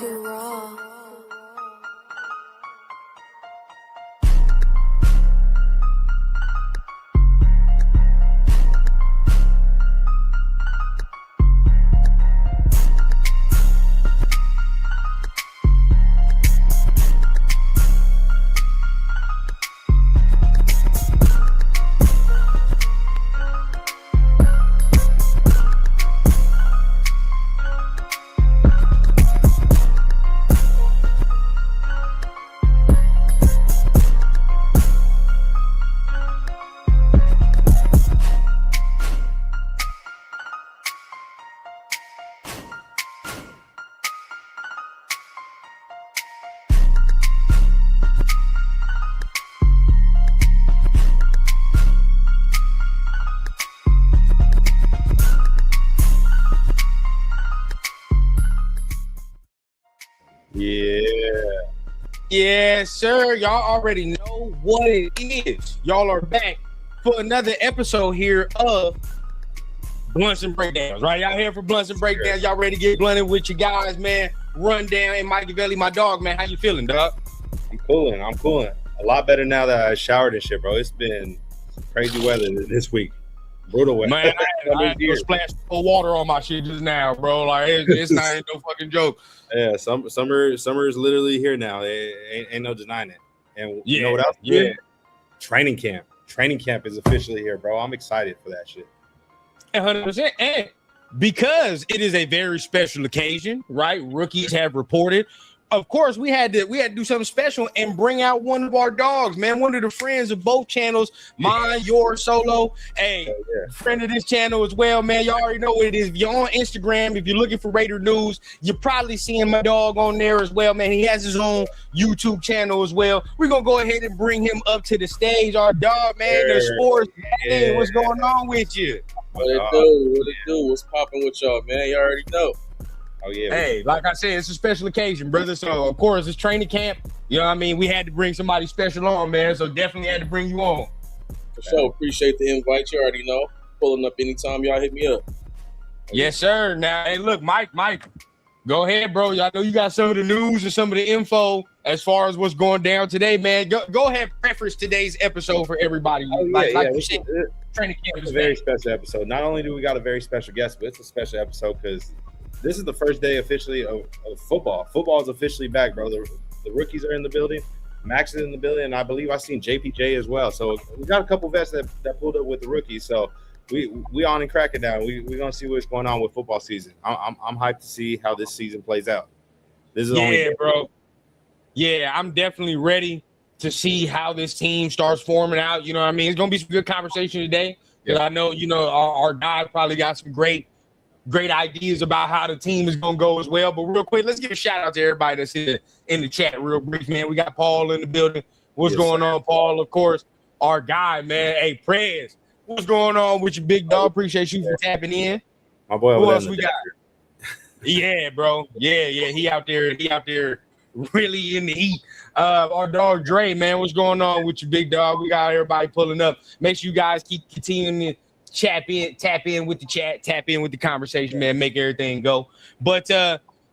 Too raw. Yeah, sir. Y'all already know what it is. Y'all are back for another episode here of Blunts and Breakdowns, right? Y'all here for Blunts and Breakdowns. Y'all ready to get blunted with your guys, man? Rundown and Machiavelli, my dog, man. How you feeling, dog? I'm cooling. A lot better now that I showered and shit, bro. It's been crazy weather this week. Brutal weather. Man, I had to splash full water on my shit just now, bro. Like, it's not no fucking joke. Yeah, summer is literally here now. Ain't no denying it. And you know what else? Yeah. Training camp. Training camp is officially here, bro. I'm excited for that shit. 100%. And because it is a very special occasion, right? Rookies have reported. Of course, we had to do something special and bring out one of our dogs, man. One of the friends of both channels, mine, yours, Solo. Hey, friend of this channel as well, man. Y'all already know what it is. If you're on Instagram, if you're looking for Raider News, you're probably seeing my dog on there as well, man. He has his own YouTube channel as well. We're gonna go ahead and bring him up to the stage. Our dog, man, the sports. Hey, what's going on with you? What it do? What's popping with y'all, man? You already know. Oh, yeah. Hey, like I said, it's a special occasion, brother. So, of course, it's training camp. You know what I mean? We had to bring somebody special on, man. So, definitely had to bring you on. For sure. Appreciate the invite. You already know. Pulling up anytime y'all hit me up. Yes, sir. Now, hey, look, Mike, go ahead, bro. I know you got some of the news and some of the info as far as what's going down today, man. Go ahead, preface today's episode for everybody. You said, training camp is a very special episode. Not only do we got a very special guest, but it's a special episode because this is the first day officially of football. Football is officially back, bro. The rookies are in the building. Max is in the building, and I believe I've seen JPJ as well. So we got a couple vets that pulled up with the rookies. So we on and cracking down. We're gonna see what's going on with football season. I'm hyped to see how this season plays out. This is bro. Yeah, I'm definitely ready to see how this team starts forming out. You know what I mean? It's gonna be some good conversation today because I know our guys probably got some great ideas about how the team is going to go as well. But real quick, let's give a shout out to everybody that's in the chat real brief, man. We got Paul in the building. What's going on, Paul? Of course, our guy, man. Hey, Prez, what's going on with you, big dog? Appreciate you for tapping in. My boy. Who else we got? Yeah, bro. Yeah. He out there really in the heat. Our dog, Dre, man. What's going on with you, big dog? We got everybody pulling up. Make sure you guys keep continuing to tap in with the chat, tap in with the conversation, man. Make everything go. But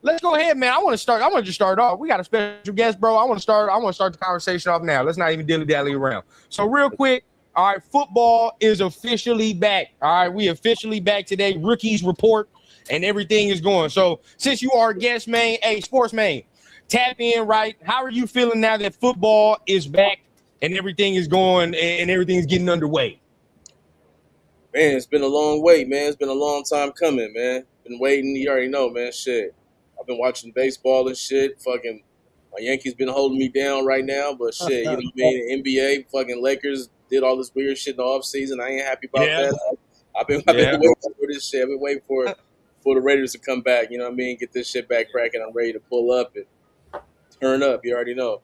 let's go ahead, man. I want to just start off. We got a special guest, bro. I want to start the conversation off now. Let's not even dilly-dally around. So real quick, all right, football is officially back. All right, we officially back today. Rookies report and everything is going. So since you are a guest, man, hey, Sportsmane, tap in, right? How are you feeling now that football is back and everything is going and everything's getting underway? Man, it's been a long wait, man. It's been a long time coming, man. Been waiting. You already know, man. Shit. I've been watching baseball and shit. Fucking my Yankees been holding me down right now, but shit, you know what I mean? The NBA, fucking Lakers did all this weird shit in the offseason. I ain't happy about that. I've been waiting for this shit. I've been waiting for the Raiders to come back, you know what I mean? Get this shit back cracking. I'm ready to pull up and turn up. You already know.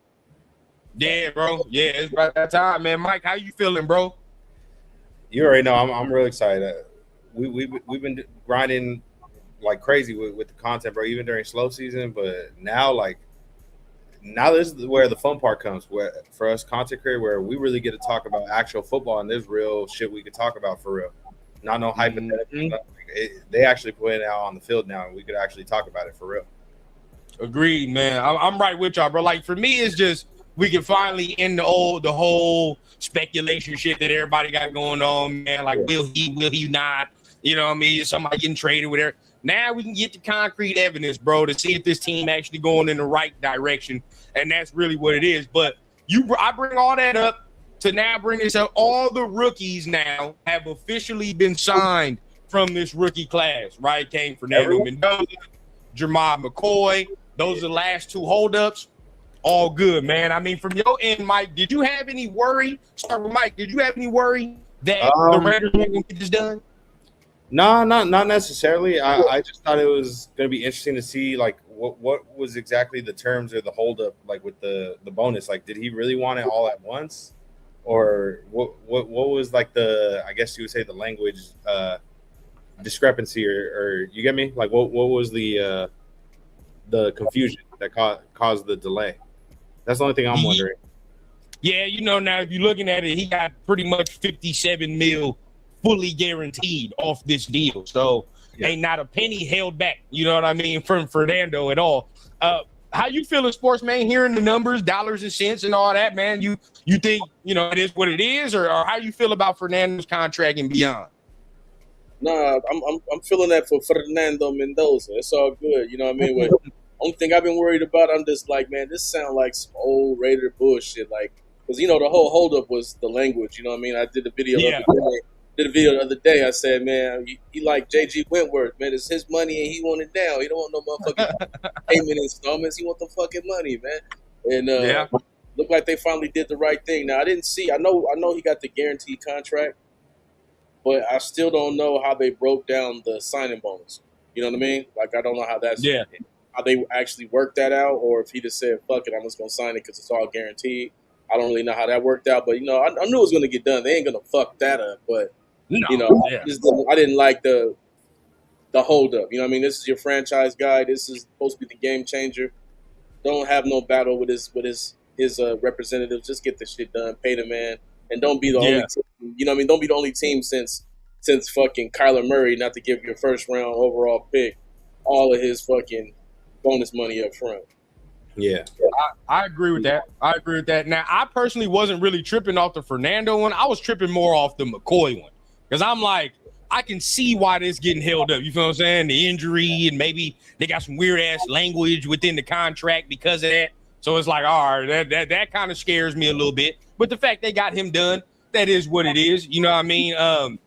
Yeah, bro. Yeah, it's about that time, man. Mike, how you feeling, bro? You already know I'm really excited. We've been grinding like crazy with the content, bro, even during slow season. But now this is where the fun part comes, where for us content creators, where we really get to talk about actual football and there's real shit we could talk about for real. Not no hypothetical. They actually put it out on the field now, and we could actually talk about it for real. Agreed, man. I'm right with y'all, bro. Like for me, it's just we can finally end the whole speculation shit that everybody got going on, man. Like, will he not? You know what I mean? Somebody getting traded with her. Now we can get the concrete evidence, bro, to see if this team actually going in the right direction, and that's really what it is. But I bring all that up to now bring this up. All the rookies now have officially been signed from this rookie class, right? Came Fernando Mendoza, Jermod McCoy. Those are the last two holdups. All good, man. I mean, from your end, Mike, did you have any worry? Start with Mike. Did you have any worry that the Raiders weren't going to get this done? No, not necessarily. I just thought it was going to be interesting to see like what was exactly the terms or the holdup like with the bonus. Like, did he really want it all at once, or what was like the, I guess you would say, the language discrepancy, or you get me? Like, what was the confusion that caused the delay? That's the only thing I'm wondering. Yeah, now if you're looking at it, he got pretty much $57 million fully guaranteed off this deal. So ain't not a penny held back, you know what I mean, from Fernando at all. How you feeling, Sportsman, hearing the numbers, dollars and cents and all that, man? You think, it is what it is, or how you feel about Fernando's contract and beyond? Nah, I'm feeling that for Fernando Mendoza. It's all good. You know what I mean? Only thing I've been worried about, I'm just like, man, this sounds like some old Raider bullshit. Like, because, the whole holdup was the language. You know what I mean? I did a video the other day. I said, man, he like J.G. Wentworth, man. It's his money and he want it now. He don't want no motherfucking payment installments. He want the fucking money, man. And looked like they finally did the right thing. Now, I know he got the guaranteed contract, but I still don't know how they broke down the signing bonus. You know what I mean? Like, I don't know how how they actually worked that out, or if he just said, fuck it, I'm just going to sign it because it's all guaranteed. I don't really know how that worked out, but, I knew it was going to get done. They ain't going to fuck that up, but, I didn't like the holdup. You know what I mean? This is your franchise guy. This is supposed to be the game changer. Don't have no battle with his representatives. Just get the shit done. Pay the man. And don't be the only team. You know what I mean? Don't be the only team since fucking Kyler Murray not to give your first round overall pick all of his fucking bonus money up front. Yeah. I agree with that. Now, I personally wasn't really tripping off the Fernando one. I was tripping more off the McCoy one. Because I'm like, I can see why this getting held up. You feel what I'm saying? The injury, and maybe they got some weird-ass language within the contract because of that. So it's like, all right, that kind of scares me a little bit. But the fact they got him done, that is what it is. You know what I mean?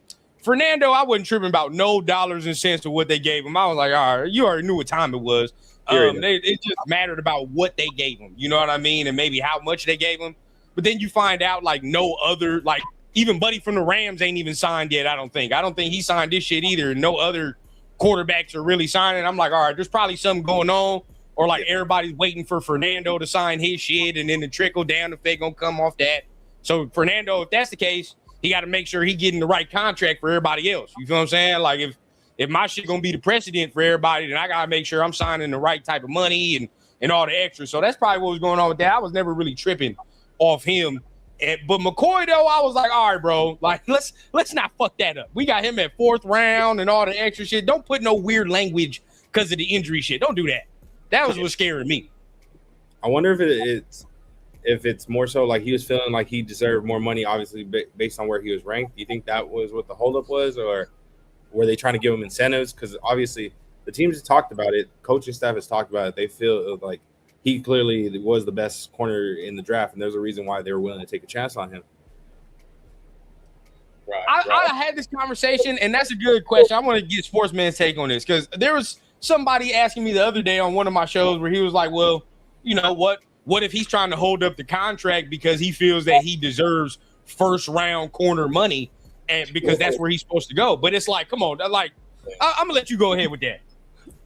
Fernando, I wasn't tripping about no dollars and cents of what they gave him. I was like, all right, you already knew what time it was. It just mattered about what they gave him. You know what I mean? And maybe how much they gave him. But then you find out, like, no other, like, even Buddy from the Rams ain't even signed yet, I don't think. I don't think he signed this shit either. No other quarterbacks are really signing. I'm like, all right, there's probably something going on. Or, like, everybody's waiting for Fernando to sign his shit, and then the trickle down effect going to come off that. So, Fernando, if that's the case, he got to make sure he getting the right contract for everybody else. You feel what I'm saying? Like, if my shit going to be the precedent for everybody, then I got to make sure I'm signing the right type of money and all the extras. So, that's probably what was going on with that. I was never really tripping off him. But McCoy, though, I was like, all right, bro, like, let's not fuck that up. We got him at 4th round and all the extra shit. Don't put no weird language because of the injury shit. Don't do that. That was what's scaring me. I wonder if it's more so like he was feeling like he deserved more money, obviously based on where he was ranked. Do you think that was what the holdup was, or were they trying to give him incentives? Because obviously the teams have talked about it, coaching staff has talked about it. They feel like he clearly was the best corner in the draft, and there's a reason why they were willing to take a chance on him. Right. I had this conversation, and that's a good question. I want to get Sportsman's take on this because there was somebody asking me the other day on one of my shows where he was like, well, you know, what if he's trying to hold up the contract because he feels that he deserves 1st round corner money and because that's where he's supposed to go. But it's like, come on, like, I'm gonna let you go ahead with that.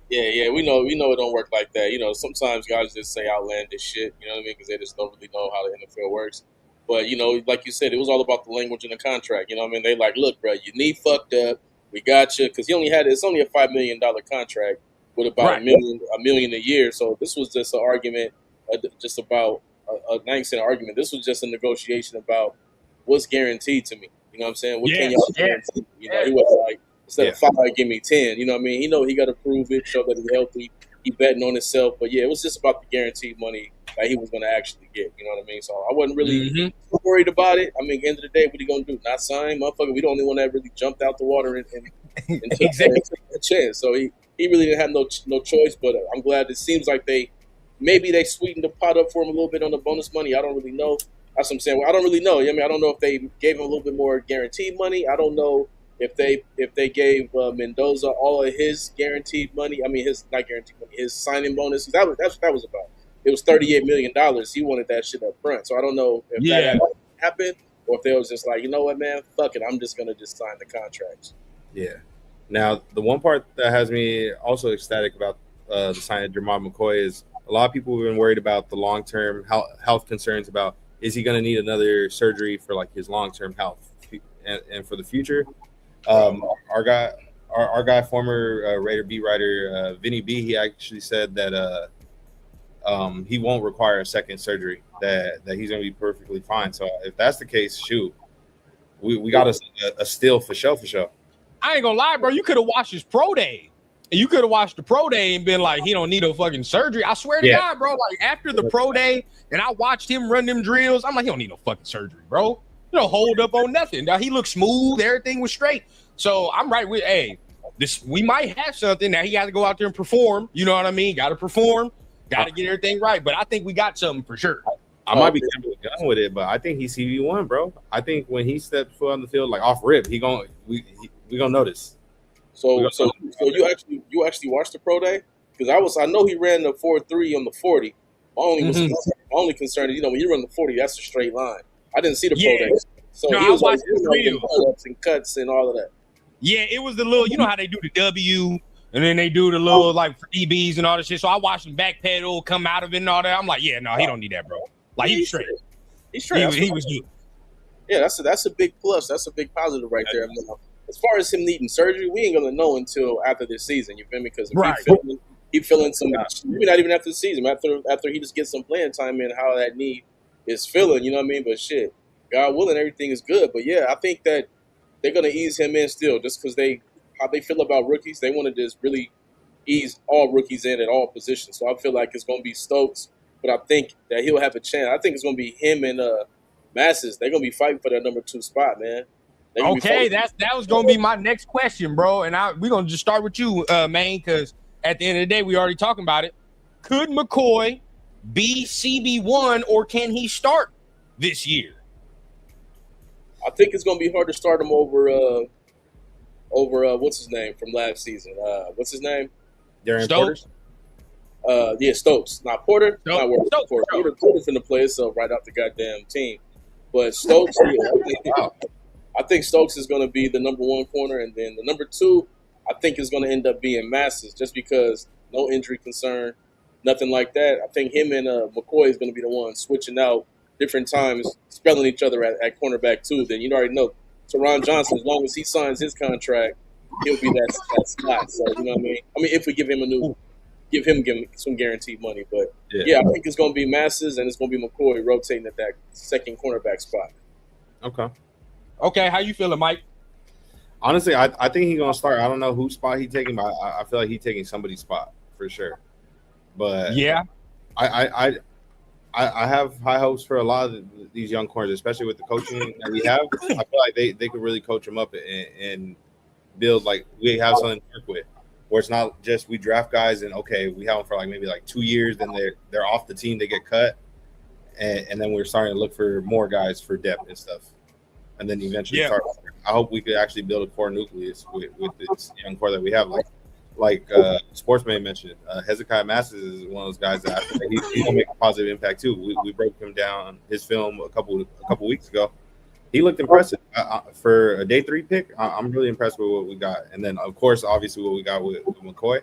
Yeah, we know it don't work like that. You know, sometimes guys just say outlandish shit, you know what I mean, because they just don't really know how the NFL works. But, you know, like you said, it was all about the language in the contract. You know what I mean? They like, look, bro, your knee fucked up. We got you, because it's only a $5 million contract with about a million a year. So this was just an argument, just about a 9-cent argument. This was just a negotiation about what's guaranteed to me. You know what I'm saying? What can y'all guarantee? You know, he was like, instead of 5, give me 10. You know what I mean? He know he got to prove it, show that he's healthy. he betting on himself. But yeah, it was just about the guaranteed money that he was going to actually get. You know what I mean? So I wasn't really worried about it. I mean, at the end of the day, what he going to do? Not sign, motherfucker. We the only one that really jumped out the water and Exactly. took a chance. So he really didn't have no choice. But I'm glad it seems like maybe they sweetened the pot up for him a little bit on the bonus money. I don't really know. That's what I'm saying. Well, I don't really know. I mean, I don't know if they gave him a little bit more guaranteed money. I don't know if they gave Mendoza all of his guaranteed money. I mean, his not guaranteed money, his signing bonus. That's what that was about. It was $38 million. He wanted that shit up front. So I don't know if that happened or if they was just like, you know what, man, fuck it. I'm just gonna just sign the contracts. Yeah. Now the one part that has me also ecstatic about the signing of Jermon McCoy is a lot of people have been worried about the long-term health concerns about is he going to need another surgery for like his long-term health and for the future. Our guy, former Raider beat writer Vinny B, he actually said that he won't require a second surgery. That he's going to be perfectly fine. So if that's the case, shoot, we got a steal for sure. I ain't gonna lie, bro. You could have watched his pro day. You could have watched the pro day and been like, he don't need a fucking surgery. I swear to God, bro. Like after the pro day, and I watched him run them drills, I'm like, he don't need no fucking surgery, bro. You don't hold up on nothing. Now he looked smooth, everything was straight. So I'm right with, we might have something that he got to go out there and perform. You know what I mean? Got to perform, got to get everything right. But I think we got something for sure. I might be done with it, but I think he's CV1, bro. I think when he steps foot on the field, like off rip, we gonna notice. So you actually watched the pro day? Because I know he ran the 4.3 on the 40. My only concern is, when you run the 40, that's a straight line. I didn't see the pro day, so he was like pull-ups and cuts and all of that. Yeah, it was the little, you know how they do the W, and then they do the little like for DBs and all that shit. So I watched him backpedal, come out of it and all that. I'm like, yeah, no, he don't need that, bro. Like he's straight. He's straight. He was good. Yeah, that's a big plus. That's a big positive right there. I mean, as far as him needing surgery, we ain't gonna know until after this season. You feel me? Because he feeling some, maybe not even after the season. After he just gets some playing time in, how that knee is feeling. You know what I mean? But shit, God willing, everything is good. But yeah, I think that they're gonna ease him in still, just because how they feel about rookies. They want to just really ease all rookies in at all positions. So I feel like it's gonna be Stokes, but I think that he'll have a chance. I think it's gonna be him and Masses. They're gonna be fighting for that number 2 spot, man. Okay, that was gonna be my next question, bro. And we're gonna just start with you, Maine, because at the end of the day, we already talking about it. Could McCoy be CB1 or can he start this year? I think it's gonna be hard to start him over what's his name from last season? What's his name? Darren Stokes. Yeah, Stokes. Not Porter. Stokes. Not worth Porter. Porter's finna play himself right out the goddamn team. But Stokes, I think Stokes is going to be the number 1 corner, and then the number 2, I think is going to end up being Masses, just because no injury concern, nothing like that. I think him and McCoy is going to be the ones switching out different times, spelling each other at cornerback too. Then you already know Teron Johnson, as long as he signs his contract, he'll be that slot. So you know what I mean? I mean, if we give him some guaranteed money, but yeah, I think it's going to be Masses and it's going to be McCoy rotating at that second cornerback spot. Okay, how you feeling, Mike? Honestly, I think he's gonna start. I don't know whose spot he's taking, but I feel like he's taking somebody's spot for sure. But yeah, I have high hopes for a lot of these young corners, especially with the coaching that we have. I feel like they could really coach them up and build, like, we have something to work with, where it's not just we draft guys and we have them for maybe 2 years, then they're off the team, they get cut, and then we're starting to look for more guys for depth and stuff. And then eventually start. I hope we could actually build a core nucleus with this young core that we have. Like Sportsmane mentioned, Hezekiah Masses is one of those guys that I think he's gonna make a positive impact too. We broke him down his film a couple weeks ago. He looked impressive for a day 3 pick. I'm really impressed with what we got. And then of course, obviously, what we got with McCoy.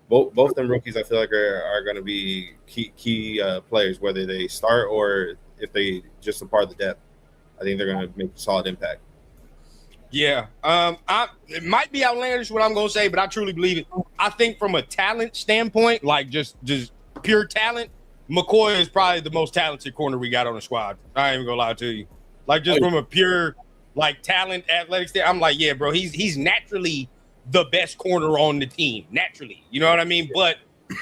Both them rookies, I feel like are going to be key players, whether they start or if they just a part of the depth. I think they're going to make a solid impact. Yeah. It might be outlandish what I'm going to say, but I truly believe it. I think from a talent standpoint, like just pure talent, McCoy is probably the most talented corner we got on the squad. I ain't even going to lie to you. Like, just from a pure, talent, athletic standpoint, I'm like, yeah, bro, he's naturally the best corner on the team. Naturally. You know what I mean? But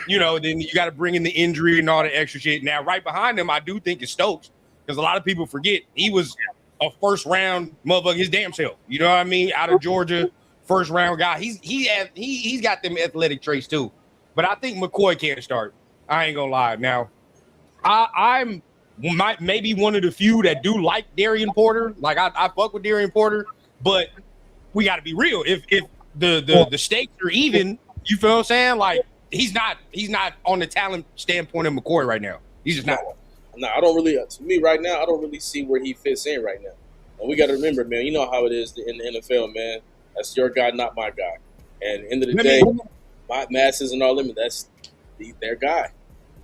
you know, then you got to bring in the injury and all the extra shit. Now, right behind him, I do think is Stokes, because a lot of people forget he was a first round motherfucker his damn self. You know what I mean? Out of Georgia, first round guy. He's got them athletic traits too. But I think McCoy can't start. I ain't gonna lie. Now, I'm maybe one of the few that do like Darian Porter. Like I fuck with Darian Porter, but we got to be real. If the stakes are even, you feel what I'm saying? Like he's not on the talent standpoint of McCoy right now. He's just not. No, I don't really. To me, right now, I don't really see where he fits in right now. And we got to remember, man. You know how it is in the NFL, man. That's your guy, not my guy. And end of the day, my masses and all them. That's their guy.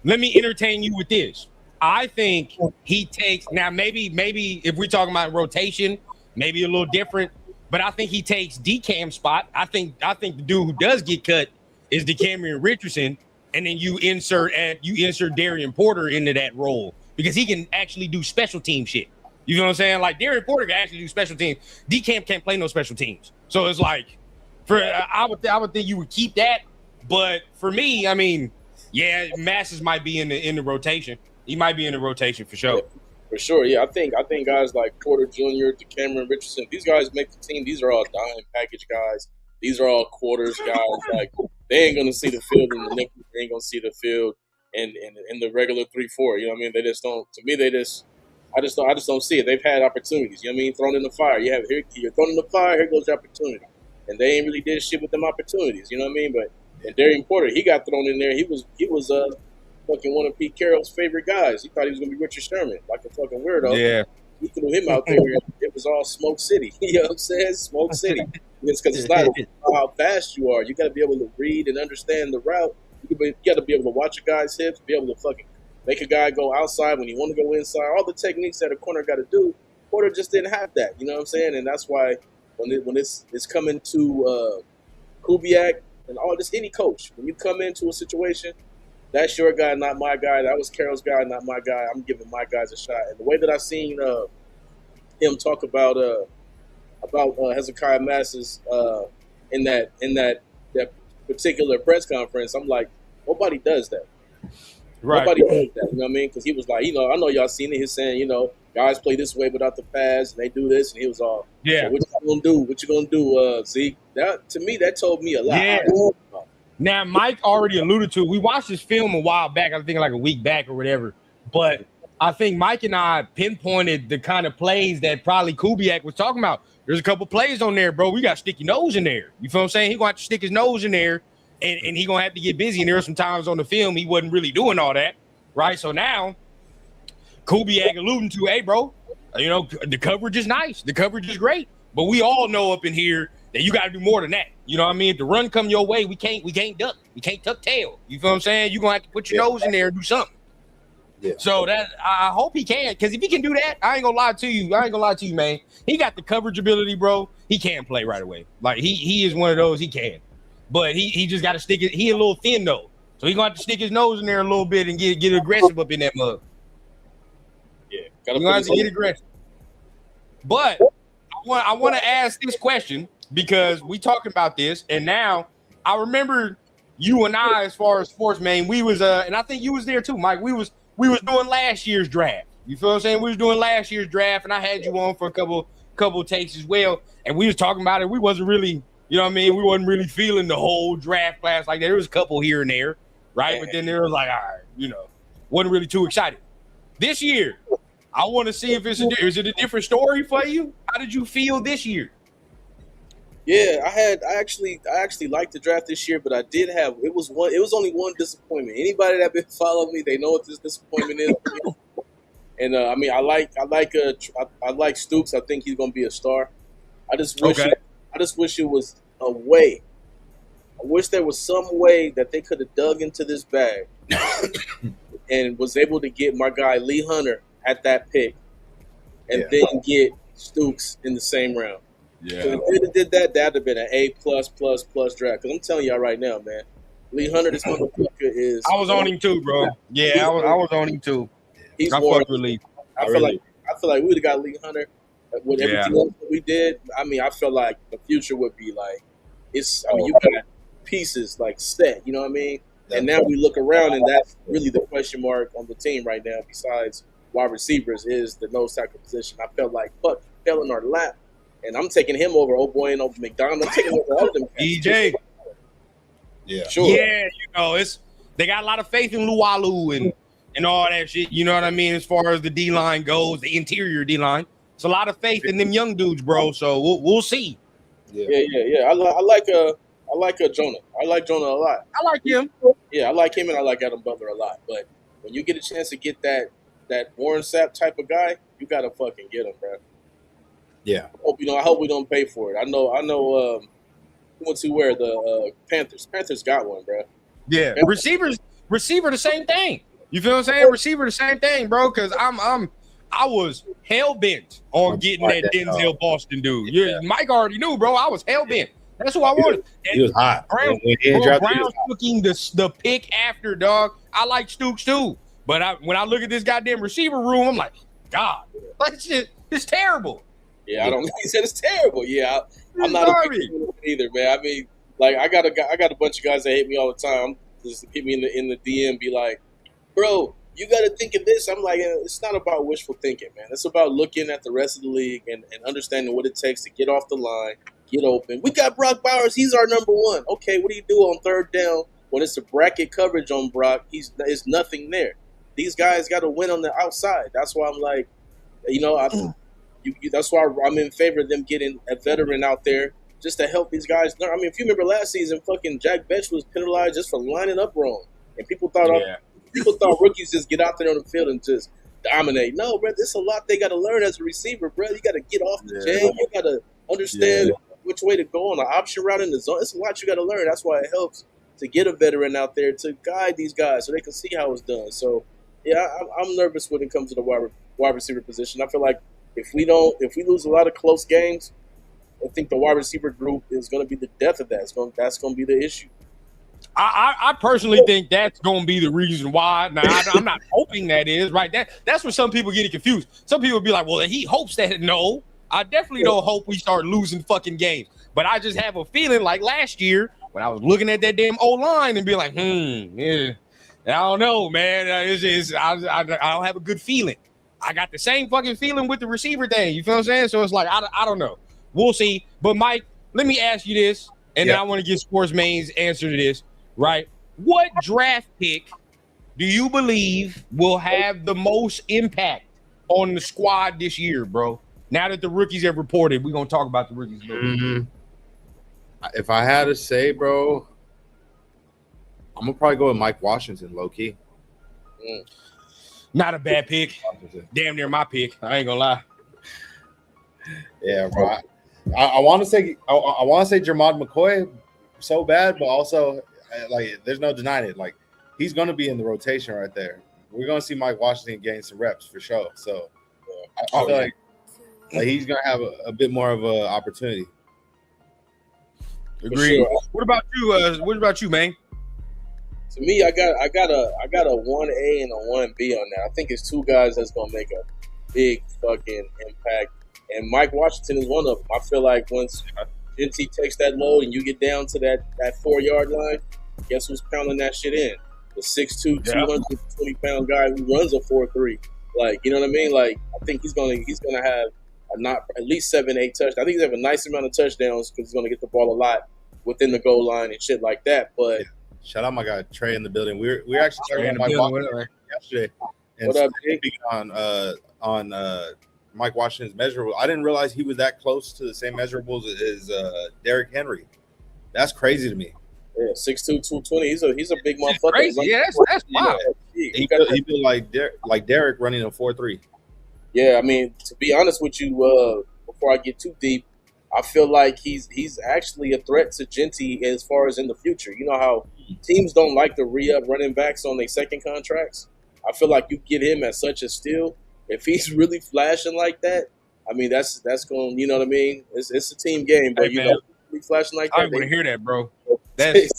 Let me entertain you with this. I think he takes now. Maybe if we're talking about rotation, maybe a little different. But I think he takes DCam's spot. I think the dude who does get cut is DeCamerion Richardson, and then you insert Darian Porter into that role because he can actually do special team shit. You know what I'm saying? Like Darian Porter can actually do special teams. DCam can't play no special teams. So it's like, I would think you would keep that. But for me, I mean, yeah, Masses might be in the rotation. He might be in the rotation for sure. For sure, yeah. I think guys like Porter Jr., DeCamerion Richardson, these guys make the team. These are all dime package guys. These are all quarters guys. Like they ain't gonna see the field in the nickel. They ain't gonna see the field in the regular 3-4. You know what I mean? They just don't. To me, I just don't see it. They've had opportunities. You know what I mean? Thrown in the fire. You're thrown in the fire. Here goes the opportunity, and they ain't really did shit with them opportunities. You know what I mean? But and Darian Porter, he got thrown in there. He was fucking one of Pete Carroll's favorite guys. He thought he was gonna be Richard Sherman, like a fucking weirdo. Yeah. He threw him out there. It was all Smoke City. You know what I'm saying? Smoke City. It's because it's not how fast you are. You got to be able to read and understand the route. You got to be able to watch a guy's hips, be able to fucking make a guy go outside when you want to go inside. All the techniques that a corner got to do, Porter just didn't have that. You know what I'm saying? And that's why when it's coming to Kubiak and all this, any coach, when you come into a situation, that's your guy, not my guy. That was Carroll's guy, not my guy. I'm giving my guys a shot. And the way that I seen him talk about Hezekiah Masses in that particular press conference, I'm like, nobody does that. Right. Nobody does that. You know what I mean? Because he was like, you know, I know y'all seen it. He's saying, you know, guys play this way without the pass, and they do this, and he was all, yeah. So what you gonna do? What you gonna do, Zeke? That to me, that told me a lot. Yeah. Now, Mike already alluded to, we watched this film a while back, I think like a week back or whatever, but I think Mike and I pinpointed the kind of plays that probably Kubiak was talking about. There's a couple plays on there, bro. We got to stick your nose in there. You feel what I'm saying? He's going to have to stick his nose in there, and he's going to have to get busy. And there were some times on the film he wasn't really doing all that, right? So now Kubiak alluding to, hey, bro, you know, the coverage is nice. The coverage is great. But we all know up in here that you got to do more than that. You know what I mean? If the run come your way, we can't duck. We can't tuck tail. You feel what I'm saying? You're going to have to put your nose in there and do something. Yeah. So that I hope he can, because if he can do that, I ain't gonna lie to you, man. He got the coverage ability, bro. He can play right away. Like he is one of those. He can, but he just got to stick it. He a little thin though, so he gonna have to stick his nose in there a little bit and get aggressive up in that mug. Yeah, gonna have to get aggressive. But I want to ask this question because we talking about this, and now I remember you and I, as far as Sportsmane, we was and I think you was there too, Mike. We was doing last year's draft. You feel what I'm saying? We was doing last year's draft, and I had you on for a couple takes as well. And we was talking about it. We wasn't really, you know what I mean? We wasn't really feeling the whole draft class like that. There was a couple here and there, right? But then there was like, all right, you know, wasn't really too excited. This year, I want to see if is it a different story for you? How did you feel this year? Yeah, I actually liked the draft this year, but I did have it was only one disappointment. Anybody that been following me, they know what this disappointment is. And I mean, I like Stoops. I think he's gonna be a star. I just wish it was a way. I wish there was some way that they could have dug into this bag and was able to get my guy Lee Hunter at that pick, and then get Stoops in the same round. Yeah. If they did that, that'd have been an A+++ draft. Because I'm telling y'all right now, man, Lee Hunter, this motherfucker is. I was on him too, bro. Yeah, I was on him too. He's I fucked with Lee. I feel like we would have got Lee Hunter with everything else that we did. I mean, I feel like the future would be like it's. I mean, you got pieces like set. You know what I mean? And now we look around, and that's really the question mark on the team right now. Besides wide receivers, is the nose tackle position. I felt like Puck fell in our lap, and I'm taking him over O'Boy and over McDonald. I'm taking over all of them. EJ. Yeah, Sure. Yeah, they got a lot of faith in Luwalu and all that shit. You know what I mean? As far as the D line goes, the interior D line, it's a lot of faith in them young dudes, bro. So we'll see. Yeah. I like Jonah. I like Jonah a lot. I like him. Yeah, I like him, and I like Adam Butler a lot. But when you get a chance to get that Warren Sapp type of guy, you gotta fucking get him, bro. yeah. I hope we don't pay for it. I know. Who went to where the Panthers? Panthers got one, bro. Yeah, receiver, the same thing. You feel what I'm saying? Receiver, the same thing, bro. Because I was hell bent on getting that Denzel Boston dude. Yeah, Mike already knew, bro. I was hell bent. That's who I wanted. He was hot. Brown looking the pick after, dog. I like Stooks too, but when I look at this goddamn receiver room, I'm like, God, it's terrible. Yeah, I don't. He said it's terrible. Yeah, I'm not a big fan of it either, man. I mean, like I got a bunch of guys that hate me all the time. Just hit me in the DM, be like, bro, you got to think of this. I'm like, it's not about wishful thinking, man. It's about looking at the rest of the league and understanding what it takes to get off the line, get open. We got Brock Bowers. He's our number one. Okay, what do you do on third down when it's a bracket coverage on Brock? There's nothing there. These guys got to win on the outside. That's why I'm like, that's why I'm in favor of them getting a veteran out there just to help these guys learn. I mean, if you remember last season, fucking Jack Betch was penalized just for lining up wrong, and people thought rookies just get out there on the field and just dominate. No, bro, there's a lot they got to learn as a receiver, bro. You got to get off the jam. You got to understand which way to go on the option route in the zone. It's a lot you got to learn. That's why it helps to get a veteran out there to guide these guys so they can see how it's done. So, yeah, I'm nervous when it comes to the wide receiver position. I feel like if we lose a lot of close games, I think the wide receiver group is going to be the death of that. That's going to be the issue. I personally think that's going to be the reason why. Now, I'm not hoping that is, right? That's where some people get it confused. Some people be like, well, he hopes that. No, I definitely don't hope we start losing fucking games. But I just have a feeling like last year when I was looking at that damn O-line and be like, I don't know, man. I don't have a good feeling. I got the same fucking feeling with the receiver thing. You feel what I'm saying? So it's like, I don't know. We'll see. But, Mike, let me ask you this, and then I want to get Sportsmane's answer to this, right? What draft pick do you believe will have the most impact on the squad this year, bro? Now that the rookies have reported, we're going to talk about the rookies. Mm-hmm. If I had to say, bro, I'm going to probably go with Mike Washington, low-key. Not a bad pick. Damn near my pick. I ain't going to lie. Yeah, bro. I want to say Jermod McCoy so bad, but also like there's no denying it. Like he's going to be in the rotation right there. We're going to see Mike Washington gain some reps for sure. So I feel like he's going to have a bit more of an opportunity. Agreed. Sure. What about you? What about you, man? To me, I got a 1A and a 1B on that. I think it's two guys that's going to make a big fucking impact. And Mike Washington is one of them. I feel like once Genty takes that load and you get down to that 4-yard line, guess who's pounding that shit in? The 6'2", 220-pound guy who runs a 4.3. Like, you know what I mean? Like, I think he's gonna have at least 7-8 touchdowns. I think he's gonna have a nice amount of touchdowns because he's gonna get the ball a lot within the goal line and shit like that. But shout out my guy Trey in the building. We're actually talking about Mike Washington yesterday. And what up, on Mike Washington's measurables. I didn't realize he was that close to the same measurables as Derrick Henry. That's crazy to me. Yeah, 6'2", 220. He's a big motherfucker. Crazy. Yeah, that's wild. He feel like Derrick running a 4.3. Yeah, I mean, to be honest with you, before I get too deep, I feel like he's actually a threat to Genty as far as in the future. You know how teams don't like to re-up running backs on their second contracts? I feel like you get him at such a steal. If he's really flashing like that, I mean, that's going. You know what I mean? It's a team game, but hey, you know, he's flashing like that. I want to hear that, bro. That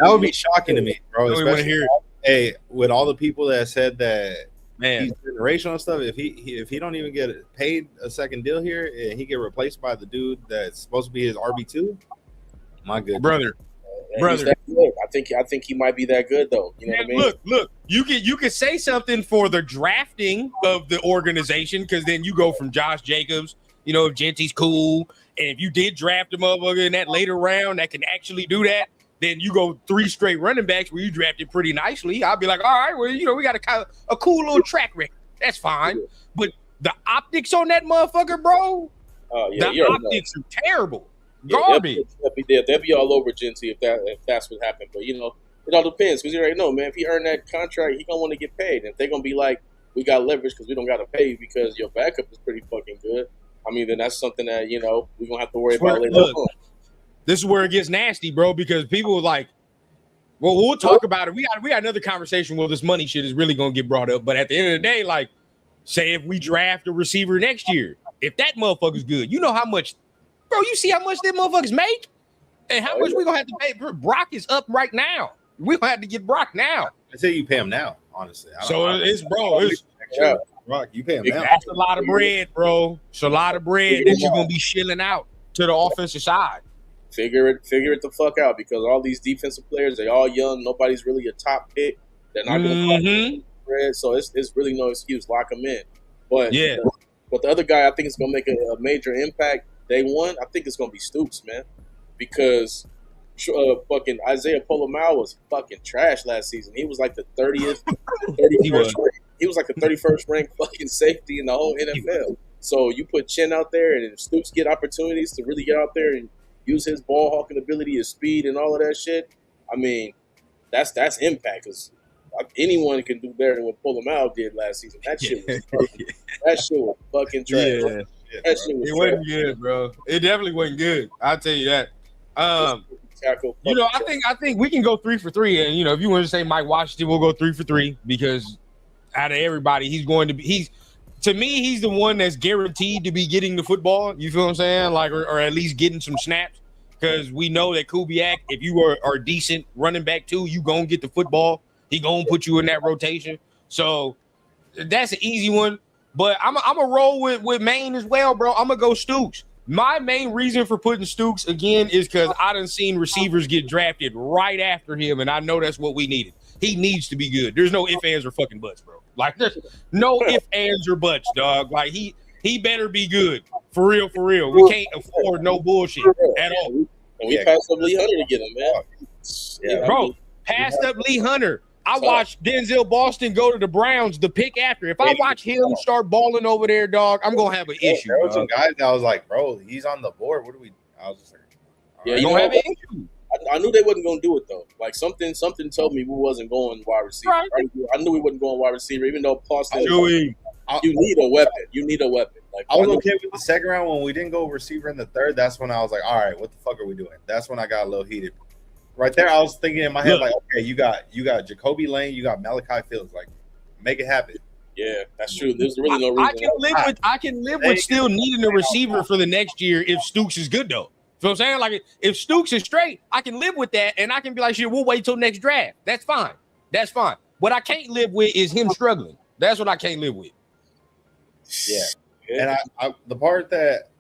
would be shocking to me, bro. Especially hear with all the people that said that he's generational and stuff. If he don't even get paid a second deal here, and he get replaced by the dude that's supposed to be his RB2, my good brother. Man, he's that good. I think he might be that good though. You know what I mean? Look. You can say something for the drafting of the organization because then you go from Josh Jacobs. You know, if Genty's cool, and if you did draft a motherfucker in that later round that can actually do that, then you go 3 straight running backs where you drafted pretty nicely. I'll be like, all right, well, you know, we got a cool little track record. That's fine. But the optics on that motherfucker, bro, the optics are terrible. Garbage. They'll be all over Genty if that's what happened. But, you know, it all depends because you already know, man, if he earned that contract, he going to want to get paid. And if they're going to be like, we got leverage because we don't got to pay you because your backup is pretty fucking good, I mean, then that's something that, you know, we're going to have to worry about later on. This is where it gets nasty, bro, because people are like, well, we'll talk about it. We got another conversation where this money shit is really going to get brought up. But at the end of the day, like, say if we draft a receiver next year, if that motherfucker's good, you know how much, bro, you see how much them motherfuckers make? And how much we going to have to pay? Brock is up right now. We're going to have to get Brock now. I say you pay him now, honestly. Yeah. Brock, you pay him now. That's a lot of bread, bro. It's a lot of bread that you're going to be shilling out to the offensive side. Figure it the fuck out because all these defensive players, they all young. Nobody's really a top pick. They're not going to bread, so it's really no excuse. Lock them in. But but the other guy, I think it's going to make a major impact. Day one, I think it's going to be Stoops, man, because fucking Isaiah Polamalu was fucking trash last season. He was like the 31st ranked fucking safety in the whole NFL. So you put Chin out there, and if Stoops get opportunities to really get out there and use his ball hawking ability, his speed, and all of that shit, I mean, that's impact. Because anyone can do better than what Polamalu did last season. That shit was fucking trash. Yeah. That shit was wasn't good, bro. It definitely wasn't good. I'll tell you that. You know, I think we can go 3 for 3, and you know, if you want to say Mike Washington, we'll go 3 for 3 because out of everybody, he's to me, he's the one that's guaranteed to be getting the football. You feel what I'm saying? Like, or at least getting some snaps. Because we know that Kubiak, if you are decent running back too, you gonna get the football. He gonna put you in that rotation. So that's an easy one. But I'm a roll with Maine as well, bro. I'm gonna go Stooks. My main reason for putting Stooks again is because I done seen receivers get drafted right after him, and I know that's what we needed. He needs to be good. There's no ifs, ands, or fucking buts, bro. Like, there's no ifs, ands, or buts, dog. Like, he better be good. For real, for real. We can't afford no bullshit at all. And we passed up Lee Hunter to get him, man. Yeah, bro, passed up Lee Hunter. I watched Denzel Boston go to the Browns the pick after. If I watch him start balling over there, dog, I'm going to have an issue. There were some guys that I was like, bro, he's on the board. What do we – I was just like – yeah, you don't have an issue. I knew they wasn't going to do it, though. Like, something told me we wasn't going wide receiver. Right. I knew we wasn't going wide receiver, even though Boston – you need a weapon. You need a weapon. Like, I was okay with the second round. When we didn't go receiver in the third, that's when I was like, all right, what the fuck are we doing? That's when I got a little heated. Right there, I was thinking in my head, like, okay, you got Jacoby Lane, you got Malachi Fields, like, make it happen. Yeah, that's true. There's really no reason. I can live with still needing a receiver for the next year if Stooks is good, though. So I'm saying, like, if Stooks is straight, I can live with that, and I can be like, shit, we'll wait till next draft. That's fine. That's fine. What I can't live with is him struggling. That's what I can't live with. Yeah. And I the part that,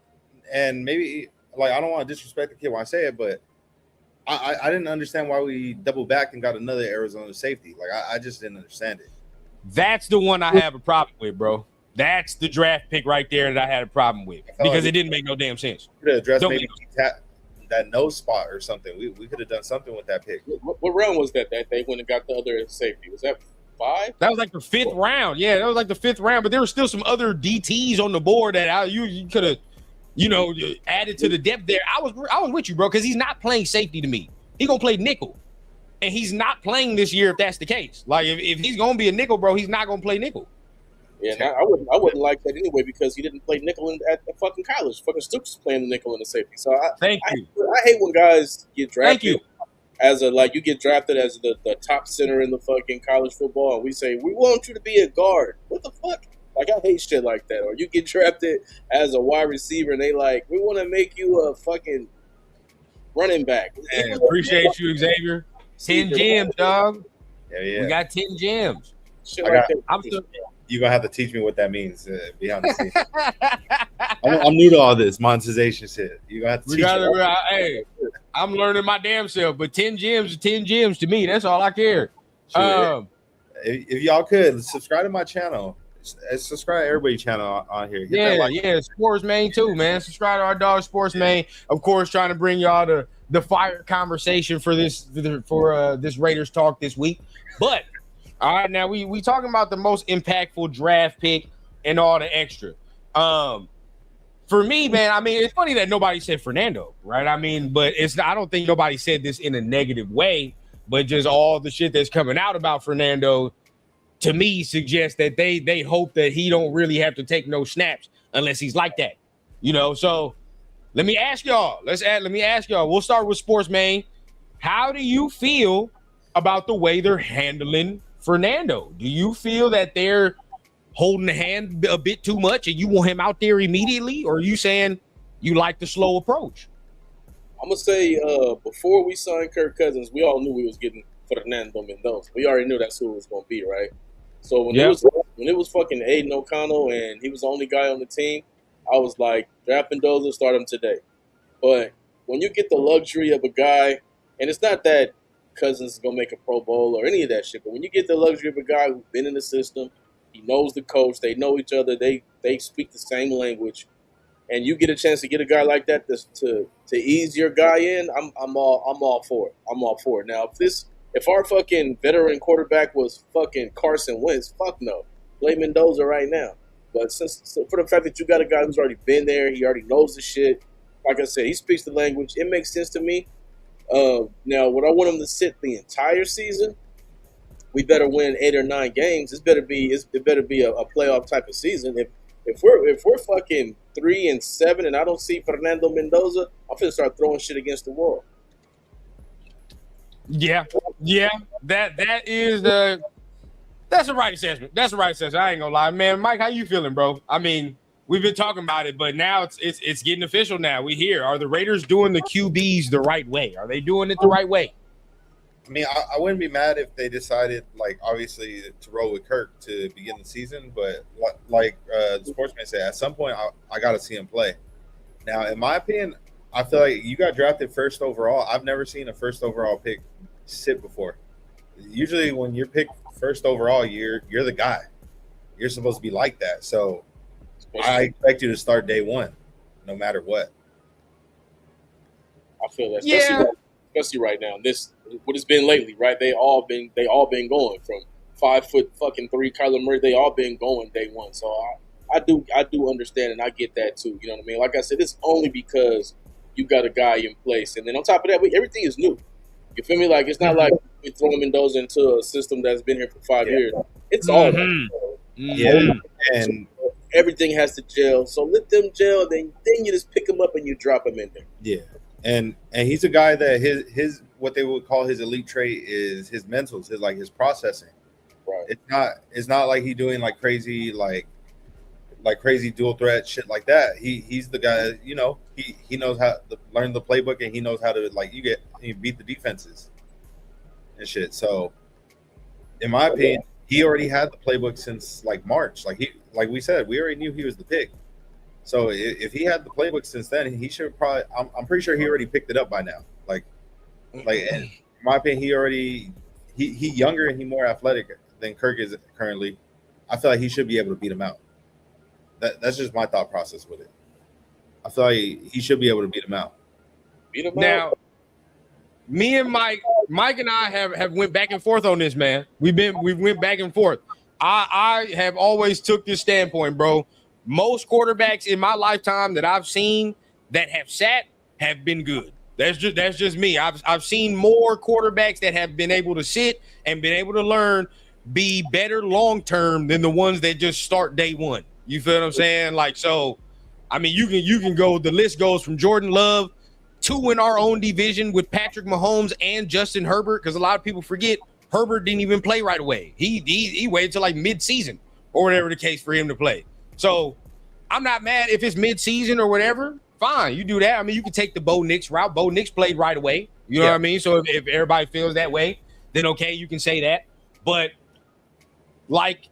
and maybe, like, I don't want to disrespect the kid when I say it, but I didn't understand why we double back and got another Arizona safety. Like, I just didn't understand it. That's the one I have a problem with, bro. That's the draft pick right there that I had a problem with because it didn't make no damn sense. We could have addressed maybe that nose spot or something. We could have done something with that pick. What round was that they went and got the other safety? Was that 5? That was like the 5th round. Yeah, that was like the 5th round. But there were still some other DTs on the board that you could have, you know, added to the depth there. I was with you, bro, because he's not playing safety to me. He gonna play nickel, and he's not playing this year if that's the case. Like, if he's gonna be a nickel, bro, he's not gonna play nickel. Yeah, I wouldn't like that anyway because he didn't play nickel at the fucking college. Fucking Stoops is playing the nickel in the safety. So I hate when guys get drafted as you get drafted as the top center in the fucking college football, and we say we want you to be a guard. What the fuck? Like, I hate shit like that. Or you get drafted as a wide receiver, and they like, we want to make you a fucking running back. Man, appreciate you, Xavier. 10 gems, dog. Yeah. We got 10 gems. You're going to have to teach me what that means behind the scenes. I'm new to all this monetization shit. You're going to have to teach me. Hey, I'm learning my damn self. But 10 gems are 10 gems to me. That's all I care. If y'all could subscribe to my channel, subscribe to everybody's channel on here. Hit that like. Sportsmane too, man. Subscribe to our dog Sportsmane. Of course, trying to bring y'all the fire conversation for this Raiders talk this week. But all right, now we talking about the most impactful draft pick and all the extra. For me, man, I mean, it's funny that nobody said Fernando, right? I mean, but I don't think nobody said this in a negative way, but just all the shit that's coming out about Fernando, to me, suggests that they hope that he don't really have to take no snaps unless he's like that, you know? So let me ask y'all. We'll start with Sportsmane. How do you feel about the way they're handling Fernando? Do you feel that they're holding the hand a bit too much and you want him out there immediately, or are you saying you like the slow approach? I'm gonna say before we signed Kirk Cousins, we all knew we was getting Fernando Mendoza. We already knew that's who it was gonna be, right? So when it was fucking Aiden O'Connell and he was the only guy on the team, I was like, draft Mendoza, start him today. But when you get the luxury of a guy, and it's not that Cousins is gonna make a Pro Bowl or any of that shit, but when you get the luxury of a guy who's been in the system, he knows the coach, they know each other, they speak the same language, and you get a chance to get a guy like that to ease your guy in, I'm all for it. I'm all for it. Now, if our fucking veteran quarterback was fucking Carson Wentz, fuck no. Play Mendoza right now. But for the fact that you got a guy who's already been there, he already knows the shit. Like I said, he speaks the language. It makes sense to me. Now, would I want him to sit the entire season? We better win 8 or 9 games. It better be a playoff type of season. If we're fucking 3-7 and I don't see Fernando Mendoza, I'm finna start throwing shit against the wall. Yeah. That's the right assessment. I ain't gonna lie, man. Mike, how you feeling, bro? I mean, we've been talking about it, but now it's getting official. Now we hear. Are the Raiders doing the QBs the right way? Are they doing it the right way? I mean, I wouldn't be mad if they decided, like, obviously, to roll with Kirk to begin the season. But like the Sportsman said, at some point, I got to see him play. Now, in my opinion, I feel like you got drafted first overall. I've never seen a first overall pick sit before. Usually, when you're picked first overall, you're the guy. You're supposed to be like that. So I expect you to start day one, no matter what. I feel that, especially right now. What it's been lately, right? They all been going from 5'3" Kyler Murray. They all been going day one. So I do understand and I get that too. You know what I mean? Like I said, it's only because you got a guy in place, and then on top of that, everything is new. You feel me? Like, it's not like we throw Mendoza into a system that's been here for 5 years. It's all and everything has to gel. So let them gel. Then you just pick them up and you drop them in there. Yeah, and he's a guy that his what they would call his elite trait is his mentals, his processing. Right. It's not like he doing like crazy crazy dual threat shit like that. He's the guy, you know, he knows how to learn the playbook, and he knows how to you beat the defenses and shit. So in my opinion, he already had the playbook since like March. Like we said, we already knew he was the pick. So if he had the playbook since then, he should probably I'm pretty sure he already picked it up by now. Like in my opinion, he younger and he more athletic than Kirk is currently. I feel like he should be able to beat him out. That's just my thought process with it. I feel like he should be able to beat him out. Now, me and Mike and I have went back and forth on this, man. We went back and forth. I have always took this standpoint, bro. Most quarterbacks in my lifetime that I've seen that have sat have been good. That's just me. I've seen more quarterbacks that have been able to sit and been able to learn be better long term than the ones that just start day one. You feel what I'm saying? Like, so, I mean, you can go. The list goes from Jordan Love, 2 in our own division with Patrick Mahomes and Justin Herbert, because a lot of people forget Herbert didn't even play right away. He waited till like mid-season or whatever the case for him to play. So I'm not mad if it's mid-season or whatever. Fine, you do that. I mean, you can take the Bo Nix route. Bo Nix played right away. You know what I mean? So if everybody feels that way, then okay, you can say that. But like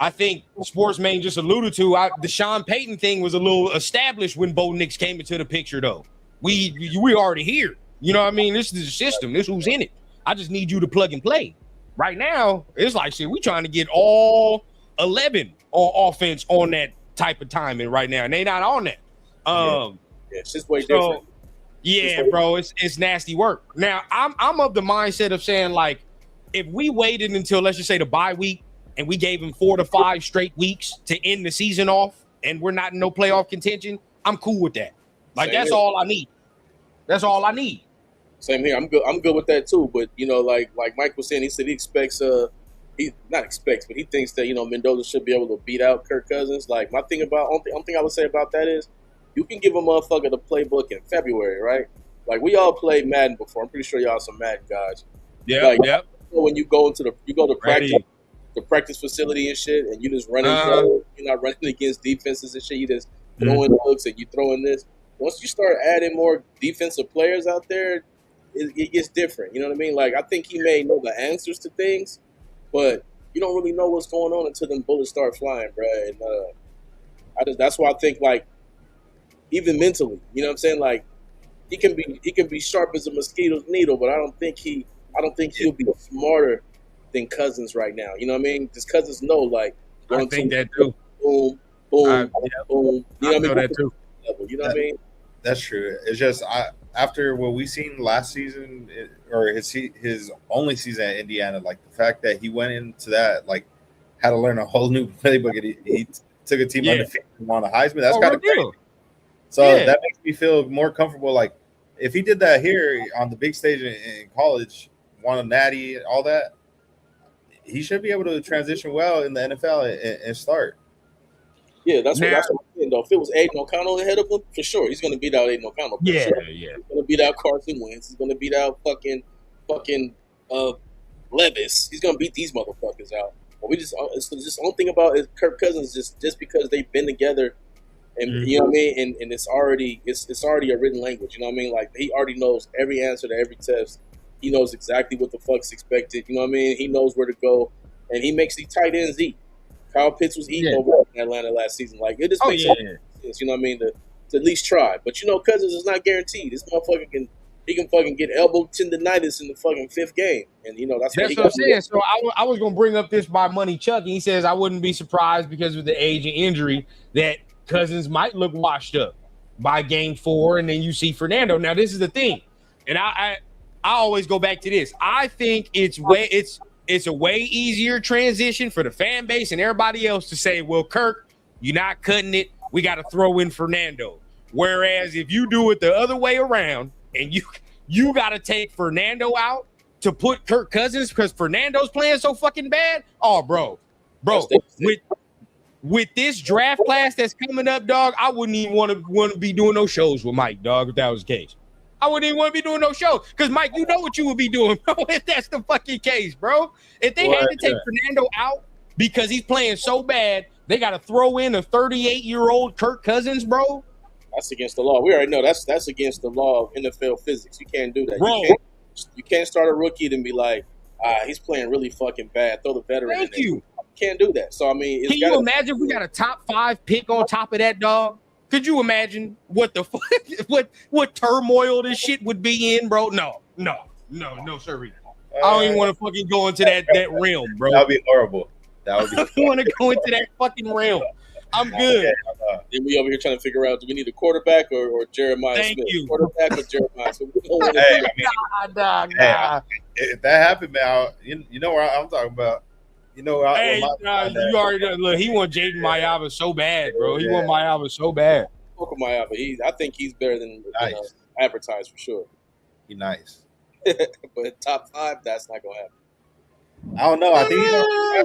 I think Sportsmane just alluded to, the Sean Payton thing was a little established when Bo Nix came into the picture, though. We already here. You know what I mean? This is the system. This who's in it. I just need you to plug and play. Right now, it's like shit. We trying to get all 11 on offense on that type of timing right now, and they not on that. Yeah, it's just way different. Yeah, bro, it's nasty work. Now, I'm of the mindset of saying, like, if we waited until, let's just say, the bye week, and we gave him 4 to 5 straight weeks to end the season off, and we're not in no playoff contention, I'm cool with that. Like, that's all I need. That's all I need. Same here. I'm good with that too. But like Mike was saying, he said he expects he not expects, but he thinks that Mendoza should be able to beat out Kirk Cousins. Like my thing about only thing I would say about that is you can give a motherfucker the playbook in February, right? Like we all played Madden before. I'm pretty sure y'all some Madden guys. Yeah, like, yeah. When you go to the practice facility and shit, and you just running, you're not running against defenses and shit. You just throwing hooks and you throwing this. Once you start adding more defensive players out there, it gets different. You know what I mean? Like, I think he may know the answers to things, but you don't really know what's going on until them bullets start flying, bro. And that's why I think, like, even mentally, you know what I'm saying? Like, he can be sharp as a mosquito's needle, but I don't think he'll be smarter than Cousins right now. You know what I mean? Because Cousins know, like, I think that too. Boom, boom, boom. You know what I mean? That too. You know what I mean? That's true. It's just after what we seen last season, or his only season at Indiana, like the fact that he went into that, like, had to learn a whole new playbook, and he took a team undefeated and won a Heisman. That's kind of crazy. So that makes me feel more comfortable. Like if he did that here on the big stage in college, won a natty, all that, he should be able to transition well in the NFL and start. Yeah, that's what I'm saying, though. If it was Aiden O'Connell ahead of him, for sure, he's going to beat out Aiden O'Connell. Yeah. He's going to beat out Carson Wentz. He's going to beat out fucking Levis. He's going to beat these motherfuckers out. But it's just the only thing about is Kirk Cousins just because they've been together, and you know what I mean, and it's already a written language. You know what I mean? Like he already knows every answer to every test. He knows exactly what the fuck's expected. You know what I mean? He knows where to go, and he makes these tight ends eat. Kyle Pitts was eating over in Atlanta last season. Like it just makes sense, you know what I mean, to at least try. But Cousins is not guaranteed. This motherfucker can fucking get elbow tendonitis in the fucking 5th game, and that's what I'm saying. So I was gonna bring up this by Money Chuck, and he says I wouldn't be surprised because of the age and injury that Cousins might look washed up by game 4, and then you see Fernando. Now this is the thing, and I always go back to this. I think it's a way easier transition for the fan base and everybody else to say, well, Kirk, you're not cutting it. We got to throw in Fernando. Whereas if you do it the other way around and you got to take Fernando out to put Kirk Cousins because Fernando's playing so fucking bad. Oh, bro, with this draft class that's coming up, dog, I wouldn't even want to be doing no shows with Mike, dog, if that was the case. I wouldn't even want to be doing no show because, Mike, you know what you would be doing, bro, if that's the fucking case, bro. If they had to take Fernando out because he's playing so bad, they got to throw in a 38-year-old Kirk Cousins, bro. That's against the law. We already know that's against the law of NFL physics. You can't do that. Bro. You can't start a rookie and be like, he's playing really fucking bad. Throw the veteran in there. You can't do that. So, I mean, can you imagine if we got a top 5 pick on top of that, dog? Could you imagine what the what turmoil this shit would be in, bro? No, sir. I don't even want to fucking go into that realm, bro. That would be horrible. I don't want to go into that fucking realm. I'm good. Then we over here trying to figure out, do we need a quarterback or Jeremiah Smith? You. Quarterback or Jeremiah Smith? If that happened, man, you know what I'm talking about. You know, you already know. Look, he want Jaden Mayava so bad, bro. He want Mayava so bad. I think he's better than advertised for sure. He's nice. But top 5, that's not gonna happen. I don't know. I think he's gonna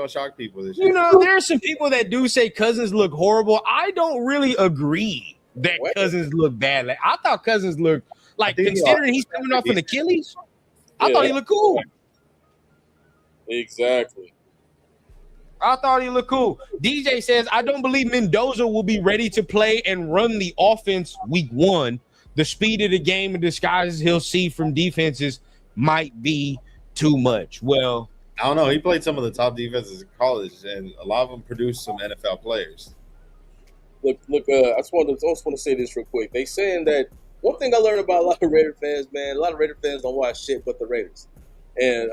shock people this year. You know, there are some people that do say Cousins look horrible. I don't really agree that Cousins look bad. Like, I thought Cousins looked like, considering he's coming off an Achilles, I thought he looked cool. Exactly. I thought he looked cool. DJ says, I don't believe Mendoza will be ready to play and run the offense week 1. The speed of the game and disguises he'll see from defenses might be too much. Well, I don't know. He played some of the top defenses in college, and a lot of them produced some NFL players. Look. I just want to say this real quick. They saying that one thing I learned about a lot of Raider fans, man, a lot of Raider fans don't watch shit but the Raiders. And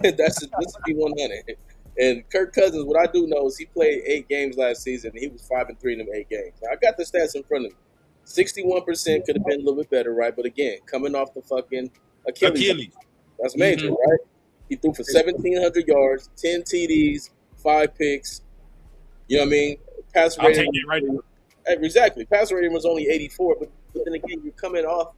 this is B100. And Kirk Cousins, what I do know is he played 8 games last season, and he was 5-3 in them 8 games. Now, I got the stats in front of me. 61% could have been a little bit better, right? But again, coming off the fucking Achilles. That's major, right? He threw for 1,700 yards, 10 TDs, 5 picks. You know what I mean? Pass rating. I'll take it right now. Exactly. Pass rating was only 84, but then again, you're coming off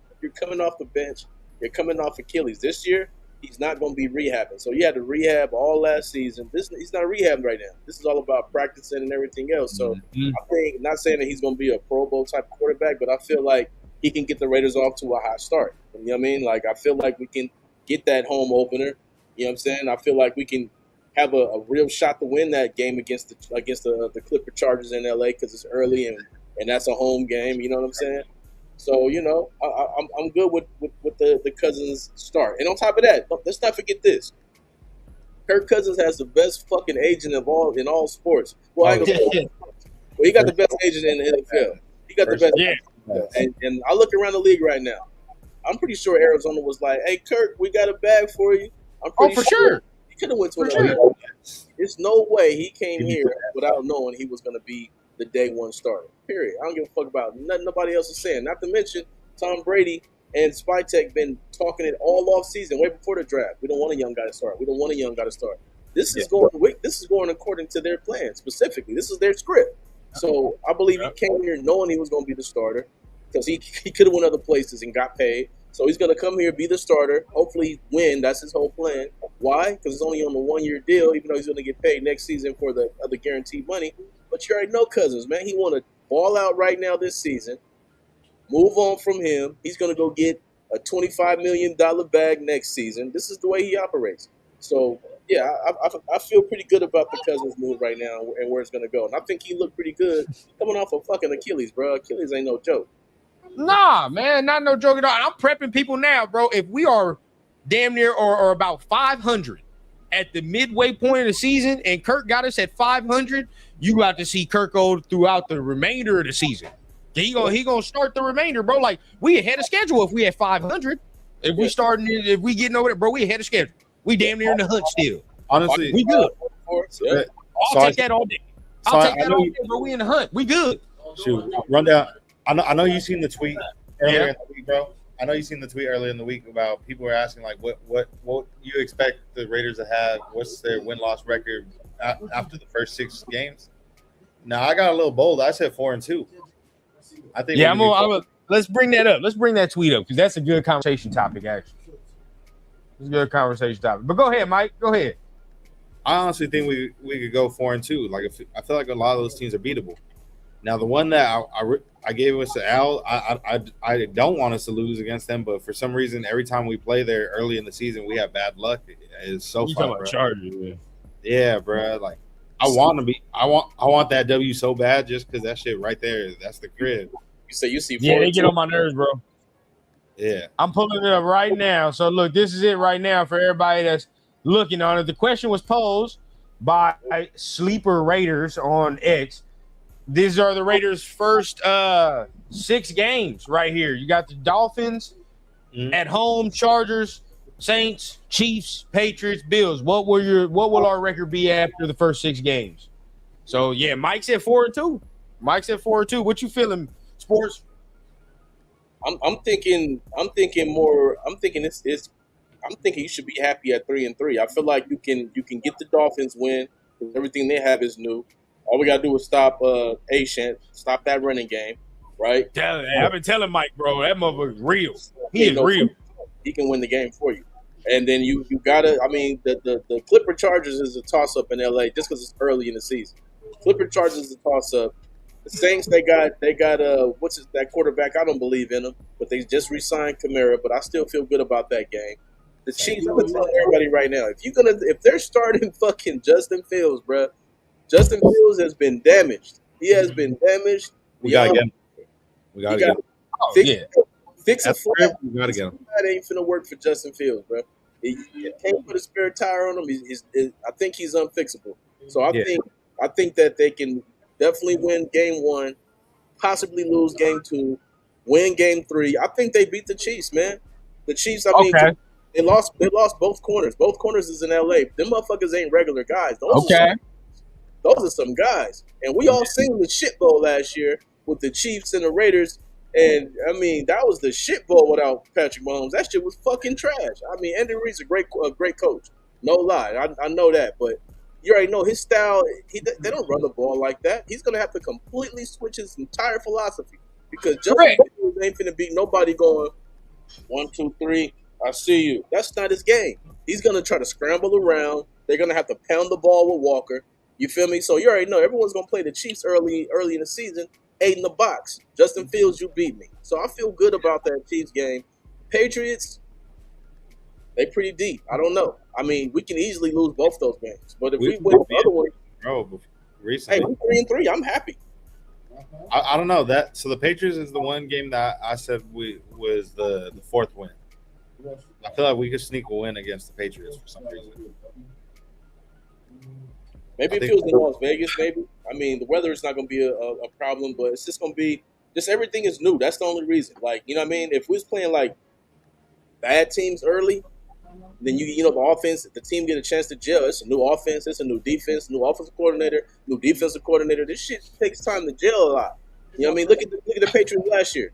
the bench. You're coming off Achilles. This year, he's not going to be rehabbing. So he had to rehab all last season. He's not rehabbing right now. This is all about practicing and everything else. So I think, not saying that he's going to be a Pro Bowl type quarterback, but I feel like he can get the Raiders off to a hot start. You know what I mean? Like, I feel like we can get that home opener. You know what I'm saying? I feel like we can have a real shot to win that game against the Clipper Chargers in LA because it's early and that's a home game. You know what I'm saying? So, you know, I'm good with the Cousins start. And on top of that, let's not forget this. Kirk Cousins has the best fucking agent in all sports. Well, he got the best agent in the NFL. He got the best. Yeah. And I look around the league right now. I'm pretty sure Arizona was like, "Hey, Kirk, we got a bag for you." I'm pretty sure. He could have went to another. There's no way he came here without knowing he was going to be the day one starter. Period. I don't give a fuck about nothing nobody else is saying. Not to mention Tom Brady and Spytek been talking it all off season, way before the draft. We don't want a young guy to start. We don't want a young guy to start. This is going according to their plan specifically. This is their script. So I believe he came here knowing he was going to be the starter because he could have went other places and got paid. So he's going to come here, be the starter, hopefully win. That's his whole plan. Why? Because it's only on a 1-year deal, even though he's going to get paid next season for the other guaranteed money. But you already know Cousins, man. He want to ball out right now this season, move on from him. He's going to go get a $25 million bag next season. This is the way he operates. So, yeah, I feel pretty good about the Cousins move right now and where it's going to go. And I think he looked pretty good coming off of fucking Achilles, bro. Achilles ain't no joke. Nah, man, not no joke at all. I'm prepping people now, bro. If we are damn near or about 500 at the midway point of the season and Kirk got us at 500, you got to see Kirk go throughout the remainder of the season. He gonna start the remainder, bro. Like, we ahead of schedule if we had 500. If we getting over there, bro, we ahead of schedule. We damn near in the hunt still. Honestly, we good. I'll take that all day. I'll take that all day, bro. We in the hunt. We good. Shoot, run down. I know you seen the tweet earlier in the week, bro. I know you seen the tweet earlier in the week about people were asking like, what you expect the Raiders to have? What's their win-loss record after the first 6 games? Now I got a little bold. I said 4-2. I think. Yeah, let's bring that up. Let's bring that tweet up because that's a good conversation topic. Actually, it's a good conversation topic. But go ahead, Mike. Go ahead. I honestly think we could go 4-2. Like, I feel like a lot of those teams are beatable. Now, the one that I gave us to Al, I don't want us to lose against them, but for some reason, every time we play there early in the season, we have bad luck. It's so fun, bro. Chargers, man. Yeah, bro. Like, I want that W so bad just because that shit right there, that's the crib. You see, yeah, they get on my nerves, bro. Yeah, I'm pulling it up right now. So look, this is it right now for everybody that's looking on it. The question was posed by Sleeper Raiders on X. These are the Raiders' first 6 games right here. You got the Dolphins at home, Chargers, Saints, Chiefs, Patriots, Bills. What will our record be after the first 6 games? So yeah, Mike said 4-2. Mike said 4-2. What you feeling, Sports? I'm thinking you should be happy at 3-3. I feel like you can get the Dolphins win because everything they have is new. All we gotta do is stop stop that running game, right? I've been telling Mike, bro, that motherfucker's real. He is real. He can win the game for you. And then you gotta. I mean, the Clipper Chargers is a toss up in LA just because it's early in the season. Clipper Chargers is a toss up. The Saints they got that quarterback? I don't believe in him, but they just re-signed Kamara. But I still feel good about that game. The Chiefs, I'm gonna tell everybody right now, if they're starting fucking Justin Fields, bro. Justin Fields has been damaged. He has been damaged. We gotta get him. We gotta get him. Fix it for him. We gotta get him. That ain't finna work for Justin Fields, bro. He can't put a spare tire on him. I think he's unfixable. So I think that they can definitely win game 1, possibly lose game 2, win Game 3. I think they beat the Chiefs, man. The Chiefs, I mean, Okay. they lost both corners. Both corners is in LA. Them motherfuckers ain't regular guys. Those are some guys. And we all seen the shit bowl last year with the Chiefs and the Raiders. And I mean, that was the shit bowl without Patrick Mahomes. That shit was fucking trash. I mean, Andy Reid's a great coach. No lie. I know that. But you already know his style. They don't run the ball like that. He's going to have to completely switch his entire philosophy. Because Justin Fields ain't finna beat nobody going 1, 2, 3. I see you. That's not his game. He's gonna try to scramble around. They're gonna have to pound the ball with Walker. You feel me? So you already know everyone's gonna play the Chiefs early in the season. 8 in the box. Justin Fields, you beat me. So I feel good about that Chiefs game. Patriots, they pretty deep. I don't know. I mean, we can easily lose both those games. But if we win the other one, recently, hey, we're 3-3. I'm happy. I don't know that. So the Patriots is the one game that I said was the fourth win. I feel like we could sneak a win against the Patriots for some reason. Maybe if it was in Las Vegas, maybe. I mean, the weather is not going to be a problem, but it's just going to be just everything is new. That's the only reason. Like, you know what I mean? If we was playing like bad teams early, then you know the offense, the team get a chance to gel. It's a new offense, it's a new defense, new offensive coordinator, new defensive coordinator. This shit takes time to gel a lot. You know what I mean? Look at the Patriots last year.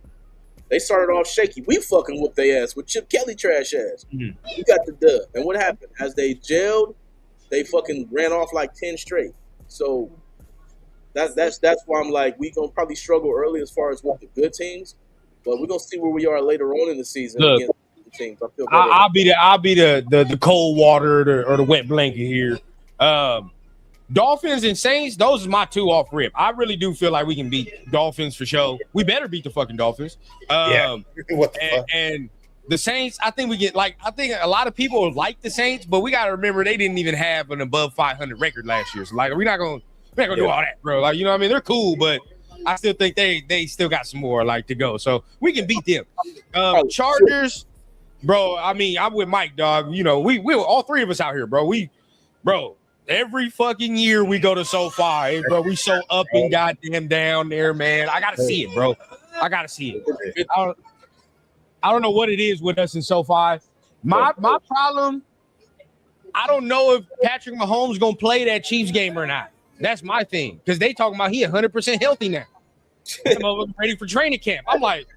They started off shaky. We fucking whooped their ass with Chip Kelly trash ass. Mm-hmm. We got the dub. And what happened? As they gelled, they fucking ran off like 10 straight. So that's why I'm like, we gonna probably struggle early as far as with the good teams, but we're gonna see where we are later on in the season against the teams. I'll be the cold water or the wet blanket here. Dolphins and Saints, those are my 2 off rip. I really do feel like we can beat Dolphins for sure. We better beat the fucking Dolphins. What the fuck? And the Saints, I think a lot of people like the Saints, but we got to remember they didn't even have an above 500 record last year. So like, we're not gonna do all that, bro. Like, you know what I mean? They're cool, but I still think they still got some more like to go. So we can beat them. Chargers, bro. I mean, I'm with Mike, dog. You know, we all 3 of us out here, bro. Every fucking year we go to SoFi, bro. We so up and goddamn down there, man. I gotta see it, bro. I gotta see it. I don't know what it is with us in SoFi. My problem, I don't know if Patrick Mahomes gonna play that Chiefs game or not. That's my thing. Because they talking about he 100% healthy now. I'm ready for training camp. I'm like,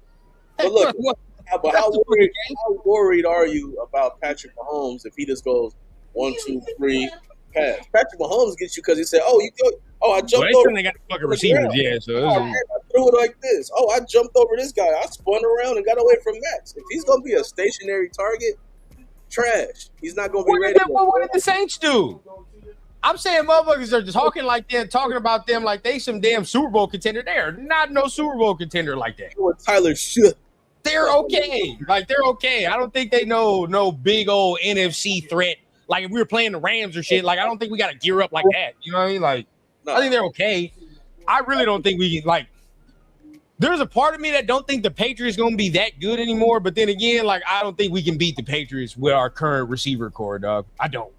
but look, how worried are you about Patrick Mahomes if he just goes 1, 2, 3 pass? Patrick Mahomes gets you because he said, I jumped over. They got the fucking receivers, yeah. So I threw it like this. I jumped over this guy. I spun around and got away from Max. If he's gonna be a stationary target, trash. He's not gonna be ready. What did the Saints do? I'm saying motherfuckers are talking about them like they some damn Super Bowl contender. They're not no Super Bowl contender like that. Tyler should. They're okay. Like, they're okay. I don't think they know no big old NFC threat. Like, if we were playing the Rams or shit, like, I don't think we got to gear up like that. You know what I mean? Like, I think they're okay. I really don't think we can, like, there's a part of me that don't think the Patriots going to be that good anymore. But then again, like, I don't think we can beat the Patriots with our current receiver core, dog. I don't.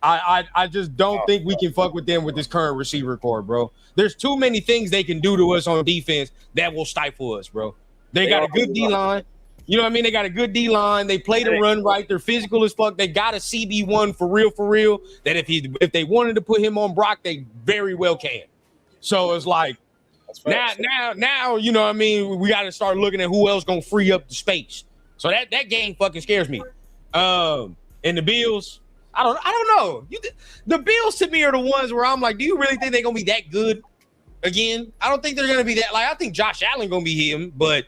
I just don't think we can fuck with them with this current receiver core, bro. There's too many things they can do to us on defense that will stifle us, bro. They got a good D-line. You know what I mean? They got a good D-line. They play the run right. They're physical as fuck. They got a CB1 for real, that if they wanted to put him on Brock, they very well can. So it's like, now, you know what I mean? We got to start looking at who else going to free up the space. So that game fucking scares me. And the Bills, I don't know. The Bills to me are the ones where I'm like, do you really think they're going to be that good again? I don't think they're going to be that. Like, I think Josh Allen going to be him, but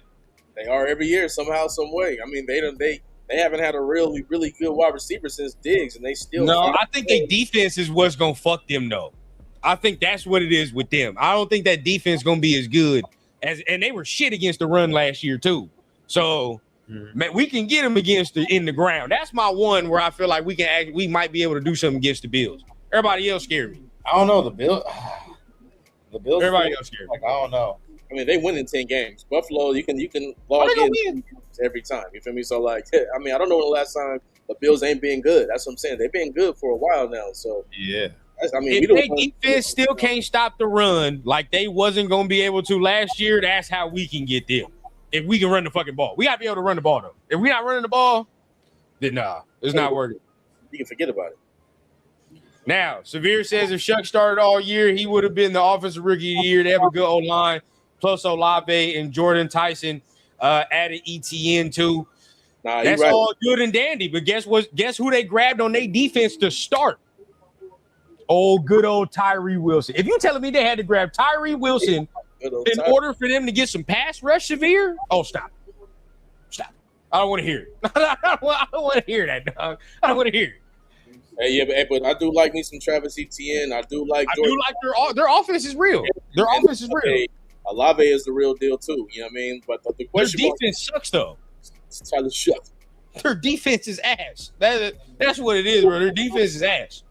they are every year somehow, some way. I mean, they haven't had a really, really good wide receiver since Diggs, and they still. No, I think their defense is what's gonna fuck them though. I think that's what it is with them. I don't think that defense gonna be as good and they were shit against the run last year too. So man, we can get them in the ground. That's my one where I feel like we might be able to do something against the Bills. Everybody else scared me. I don't know the Bills. Everybody else scared me. Like, I don't know. I mean, they win in 10 games. Buffalo, you can log in every time. You feel me? So, like, I mean, I don't know when the last time the Bills ain't being good. That's what I'm saying. They've been good for a while now. So, yeah. I mean, if their defense still can't stop the run like they wasn't going to be able to last year, that's how we can get them. if we can run the fucking ball. We got to be able to run the ball, though. If we're not running the ball, then nah, it's not working. You can forget about it. Now, Severe says if Shuck started all year, he would have been the offensive rookie of the year. They have a good O-line, plus Olave and Jordan Tyson added ETN too. Nah, that's right. all good and dandy. But guess what? Guess who they grabbed on their defense to start? Oh, good old Tyree Wilson. If you're telling me they had to grab Tyree Wilson in order for them to get some pass rush, Severe, oh, stop. I don't want to hear it. I don't want to hear that, dog. I don't want to hear it. Hey, but I do like me some Travis Etienne. I do like their offense is real. Their offense is real. Olave is the real deal too. You know what I mean? But the question their defense sucks though. It's trying to shut. Their defense is ass. That's what it is, bro. Their defense is ass.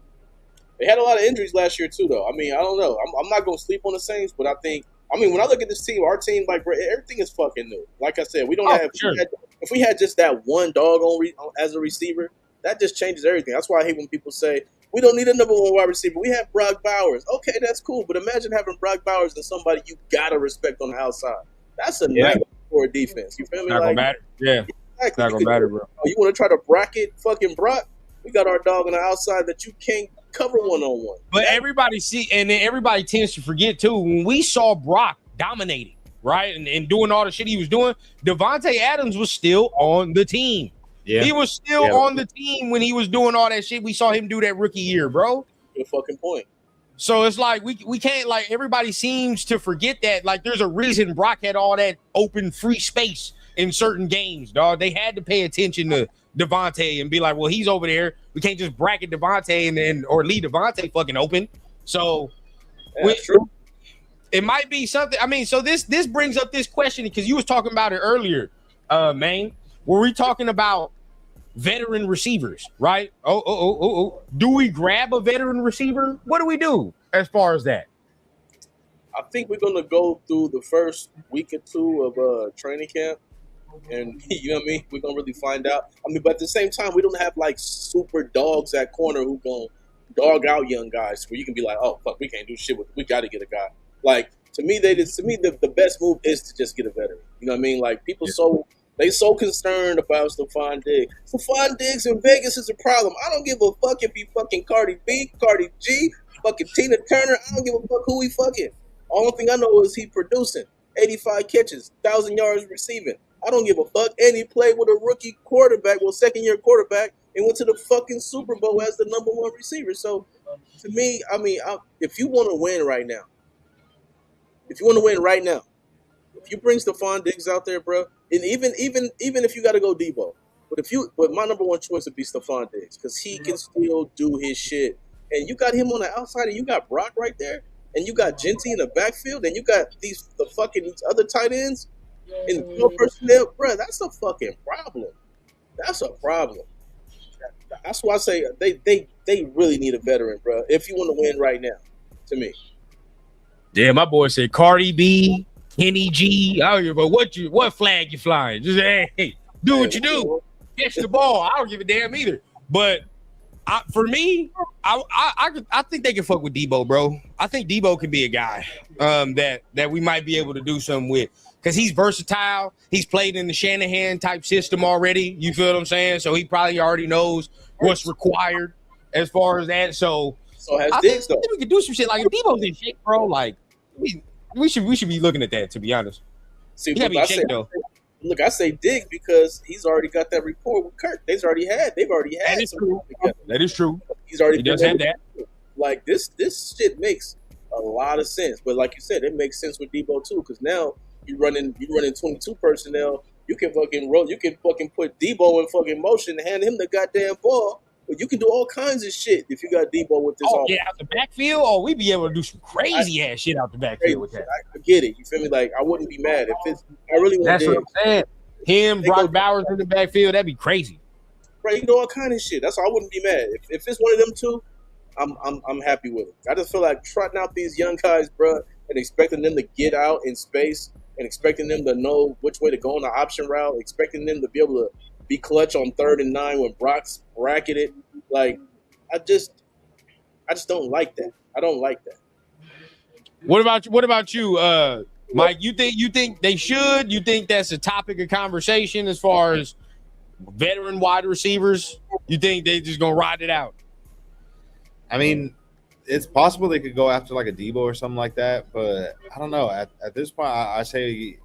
They had a lot of injuries last year too, though. I mean, I don't know. I'm not gonna sleep on the Saints, but I think. I mean, when I look at this team, our team, like, bro, everything is fucking new. Like I said, we don't have. Sure. If we had just that one dog as a receiver, that just changes everything. That's why I hate when people say we don't need a number one wide receiver. We have Brock Bowers. Okay, that's cool, but imagine having Brock Bowers and somebody you gotta respect on the outside. That's a nightmare for a defense. You feel me? Not gonna matter. Yeah, exactly. Not gonna matter, bro. You want to try to bracket fucking Brock? We got our dog on the outside that you can't cover one-on-one. But everybody everybody tends to forget too. When we saw Brock dominating, right, and doing all the shit he was doing, Devontae Adams was still on the team. Yeah. He was still on the team when he was doing all that shit. We saw him do that rookie year, bro. Good fucking point. So it's like we can't, like, everybody seems to forget that, like, there's a reason Brock had all that open free space in certain games, dog. They had to pay attention to Devontae and be like, well, he's over there. We can't just bracket Devontae or leave Devontae fucking open. So it might be something. I mean, so this brings up this question because you was talking about it earlier, man. Were we talking about veteran receivers, right? Do we grab a veteran receiver? What do we do as far as that? I think we're gonna go through the first week or two of training camp, and you know what I mean. We're gonna really find out. I mean, but at the same time, we don't have like super dogs at corner who gonna dog out young guys where you can be like, oh fuck, we can't do shit with. We got to get a guy. Like to me, the best move is to just get a veteran. You know what I mean? Like people They so concerned about Stephon Diggs. Stephon Diggs in Vegas is a problem. I don't give a fuck if he fucking Cardi B, Cardi G, fucking Tina Turner. I don't give a fuck who he fucking. Only thing I know is he producing 85 catches, 1,000 yards receiving. I don't give a fuck. And he played with a rookie quarterback, second-year quarterback, and went to the fucking Super Bowl as the number one receiver. So, to me, I mean, if you want to win right now, if you bring Stephon Diggs out there, bro, and even if you got to go Debo, but my number one choice would be Stephon Diggs because he can still do his shit. And you got him on the outside, and you got Brock right there, and you got Genty in the backfield, and you got these other tight ends in the personnel, bro. That's a fucking problem. That's a problem. That's why I say they really need a veteran, bro. If you want to win right now, to me. Yeah, my boy said Cardi B, Kenny G. I don't give a what flag you flying. Just hey, do what you do. Catch the ball. I don't give a damn either. But for me, I think they can fuck with Debo, bro. I think Debo can be a guy that we might be able to do something with because he's versatile. He's played in the Shanahan type system already. You feel what I'm saying? So he probably already knows what's required as far as that. So has Diggs, though. I think we could do some shit like if Debo's in shape, bro. Like we should be looking at that, to be honest. See, look, I say Diggs because he's already got that rapport with Kirk. They've already had. That is true. That is true. He does have that. Like this shit makes a lot of sense. But like you said, it makes sense with Debo too because now you're running 22 personnel. You can fucking roll. You can fucking put Debo in fucking motion and hand him the goddamn ball. But you can do all kinds of shit if you got Debo with this. Yeah, out the backfield, or we'd be able to do some crazy ass shit out the backfield with that. I get it. You feel me? Like I wouldn't be mad if it's. I really want. That's what I'm saying. Him, Brock Bowers in the backfield, that'd be crazy. Right, you can do all kind of shit. That's why I wouldn't be mad if it's one of them two. I'm happy with it. I just feel like trotting out these young guys, bro, and expecting them to get out in space and expecting them to know which way to go on the option route, expecting them to be able to be clutch on 3rd and 9 when Brock's bracketed. Like, I just don't like that. I don't like that. What about you, Mike, you think they should? You think that's a topic of conversation as far as veteran wide receivers? You think they just gonna ride it out? I mean, it's possible they could go after like a Debo or something like that, but I don't know. At this point, I say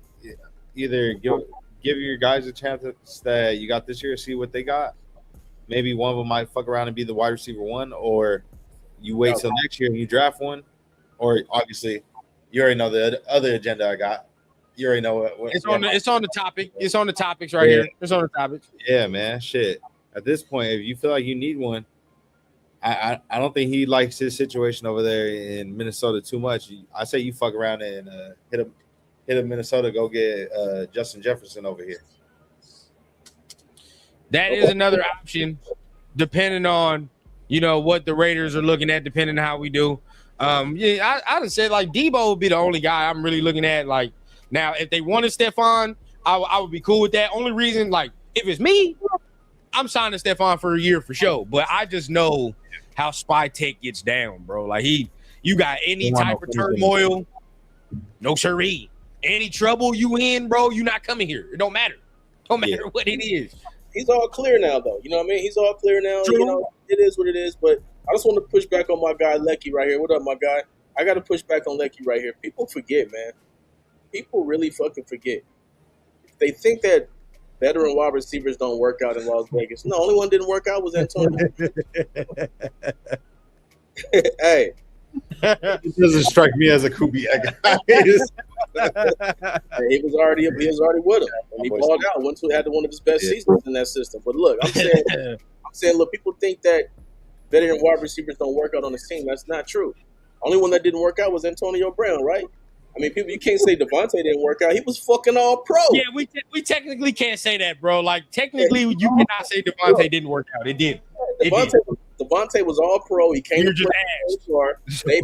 either give your guys a chance that you got this year, see what they got. Maybe one of them might fuck around and be the wide receiver one, or you wait till next year and you draft one. Or obviously, you already know the other agenda I got. You already know what it's on the topic. It's on the topics right here. It's on the topics. Yeah, man. Shit. At this point, if you feel like you need one, I don't think he likes his situation over there in Minnesota too much. I say you fuck around and hit a Minnesota, go get Justin Jefferson over here. That is another option, depending on what the Raiders are looking at, depending on how we do. Yeah, I'd have said like Debo would be the only guy I'm really looking at. Like now, if they wanted Stephon, I would be cool with that. Only reason, like, if it's me, I'm signing Stephon for a year for sure. But I just know how Spy Tech gets down, bro. Like you got any type of turmoil, no siree. Any trouble you in, bro, you not coming here. It don't matter. Don't matter what it is. He's all clear now, though. You know what I mean? He's all clear now. True. You know, it is what it is. But I just want to push back on my guy, Lecky, right here. What up, my guy? I got to push back on Lecky right here. People forget, man. People really fucking forget. They think that veteran wide receivers don't work out in Las Vegas. No, only one didn't work out was Antonio. Hey. It doesn't strike me as a Kubiak guy. He was already with him, and he balled out. Had one of his best seasons in that system. But look, I'm saying, look, people think that veteran wide receivers don't work out on the team. That's not true. Only one that didn't work out was Antonio Brown, right? I mean, you can't say Devontae didn't work out. He was fucking all pro. Yeah, we technically can't say that, bro. Like technically, you cannot say Devontae didn't work out. It did. Devontae was all pro. He came to play.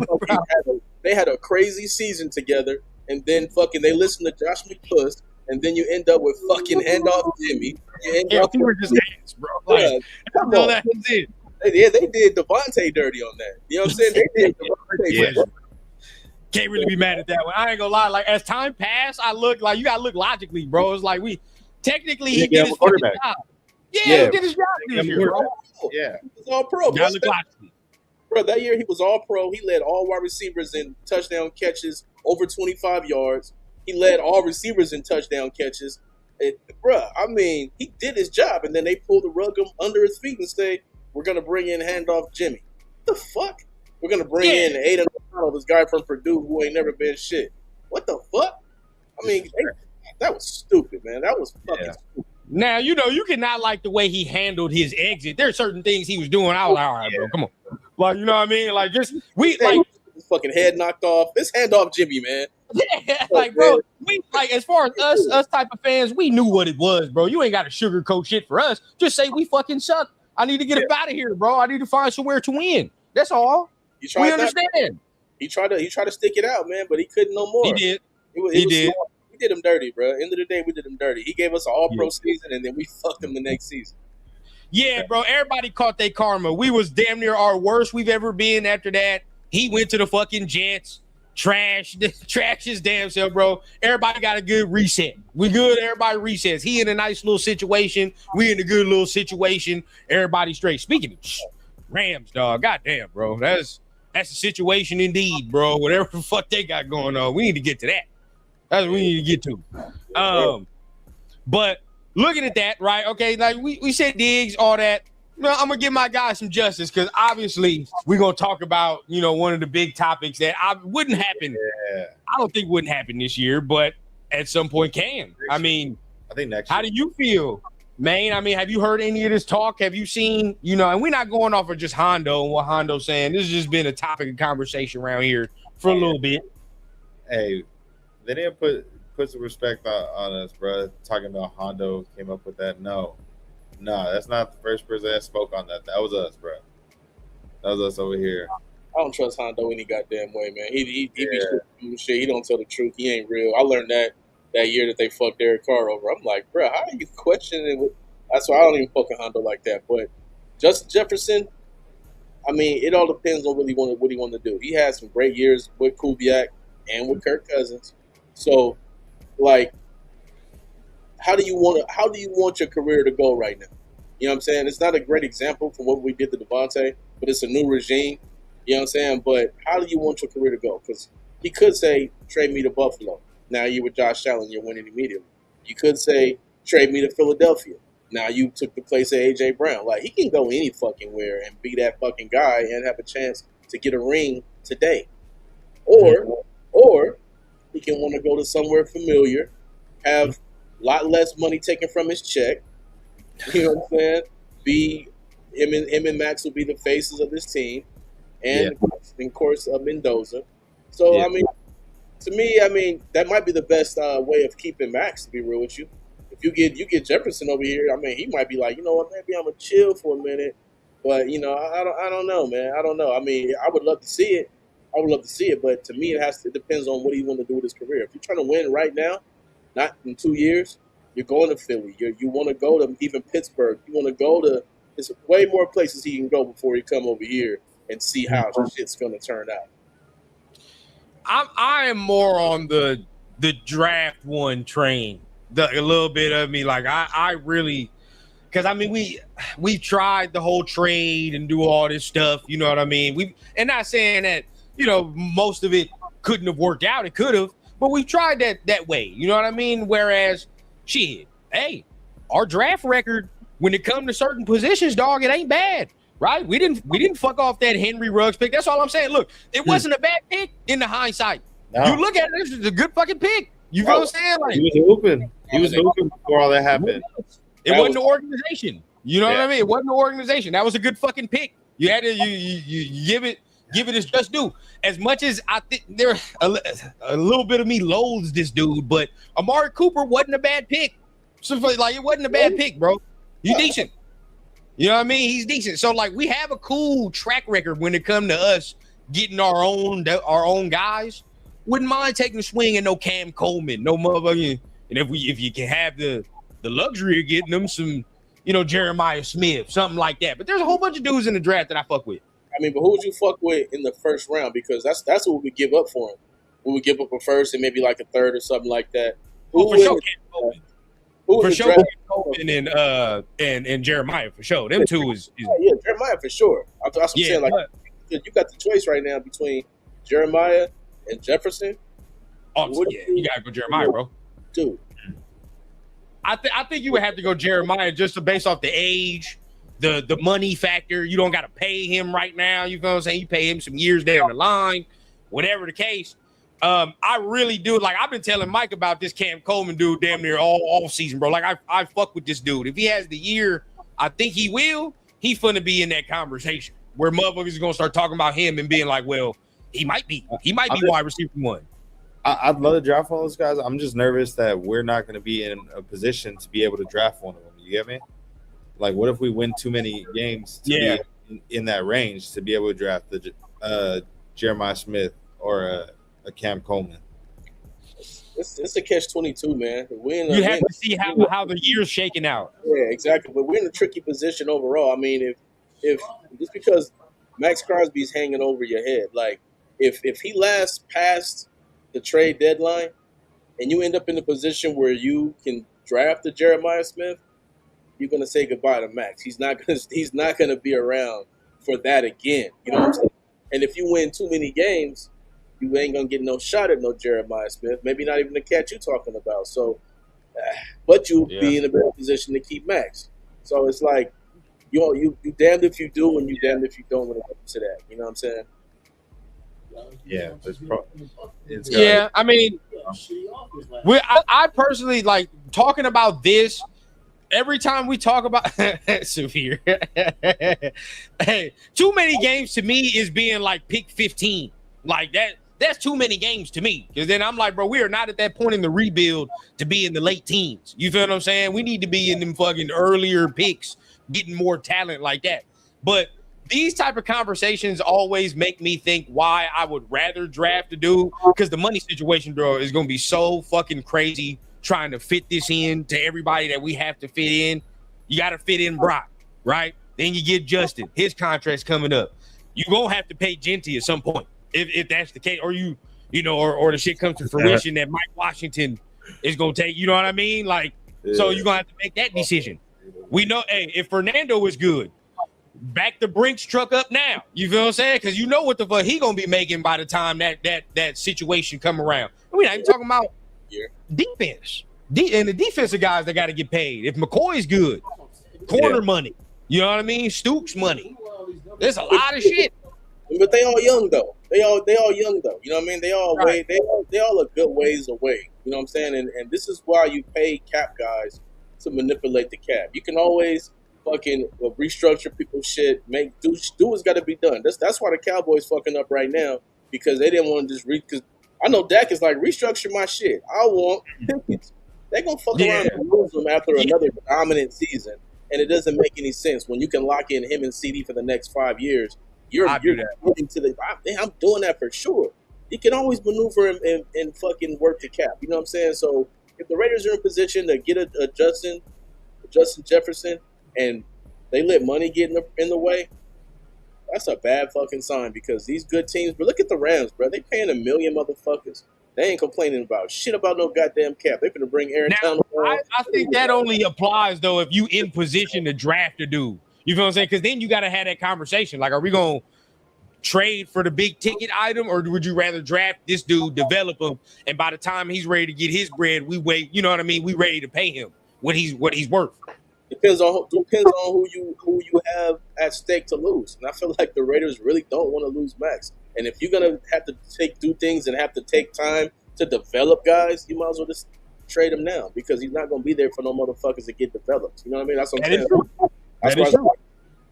They had a crazy season together, and then fucking they listened to Josh McCuss, and then you end up with fucking handoff Jimmy. We were just ass, bro. Like, no, that's it. Yeah, they did Devontae dirty on that. You know what I'm saying? They did Devontae dirty. Can't really be mad at that one. I ain't gonna lie. Like as time passed, I look like you gotta look logically, bro. It's like he did his fucking job. Yeah, he did his job this year, bro. Yeah, he was all pro. Bro, that year he was all pro. He led all wide receivers in touchdown catches over 25 yards. He led all receivers in touchdown catches. Bro, I mean, he did his job, and then they pulled the rug under his feet and say, "We're gonna bring in handoff Jimmy." What the fuck? We're gonna bring in Aiden O'Connell, this guy from Purdue who ain't never been shit. What the fuck? I mean, that was stupid, man. That was fucking stupid. Now, you cannot like the way he handled his exit. There are certain things he was doing. I was like, all right, bro, come on. Like, you know what I mean? Like, just his fucking head knocked off. This handoff Jimmy, man. Yeah, like, bro, as far as us type of fans, we knew what it was, bro. You ain't got to sugarcoat shit for us. Just say we fucking suck. I need to get up out of here, bro. I need to find somewhere to win. That's all. We understand. He tried to stick it out, man, but he couldn't no more. He did. He did. We did him dirty, bro. End of the day, we did him dirty. He gave us an all-pro season, and then we fucked him the next season. Yeah, bro. Everybody caught their karma. We was damn near our worst we've ever been after that. He went to the fucking Jets. Trash his damn self, bro. Everybody got a good reset. We good. Everybody resets. He in a nice little situation. We in a good little situation. Everybody straight. Speaking of Rams, dog. Goddamn, bro. That's a situation indeed, bro. Whatever the fuck they got going on, we need to get to that. That's what we need to get to. But looking at that, right? Okay, like we said Diggs, all that. No, I'm gonna give my guy some justice because obviously we're gonna talk about one of the big topics that wouldn't happen. Yeah. I don't think wouldn't happen this year, but at some point can. I mean, I think next year. How do you feel, man? I mean, have you heard any of this talk? Have you seen? And we're not going off of just Hondo and what Hondo's saying. This has just been a topic of conversation around here for a little bit. Hey, they didn't put some respect on us, bro. Talking about Hondo came up with that. No, that's not the first person that spoke on that. That was us, bro. That was us over here. I don't trust Hondo any goddamn way, man. He be shit. He don't tell the truth. He ain't real. I learned that year that they fucked Derek Carr over. I'm like, bro, how are you questioning it? That's why I don't even fucking Hondo like that. But Justin Jefferson, I mean, it all depends on what he want to do. He had some great years with Kubiak and with Kirk Cousins. So, like, how do you want your career to go right now? You know what I'm saying? It's not a great example from what we did to Devontae, but it's a new regime. You know what I'm saying? But how do you want your career to go? Because he could say, trade me to Buffalo. Now you with Josh Allen, you're winning immediately. You could say, trade me to Philadelphia. Now you took the place of A.J. Brown. Like, he can go any fucking where and be that fucking guy and have a chance to get a ring today. Or he can want to go to somewhere familiar, have a lot less money taken from his check. You know what I'm saying? Him and Max will be the faces of this team, and in course of Mendoza. So I mean, to me, I mean that might be the best way of keeping Max. To be real with you, if you get Jefferson over here, I mean, he might be like, you know what, maybe I'm gonna chill for a minute. But you know, I don't know, man. I don't know. I mean, I would love to see it. But to me, it depends on what he want to do with his career. If you're trying to win right now, not in 2 years, you're going to Philly. You want to go to even Pittsburgh. You want to go to. There's way more places he can go before he come over here and see how shit's going to turn out. I am more on the draft one train. A little bit of me, like I really, because I mean we tried the whole trade and do all this stuff. You know what I mean? And not saying that most of it couldn't have worked out. It could have, but we tried that way. You know what I mean? Whereas, shit, hey, our draft record when it comes to certain positions, dog, it ain't bad. Right? We didn't fuck off that Henry Ruggs pick. That's all I'm saying. Look, it wasn't a bad pick in the hindsight. No. You look at it, this is a good fucking pick. You know what I'm saying? Like, he was hooping before all that happened. It wasn't the organization. You know what I mean? It wasn't the organization. That was a good fucking pick. You had to you give it its just due. As much as I think there a little bit of me loathes this dude, but Amari Cooper wasn't a bad pick. So like it wasn't a bad pick, bro. He's decent. You know what I mean? He's decent. So like we have a cool track record when it comes to us getting our own guys. Wouldn't mind taking a swing at no Cam Coleman, no motherfucking. And if you can have the luxury of getting them some, Jeremiah Smith, something like that. But there's a whole bunch of dudes in the draft that I fuck with. I mean, but who would you fuck with in the first round? Because that's what we give up for him. We would give up a first and maybe like a third or something like that. For sure, Cam Coleman. For sure, Cam Coleman and Jeremiah for sure. Them two is Jeremiah for sure. That's what I'm saying. Like you got the choice right now between Jeremiah and Jefferson. Oh yeah, you gotta go Jeremiah, bro. Dude, I think you would have to go Jeremiah just based off the age, the money factor. You don't got to pay him right now. You know what I'm saying? You pay him some years down the line, whatever the case. I really do. Like I've been telling Mike about this Cam Coleman dude damn near all season, bro. Like I fuck with this dude. If he has the year, I think he will. He's gonna be in that conversation where motherfuckers are gonna start talking about him and being like, well, he might be wide receiver one. I'd love to draft one of those guys. I'm just nervous that we're not going to be in a position to be able to draft one of them. You get me? Like, what if we win too many games to be in that range to be able to draft the Jeremiah Smith or a Cam Coleman? It's a catch-22, man. You have to see how the year's shaking out. Yeah, exactly. But we're in a tricky position overall. I mean, if just because Max Crosby's hanging over your head, like if he lasts past the trade deadline and you end up in a position where you can draft the Jeremiah Smith, you're gonna say goodbye to Max. He's not gonna be around for that again. You know what I'm saying? And if you win too many games, you ain't gonna get no shot at no Jeremiah Smith. Maybe not even the cat you talking about. So, but you'll be in a better position to keep Max. So it's like you damned if you do and you damned if you don't when it comes to that. You know what I'm saying? Yeah, I mean, I personally like talking about this. Every time we talk about Severe, hey, too many games to me is being like pick 15. Like that's too many games to me. Because then I'm like, bro, we are not at that point in the rebuild to be in the late teens. You feel what I'm saying? We need to be in them fucking earlier picks, getting more talent like that. But these type of conversations always make me think why I would rather draft a dude, because the money situation, bro, is going to be so fucking crazy trying to fit this in to everybody that we have to fit in. You got to fit in Brock, right? Then you get Justin. His contract's coming up. You're going to have to pay Genty at some point if that's the case. Or you or the shit comes to fruition that Mike Washington is gonna take. You know what I mean? Like, so you're gonna have to make that decision. We know, hey, if Fernando is good, back the Brinks truck up now. You feel what I'm saying? Because you know what the fuck he gonna be making by the time that situation come around. We're not even talking about defense. And the defensive guys that got to get paid. If McCoy's good, corner money. You know what I mean? Stoops money. There's a lot of shit. But they all young though. They all young though. You know what I mean? They all they all a good ways away. You know what I'm saying? And this is why you pay cap guys to manipulate the cap. You can always fucking restructure people's shit. Do what's got to be done. That's why the Cowboys fucking up right now, because they didn't want to just because I know Dak is like, restructure my shit. I want Pickens. They're gonna fuck around and lose them after another dominant season, and it doesn't make any sense when you can lock in him and CD for the next 5 years. You're getting to the. I'm doing that for sure. You can always maneuver and fucking work the cap. You know what I'm saying? So if the Raiders are in position to get a Justin Jefferson, and they let money get in the way, that's a bad fucking sign, because these good teams. But look at the Rams, bro. They paying $1 million motherfuckers. They ain't complaining about shit about no goddamn cap. They finna bring Aaron Donald. I think that only applies though if you in position to draft a dude. You feel what I'm saying? Because then you got to have that conversation. Like, are we going to trade for the big ticket item, or would you rather draft this dude, develop him, and by the time he's ready to get his bread, we wait. You know what I mean? We ready to pay him what he's worth. Depends on who you have at stake to lose. And I feel like the Raiders really don't want to lose Max. And if you're gonna have to do things and have to take time to develop guys, you might as well just trade him now, because he's not gonna be there for no motherfuckers to get developed. You know what I mean? That's what I'm saying. That's why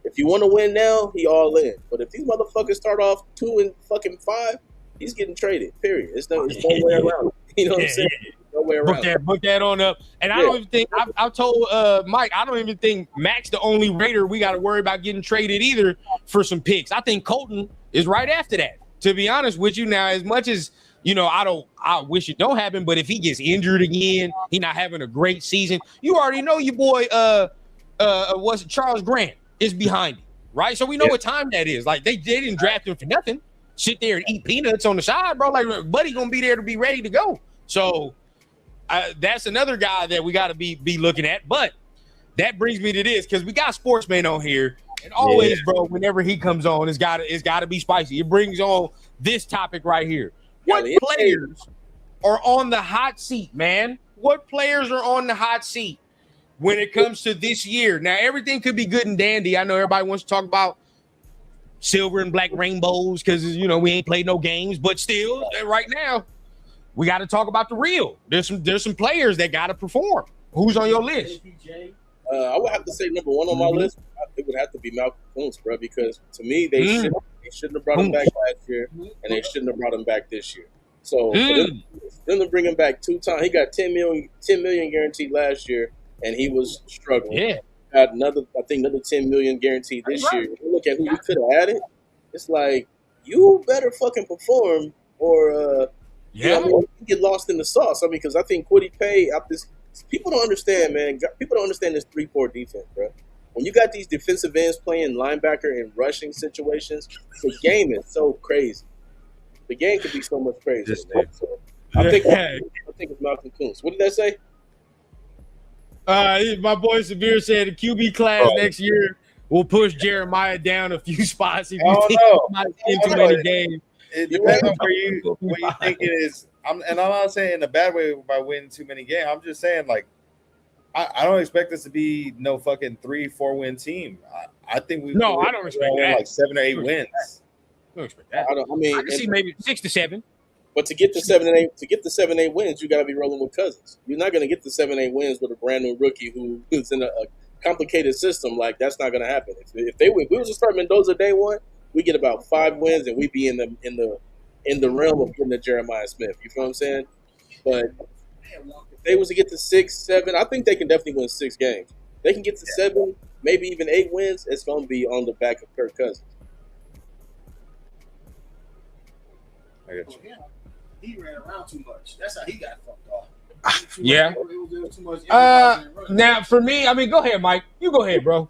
if you want to win now, he all in. But if these motherfuckers start off 2-5, he's getting traded. Period. It's no way around it. You know what I'm saying? No way around. Book that on up. And I don't even think I told Mike, I don't even think Max the only Raider we got to worry about getting traded either for some picks. I think Colton is right after that. To be honest with you, now, as much as I wish it don't happen, but if he gets injured again, he not having a great season, you already know your boy Charles Grant is behind him, right? So we know what time that is. Like, they didn't draft him for nothing. Sit there and eat peanuts on the side, bro. Like, Buddy gonna be there to be ready to go. So that's another guy that we got to be looking at. But that brings me to this, because we got Sportsman on here, and always, bro, whenever he comes on, it's got to be spicy. It brings on this topic right here. What players are on the hot seat, man? What players are on the hot seat when it comes to this year? Now, everything could be good and dandy. I know everybody wants to talk about silver and black rainbows because, we ain't played no games. But still, right now, we got to talk about the real. There's some players that got to perform. Who's on your list? I would have to say number one on my list, it would have to be Malcolm Kuntz, bro, because to me, they shouldn't have brought him back last year, and they shouldn't have brought him back this year. So for them to bring him back 2 times, he got $10 million guaranteed last year, and he was struggling. Yeah. Got another $10 million guaranteed this year. If you look at who we could have added, it's like, you better fucking perform, or you get lost in the sauce. I mean, because I think Kwity Paye, people don't understand, man. People don't understand this 3-4 defense, bro. When you got these defensive ends playing linebacker in rushing situations, the game is so crazy. The game could be so much crazier, man. So I think it's Malcolm Kuntz. What did that say? My boy Sabir said the QB class next year will push Jeremiah down a few spots if you think he might get too many games. It depends on what you think it is. I'm not saying in a bad way by winning too many games. I'm just saying, like, I don't expect this to be no fucking 3-4 win team. I think I don't expect that. Like 7 or 8 wins. I don't expect that. I can see maybe 6 to 7. But to get the 7-8 wins, you got to be rolling with Cousins. You're not going to get the 7-8 wins with a brand new rookie who's in a complicated system. Like, that's not going to happen. If we was to start Mendoza day one, we get about 5 wins, and we be in the realm of getting to Jeremiah Smith. You feel what I'm saying? But if they was to get to 6, 7, I think they can definitely win 6 games. They can get to 7, maybe even 8 wins. It's going to be on the back of Kirk Cousins. I got you. He ran around too much. That's how he got fucked off. Now, for me, I mean, go ahead, Mike. You go ahead, bro.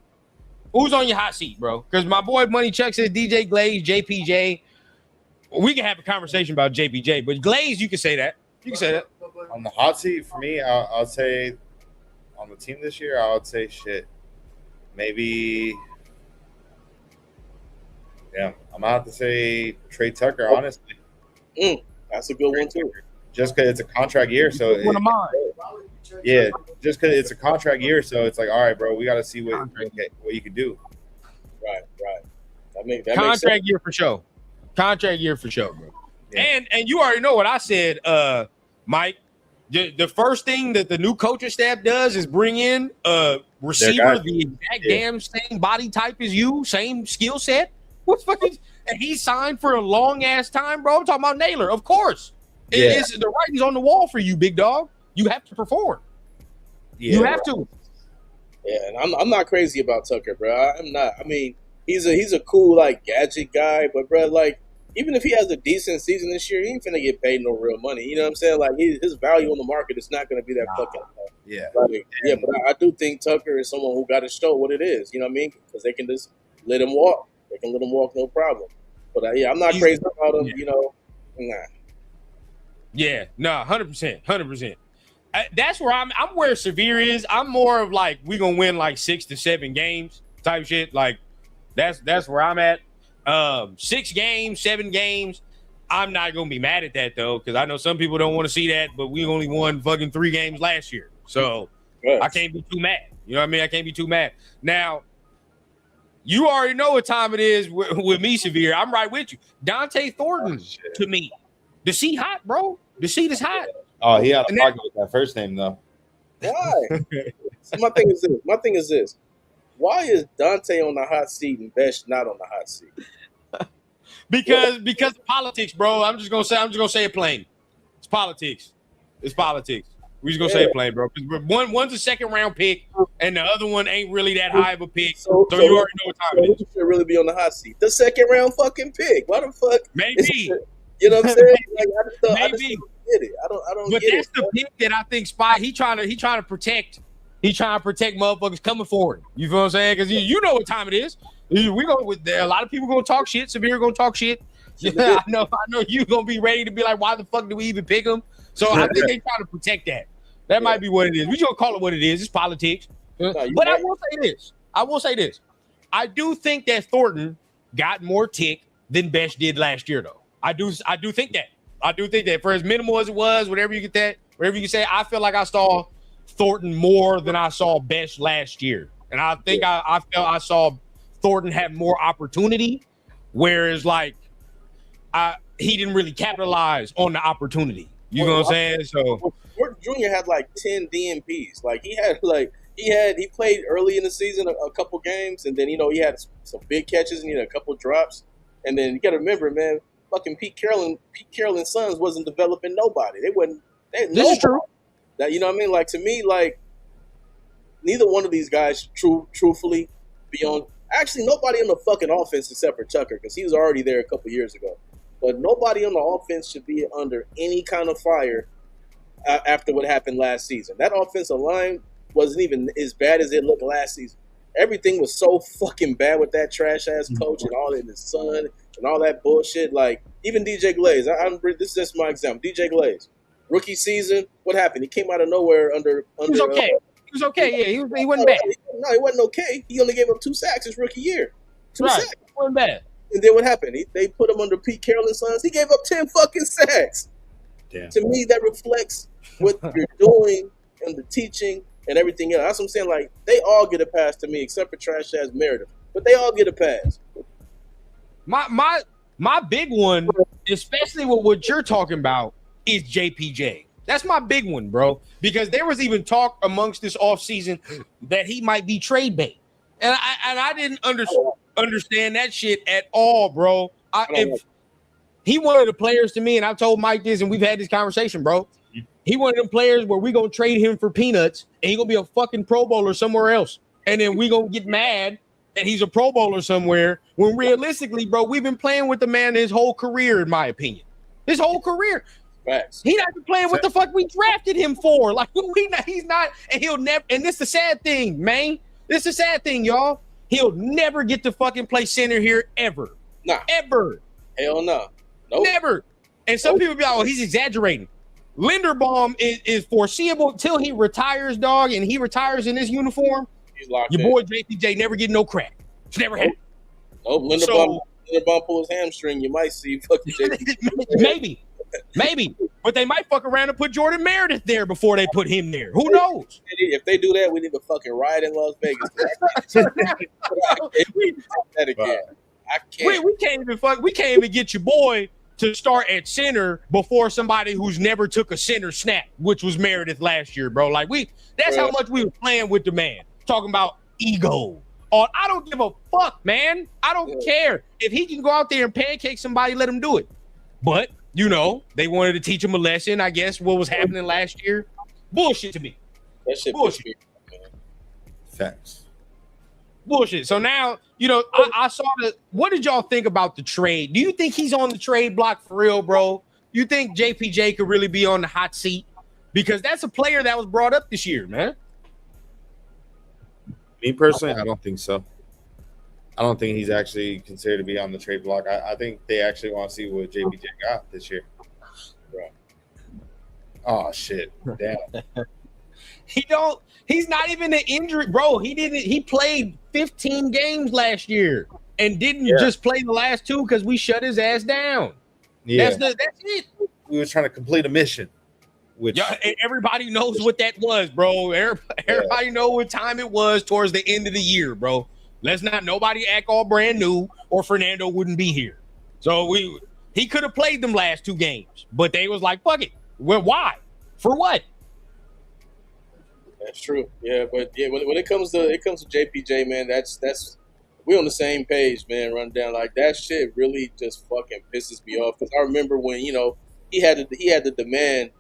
Who's on your hot seat, bro? Because my boy Money Chuck says DJ Glaze, JPJ. We can have a conversation about JPJ, but Glaze, you can say that. You can say that. On the hot seat for me, I'll say on the team this year, I would say shit. Maybe, yeah, I'm gonna have to say Trey Tucker. Honestly, That's a good one too. just because it's a contract year, so One of mine. yeah, just because it's a contract year, so it's like, all right, bro, we got to see what you can do. Right. That makes Contract sense. year for sure. Contract year for sure, bro. Yeah. And you already know what I said, Mike. The first thing that the new coaching staff does is bring in a receiver the exact damn same body type as you, same skill set. What's fucking? And he signed for a long ass time, bro. I'm talking about Naylor, of course. It's the writing's on the wall for you, big dog. You have to perform. Yeah, you have to. Yeah, and I'm not crazy about Tucker, bro. I'm not. I mean, he's a cool like gadget guy, but bro, like even if he has a decent season this year, he ain't finna get paid no real money. You know what I'm saying? Like his value on the market is not gonna be that fucking high. Yeah. Like, but I do think Tucker is someone who got to show what it is. You know what I mean? Because they can just let him walk. They can let him walk, no problem. But I'm not crazy about him. Yeah. You know, nah. Yeah, no, 100%, 100%. That's where I'm where Severe is. I'm more of like we gonna win like 6 to 7 games type shit. Like that's where I'm at. 6 games, 7 games. I'm not gonna be mad at that though, because I know some people don't want to see that, but we only won fucking 3 games last year, so I can't be too mad. You know what I mean? I can't be too mad. Now, you already know what time it is with me, Severe. I'm right with you. Dante Thornton to me, the seat hot, bro. The seat is hot. Oh, he had a pocket with that first name though. Why? So my thing is this. Why is Dante on the hot seat and Besh not on the hot seat? Because of politics, bro. I'm just gonna say it plain. It's politics. It's politics. We're just gonna say it plain, bro. One's a second round pick, and the other one ain't really that high of a pick. So you already know what time it is. Who should really be on the hot seat? The second round fucking pick. Why the fuck? Maybe. You know what I'm saying? Like, I just Maybe. don't get it. I don't But get it. that's the pick that I think Spy he trying to protect. He trying to protect motherfuckers coming forward. You feel what I'm saying? Because you know what time it is. We go with there. A lot of people gonna talk shit. Severe gonna talk shit. Yeah, I know you gonna be ready to be like, why the fuck do we even pick him? So I think they trying to protect that. That might be what it is. We just gonna call it what it is. It's politics. But I will say this. I do think that Thornton got more tick than Besh did last year, though. I do think that. I do think that for as minimal as it was, whatever you can say, I feel like I saw Thornton more than I saw Besh last year. And I think I felt I saw Thornton have more opportunity, whereas like he didn't really capitalize on the opportunity. You know what I'm saying? So Thornton Jr. had like 10 DNPs. Like he played early in the season a couple games, and then he had some big catches and he had a couple drops. And then you got to remember, man, fucking Pete Carroll's Sons wasn't developing nobody. This is true. That, you know what I mean? Like, to me, like, neither one of these guys truthfully actually nobody on the fucking offense except for Tucker, because he was already there a couple years ago. But nobody on the offense should be under any kind of fire after what happened last season. That offensive line wasn't even as bad as it looked last season. Everything was so fucking bad with that trash ass coach and all in his son and all that bullshit. Like, even DJ Glaze, this is just my example. DJ Glaze, rookie season, what happened? He came out of nowhere under. He was okay. He was okay. Yeah, he wasn't bad. No, he wasn't okay. He only gave up 2 sacks his rookie year. 2 sacks. He wasn't bad. And then what happened? They put him under Pete Carroll's Sons. He gave up 10 fucking sacks. Damn. To me, that reflects what you're doing and the teaching and everything else. That's what I'm saying. Like, they all get a pass to me, except for trash ass Meredith. But they all get a pass. My big one, especially with what you're talking about, is JPJ. That's my big one, bro. Because there was even talk amongst this offseason that he might be trade bait. And I didn't understand that shit at all, bro. If he one of the players to me, and I've told Mike this, and we've had this conversation, bro. He one of them players where we gonna trade him for peanuts, and he gonna be a fucking Pro Bowler somewhere else, and then we gonna get mad that he's a Pro Bowler somewhere. When realistically, bro, we've been playing with the man his whole career, in my opinion. His whole career. Facts. He not playing what the fuck we drafted him for. Like he's not, and he'll never. And this is the sad thing, man. This is the sad thing, y'all. He'll never get to fucking play center here ever. Nah. Ever. Hell no. Nope. Never. And some people be like, "Oh, he's exaggerating." Linderbaum is foreseeable till he retires, dog, and he retires in this uniform. He's locked Your in. boy JPJ never get no crack. It's never happened. Nope. Linderbaum pull his hamstring. You might see fucking JPJ. Maybe. But they might fuck around and put Jordan Meredith there before they put him there. Who knows? If they do that, we need to fucking riot in Las Vegas. That again. I can't. We can't even get your boy to start at center before somebody who's never took a center snap, which was Meredith last year, bro. Like that's how much we were playing with the man. Talking about ego. I don't give a fuck, man. I don't care. If he can go out there and pancake somebody, let him do it. But, they wanted to teach him a lesson, I guess, what was happening last year. Bullshit to me. That shit bullshit. Facts. Bullshit. So now, I saw what did y'all think about the trade? Do you think he's on the trade block for real, bro? You think JPJ could really be on the hot seat? Because that's a player that was brought up this year, man. Me personally, I don't think so. I don't think he's actually considered to be on the trade block. I think they actually want to see what JPJ got this year. Bro. Oh shit. Damn. He's not even an injury, bro. He played 15 games last year and didn't just play the last 2 because we shut his ass down. Yeah. That's it. We were trying to complete a mission. Which everybody knows what that was, bro. Everybody know what time it was towards the end of the year, bro. Let's not nobody act all brand new or Fernando wouldn't be here. So he could have played them last 2 games, but they was like, fuck it. Well, why? For what? That's true. Yeah, but when it comes to JPJ, man, that's we on the same page, man. Run down like that shit really just fucking pisses me off because I remember when he had the demand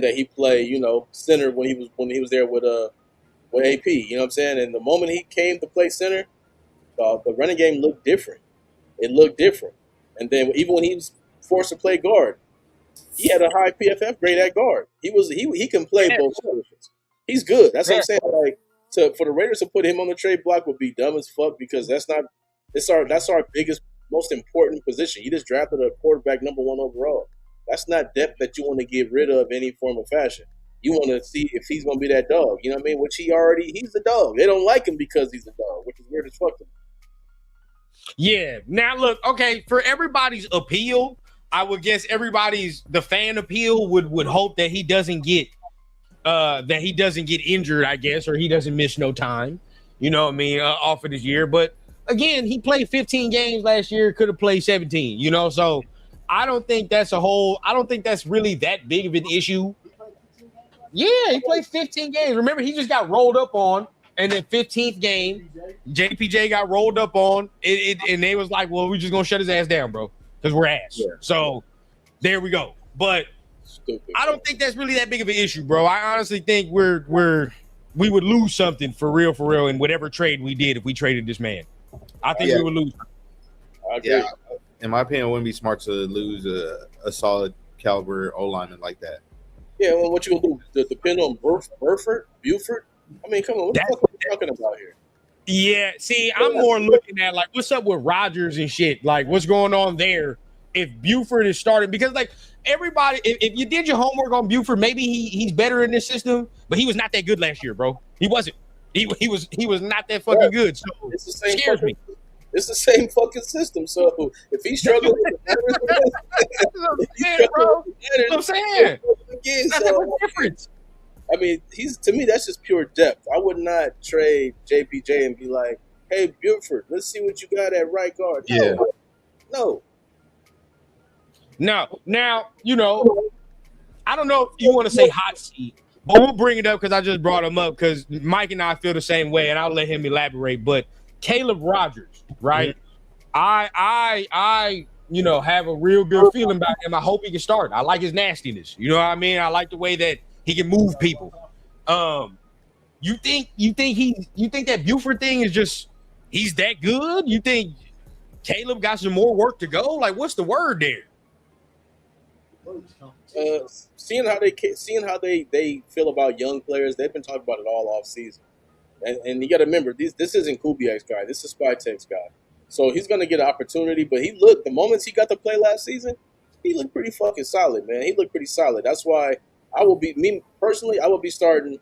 that he play center when he was there with AP. You know what I'm saying? And the moment he came to play center, the running game looked different. It looked different. And then even when he was forced to play guard, he had a high PFF grade at guard. He can play both positions. He's good. That's what I'm saying. Like for the Raiders to put him on the trade block would be dumb as fuck because that's our biggest, most important position. You just drafted a quarterback number 1 overall. That's not depth that you want to get rid of any form of fashion. You want to see if he's going to be that dog. You know what I mean? Which he's the dog. They don't like him because he's a dog, which is weird as fuck to me. Yeah. Now, look, okay, for everybody's appeal, I would guess the fan appeal would hope that he doesn't get injured, I guess, or he doesn't miss no time, off of this year. But again, he played 15 games last year, could have played 17, so I don't think that's really that big of an issue. Yeah, he played 15 games. Remember, he just got rolled up on, and then 15th game, JPJ got rolled up on, and they was like, well, we're just going to shut his ass down, bro, because we're ass. Yeah. So there we go. But I don't think that's really that big of an issue, bro. I honestly think we would lose something for real in whatever trade we did if we traded this man. I think we would lose. Yeah. In my opinion, it wouldn't be smart to lose a solid caliber O-lineman like that. Yeah, well, what you gonna do? Depend on Buford? I mean, come on, what the fuck are we talking about here? Yeah, see, I'm more looking at like what's up with Rodgers and shit. Like, what's going on there? If Buford is starting, because like everybody, if you did your homework on Buford, maybe he's better in this system, but he was not that good last year, bro. He wasn't. He was not that fucking good. So it's the same scares me. It's the same fucking system. So if he's struggling with I'm saying. That's the difference. I mean, to me, that's just pure depth. I would not trade JPJ and be like, hey, Buford, let's see what you got at right guard. No. Now, I don't know if you want to say hot seat, but we'll bring it up because I just brought him up because Mike and I feel the same way, and I'll let him elaborate. But Caleb Rodgers, right? I have a real good feeling about him. I hope he can start. I like his nastiness. You know what I mean? I like the way that he can move people. You think that Buford thing is just he's that good? You think Caleb got some more work to go? Like, what's the word there? Seeing how they feel about young players, they've been talking about it all off season. And you got to remember, this isn't Kubiak's guy. This is Spytek's guy. So he's gonna get an opportunity. But the moments he got to play last season, he looked pretty fucking solid, man. He looked pretty solid. That's why I will be starting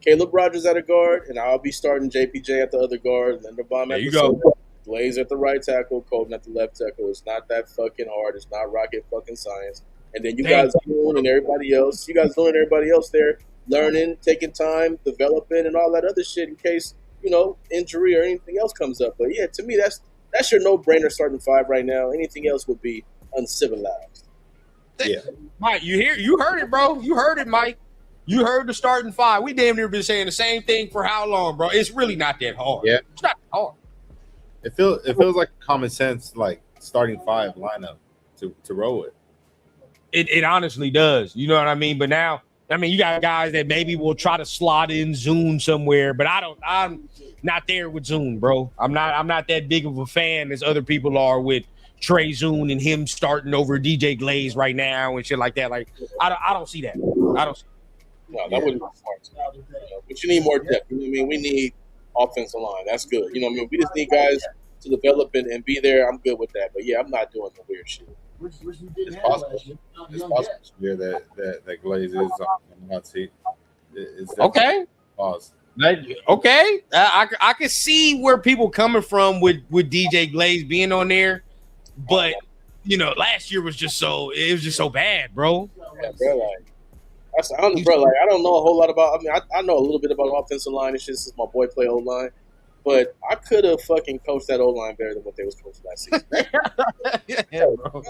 Caleb Rogers at a guard, and I'll be starting JPJ at the other guard, Linderbaum There at you the go. center, Glaze at the right tackle, Colton at the left tackle. It's not that fucking hard. It's not rocket fucking science. And then you guys doing and everybody else there, learning, taking time, developing, and all that other shit in case, injury or anything else comes up. But yeah, to me, that's your no-brainer starting five right now. Anything else would be uncivilized. Yeah. Mike, you heard it, bro. You heard it, Mike. You heard the starting five. We damn near been saying the same thing for how long, bro? It's really not that hard. Yeah. It's not that hard. It feels like common sense, like starting five lineup to roll with. It honestly does. You know what I mean? But now, you got guys that maybe will try to slot in Zune somewhere, but I'm not there with Zune, bro. I'm not that big of a fan as other people are with Trey Zune and him starting over DJ Glaze right now and shit like that. Like, I don't see that. I don't see No, that wouldn't be smart. But you need more depth. You know what I mean? We need offensive line. That's good. You know what I mean? We just need guys to develop and be there. I'm good with that. But yeah, I'm not doing the weird shit. It's possible. It's possible. Yeah, that Glaze is on the hot seat. It's okay. Pause. Okay. I can see where people coming from with DJ Glaze being on there, but last year was just so bad, bro. Yeah, bro, I don't know a whole lot about. I know a little bit about offensive line. It's just my boy play O-line, but I could have fucking coached that O-line better than what they was coaching last season. Yeah, bro.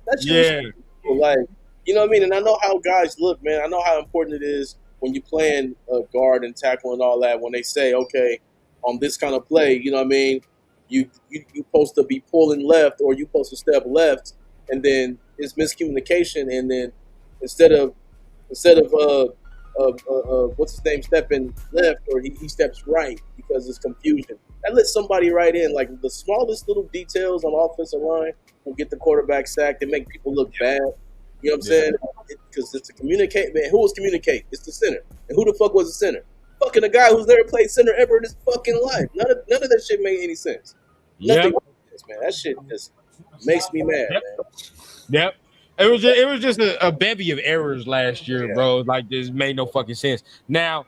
That's just like, you know what I mean. And I know how guys look, man. I know how important it is when you're playing guard and tackle and all that. When they say, okay, on this kind of play, you know what I mean. You supposed to be pulling left or you supposed to step left, and then it's miscommunication, and then instead of what's his name stepping left or he steps right because it's confusion. That lets somebody right in. Like the smallest little details on offensive line will get the quarterback sacked and make people look bad. You know what I'm saying? Because it's a communicate. Man, who was communicate? It's the center. And who the fuck was the center? Fucking a guy who's never played center ever in his fucking life. None of that shit made any sense. Nothing makes sense, man. That shit just makes me mad, man. Yep. It was just a bevy of errors last year, bro. Like, this made no fucking sense. Now,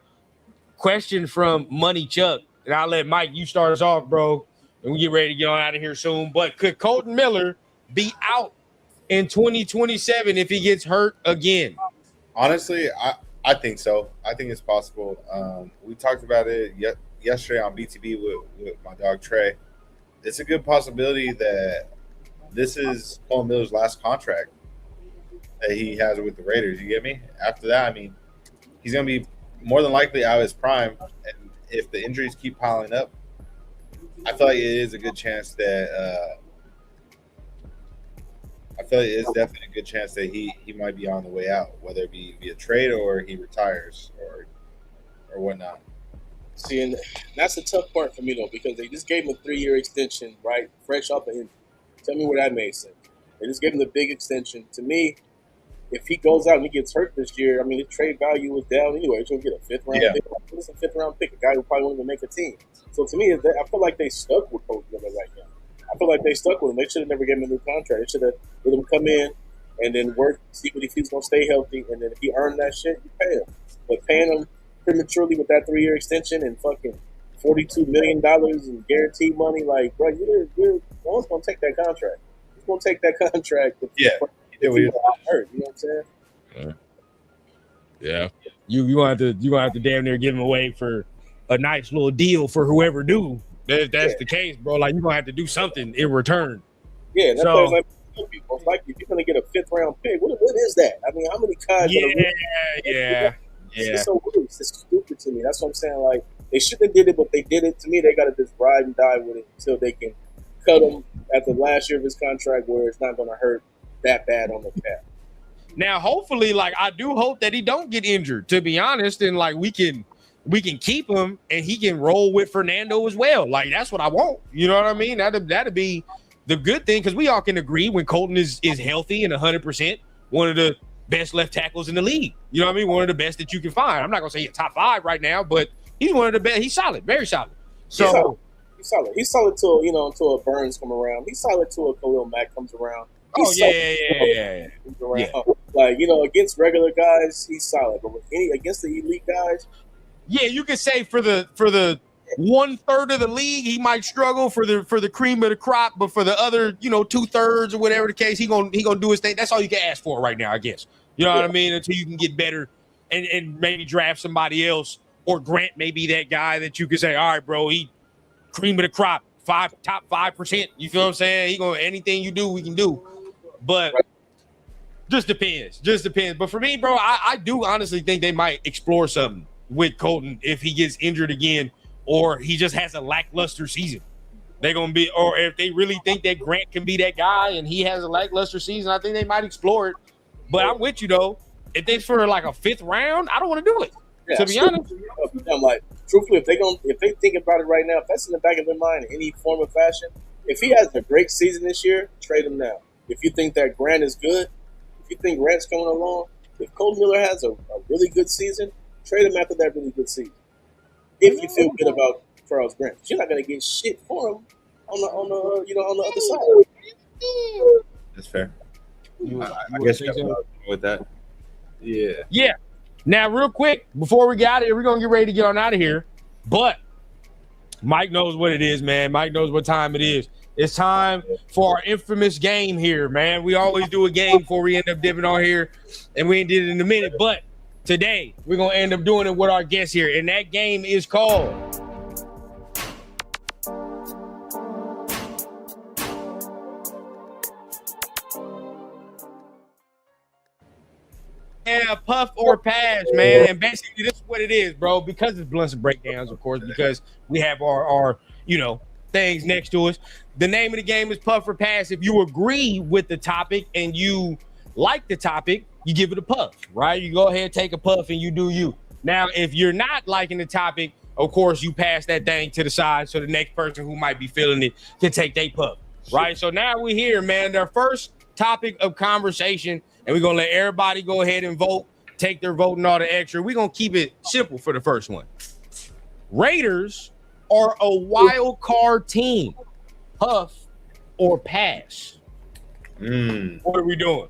question from Money Chuck, and I'll let Mike, you start us off, bro, and we get ready to get on out of here soon. But could Colton Miller be out in 2027 if he gets hurt again? Honestly, I think so. I think it's possible. We talked about it yesterday on BTB with my dog Trey. It's a good possibility that this is Colton Miller's last contract that he has with the Raiders. You get me? After that, he's going to be more than likely out of his prime. And if the injuries keep piling up, I feel like it is a good chance that it's definitely a good chance that he might be on the way out, whether it be via trade or he retires or whatnot. See, and that's the tough part for me, though, because they just gave him a 3-year extension, right? Fresh off the injury. Tell me where that made sense. They just gave him the big extension. To me, if he goes out and he gets hurt this year, the trade value was down anyway. He's going to get a 5th-round pick. It's a 5th-round pick, a guy who probably won't even make a team. So to me, I feel like they stuck with Coach Miller right now. I feel like they stuck with him. They should have never given him a new contract. They should have let him come in and then work, see what if he's going to stay healthy, and then if he earned that shit, you pay him. But paying him prematurely with that 3-year extension and fucking $42 million in guaranteed money, like, bro, no one's going to take that contract. He's going to take that contract. If he's hurt, you know what I'm saying? Yeah. You gonna have to damn near give him away for a nice little deal for whoever do. That's the case, bro. Like, you're gonna have to do something in return. Yeah, that's like most likely if you're gonna get a 5th-round pick, what is that? How many guys? Yeah. It's so weird. It's stupid to me. That's what I'm saying. Like, they shouldn't have did it, but they did it. To me, they got to just ride and die with it until they can cut him at the last year of his contract, where it's not going to hurt that bad on the cap. Now, hopefully, like, I do hope that he don't get injured, to be honest, and like we can keep him and he can roll with Fernando as well. Like, that's what I want. You know what I mean? That'd be the good thing, because we all can agree when Colton is healthy and 100%, one of the best left tackles in the league. You know what I mean? One of the best that you can find. I'm not gonna say he's top 5 right now, but he's one of the best. He's solid, very solid. So He's solid. He's solid till until a Burns come around. He's solid till a Khalil Mack comes around. Oh He's yeah. Like against regular guys, he's solid. But against the elite guys, yeah, you could say for the 1/3 of the league, he might struggle for the cream of the crop, but for the other 2/3 or whatever the case, he gonna do his thing. That's all you can ask for right now, I guess. You know what I mean? Until you can get better and maybe draft somebody else, or Grant may be that guy that you could say, all right, bro, he cream of the crop, top 5%. You feel what I'm saying? He gonna anything you do, we can do. But just depends. But for me, bro, I do honestly think they might explore something with Colton if he gets injured again, or he just has a lackluster season. They're gonna be, or if they really think that Grant can be that guy and he has a lackluster season, I think they might explore it. But I'm with you though. If they for like a 5th round, I don't want to do it. To be honest, I'm like, truthfully, if they think about it right now, if that's in the back of their mind in any form or fashion, if he has a great season this year, trade him now. If you think that Grant is good, if you think Grant's coming along, if Colton Miller has a really good season, trade him after that really good season. If you feel good about Charles Grant, you're not going to get shit for him on the other side. That's fair. I guess you have with that. Yeah. Yeah. Now, real quick, before we get out of here, we're going to get ready to get on out of here. But Mike knows what it is, man. Mike knows what time it is. It's time for our infamous game here, man. We always do a game before we end up dipping on here, and we ain't did it in a minute. But today, we're going to end up doing it with our guest here, and that game is called Puff or Pass, man. And basically, this is what it is, bro. Because it's blunts and breakdowns, of course, because we have our things next to us. The name of the game is Puff or Pass. If you agree with the topic and you like the topic, you give it a puff, right? You go ahead, take a puff, and you do you. Now, if you're not liking the topic, of course, you pass that thing to the side so the next person who might be feeling it can take their puff, right? So now we're here, man. Their first topic of conversation, and we're going to let everybody go ahead and vote, take their vote and all the extra. We're going to keep it simple for the first one. Raiders are a wild card team. Puff or pass? What are we doing?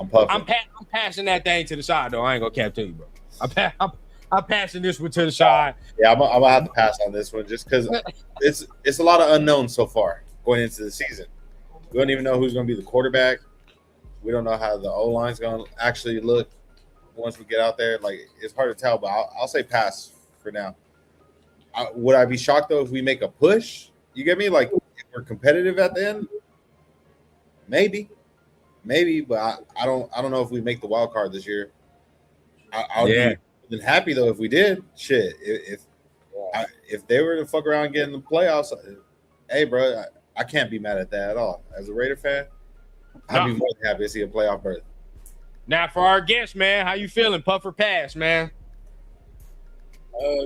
I'm puffing. I'm passing that thing to the side, though. I ain't going to cap to you, bro. I'm passing this one to the side. Yeah, I'm gonna have to pass on this one just because it's a lot of unknowns so far going into the season. We don't even know who's going to be the quarterback. We don't know how the O-line's going to actually look once we get out there. Like, it's hard to tell, but I'll say pass for now. Would I be shocked, though, if we make a push? You get me? Like, if we're competitive at the end? Maybe, but I don't know if we make the wild card this year. I'll be happy, though, if we did. Shit, if they were to fuck around and get in the playoffs, hey, bro, I can't be mad at that at all. As a Raider fan, I'd be more than happy to see a playoff berth. Now, for our guest, man, how you feeling? Puff or pass, man?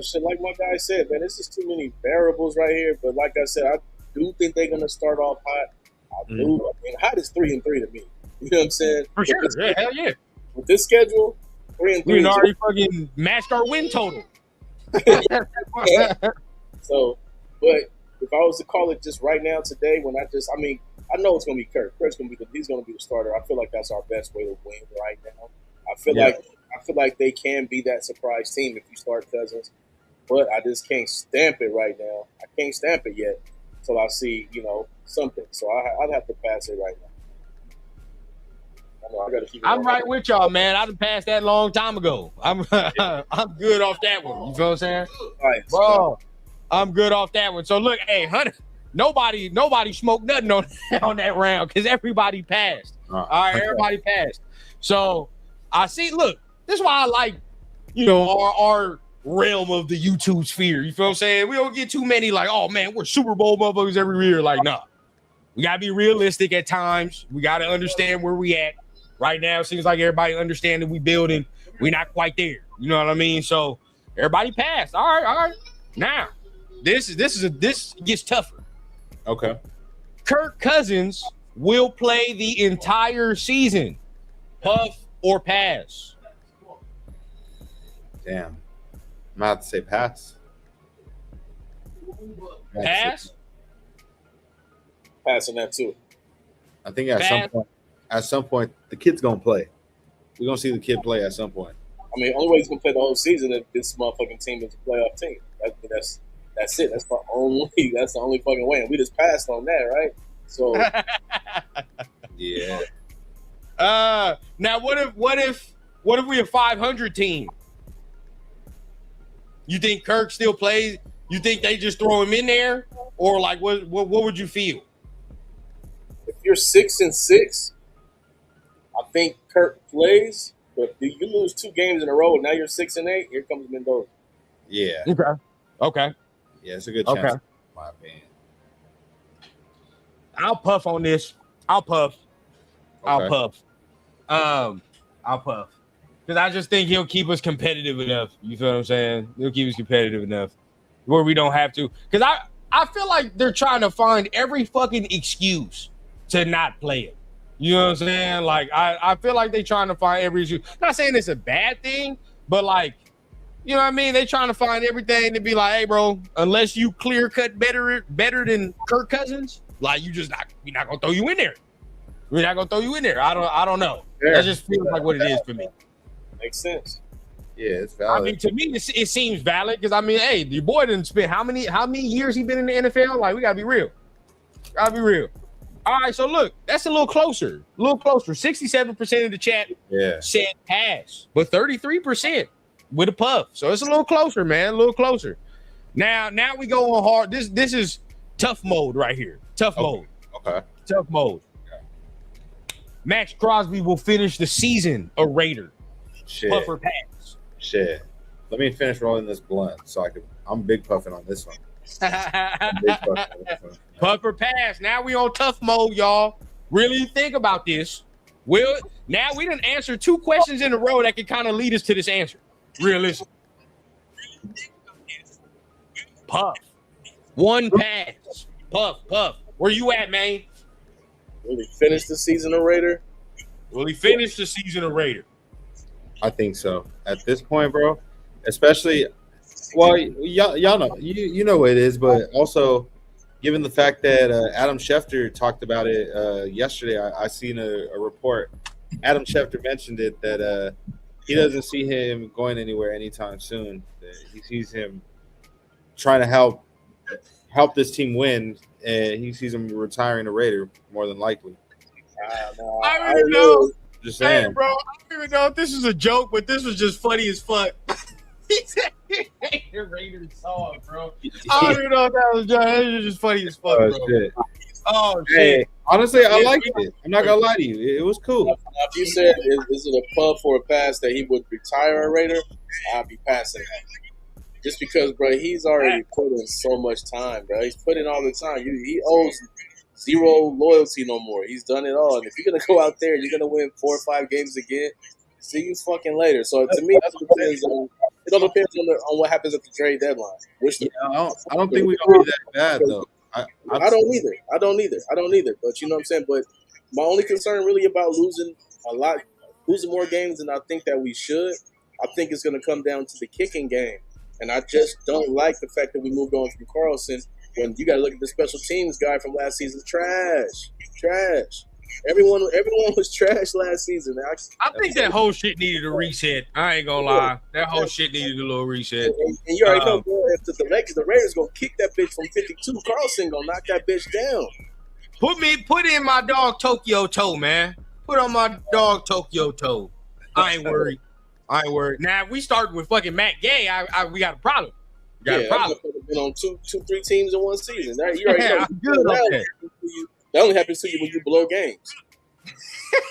Shit, like my guy said, man, this is too many variables right here. But like I said, I do think they're gonna start off hot. I mean, hot is 3-3 to me. You know what I'm saying? For sure. Yeah, hell yeah. With this schedule, 3-3. We already fucking matched our win total. So, but if I was to call it just right now today, I know it's gonna be Kirk. Kirk's gonna be he's gonna be the starter. I feel like that's our best way to win right now. I feel like they can be that surprise team if you start Cousins, but I just can't stamp it right now. I can't stamp it yet until I see something. So I'd have to pass it right now. I'm right with y'all, man. I done passed that long time ago. I'm good off that one. You feel what I'm saying? Right. Bro, I'm good off that one. So look, hey, Hunter, nobody smoked nothing on that round because everybody passed. All right, everybody passed. So I see. Look, this is why I like, our realm of the YouTube sphere. You feel what I'm saying? We don't get too many like, oh man, we're Super Bowl motherfuckers every year. Like, nah, we gotta be realistic at times. We gotta understand where we at. Right now, it seems like everybody understanding we building. We're not quite there. You know what I mean? So everybody passed. All right. Now, this gets tougher. Okay. Kirk Cousins will play the entire season. Puff or pass? Damn. I'm about to say pass. Pass. Passing that too. I think at some point, the kid's gonna play. We're gonna see the kid play at some point. I mean, only way he's gonna play the whole season if this motherfucking team is a playoff team. That's it. That's the only fucking way. And we just passed on that, right? So Yeah. Now what if we a 500 team? You think Kirk still plays? You think they just throw him in there, or like what would you feel? if you're 6-6, I think Kirk plays. But if you lose 2 games in a row, now you're 6-8. Here comes Mendoza. Yeah. Okay. Yeah, it's a good chance. Okay. In my opinion. I'll puff on this. I'll puff. Okay. I'll puff. Because I just think he'll keep us competitive enough. You feel what I'm saying? He'll keep us competitive enough where we don't have to. Because I feel like they're trying to find every fucking excuse to not play it. You know what I'm saying? Like, I feel like they're trying to find every excuse. Not saying it's a bad thing, but like, you know what I mean? They're trying to find everything to be like, hey, bro, unless you clear cut better than Kirk Cousins, like we're not gonna throw you in there. We're not gonna throw you in there. I don't know. Fair. That just feels like what it is for me. Makes sense. Yeah, it's valid. I mean, to me, it seems valid because I mean, hey, your boy didn't spend how many years he been in the NFL? Like, we gotta be real. All right, so look, that's a little closer. 67% of the chat said pass, but 33% with a puff. So it's a little closer, man. A little closer. Now we go on hard. This is tough mode right here. Tough mode. Okay. Tough mode. Max Crosby will finish the season a Raider. Shit. Puff or pass. Shit. Let me finish rolling this blunt so I'm big puffing on this one. Puff or pass. Now we on tough mode, y'all. Really think about this. Now we didn't answer 2 questions in a row that can kind of lead us to this answer. Realistic. Puff. 1 pass. Puff. Where you at, man? Will he finish the season a Raider? Will he finish the season a Raider? I think so. At this point, bro, especially, well, y'all know, you know what it is, but also given the fact that Adam Schefter talked about it yesterday, I seen a report. Adam Schefter mentioned it that he doesn't see him going anywhere anytime soon. He sees him trying to help this team win, and he sees him retiring a Raider more than likely. I don't even know. Just saying. Hey, bro, I don't even know if this is a joke, but this was just funny as fuck. He said he hated the Raiders song, bro. I don't even know if that was joke. It was just funny as fuck, bro. Shit. Oh, shit. Hey, honestly, I liked it. I'm not gonna lie to you. It was cool. Now, if you said, is it a puff or a pass that he would retire a Raider, I'd be passing that. Just because, bro, he's already put in so much time, bro. He's put in all the time. He owes zero loyalty no more. He's done it all. And if you're going to go out there and you're going to win 4 or 5 games again, see you fucking later. So to me, it all depends on what happens at the trade deadline. I don't think we're going to be that bad, though. I don't either. But you know what I'm saying? But my only concern really about losing more games than I think that we should, I think it's going to come down to the kicking game. And I just don't like the fact that we moved on from Carlson when you got to look at the special teams guy from last season. Trash. Everyone was trash last season. I think that whole shit needed a reset. I ain't gonna lie. That whole shit needed a little reset. And you already know, bro, if the Raiders gonna kick that bitch from 52, Carlson gonna knock that bitch down. Put in my dog Tokyo Toe, man. Put on my dog Tokyo Toe. I ain't worried. Now, if we start with fucking Matt Gay, we got a problem. Been on two, 3 teams in one season. You already know. I'm good on that. That only happens to you when you blow games.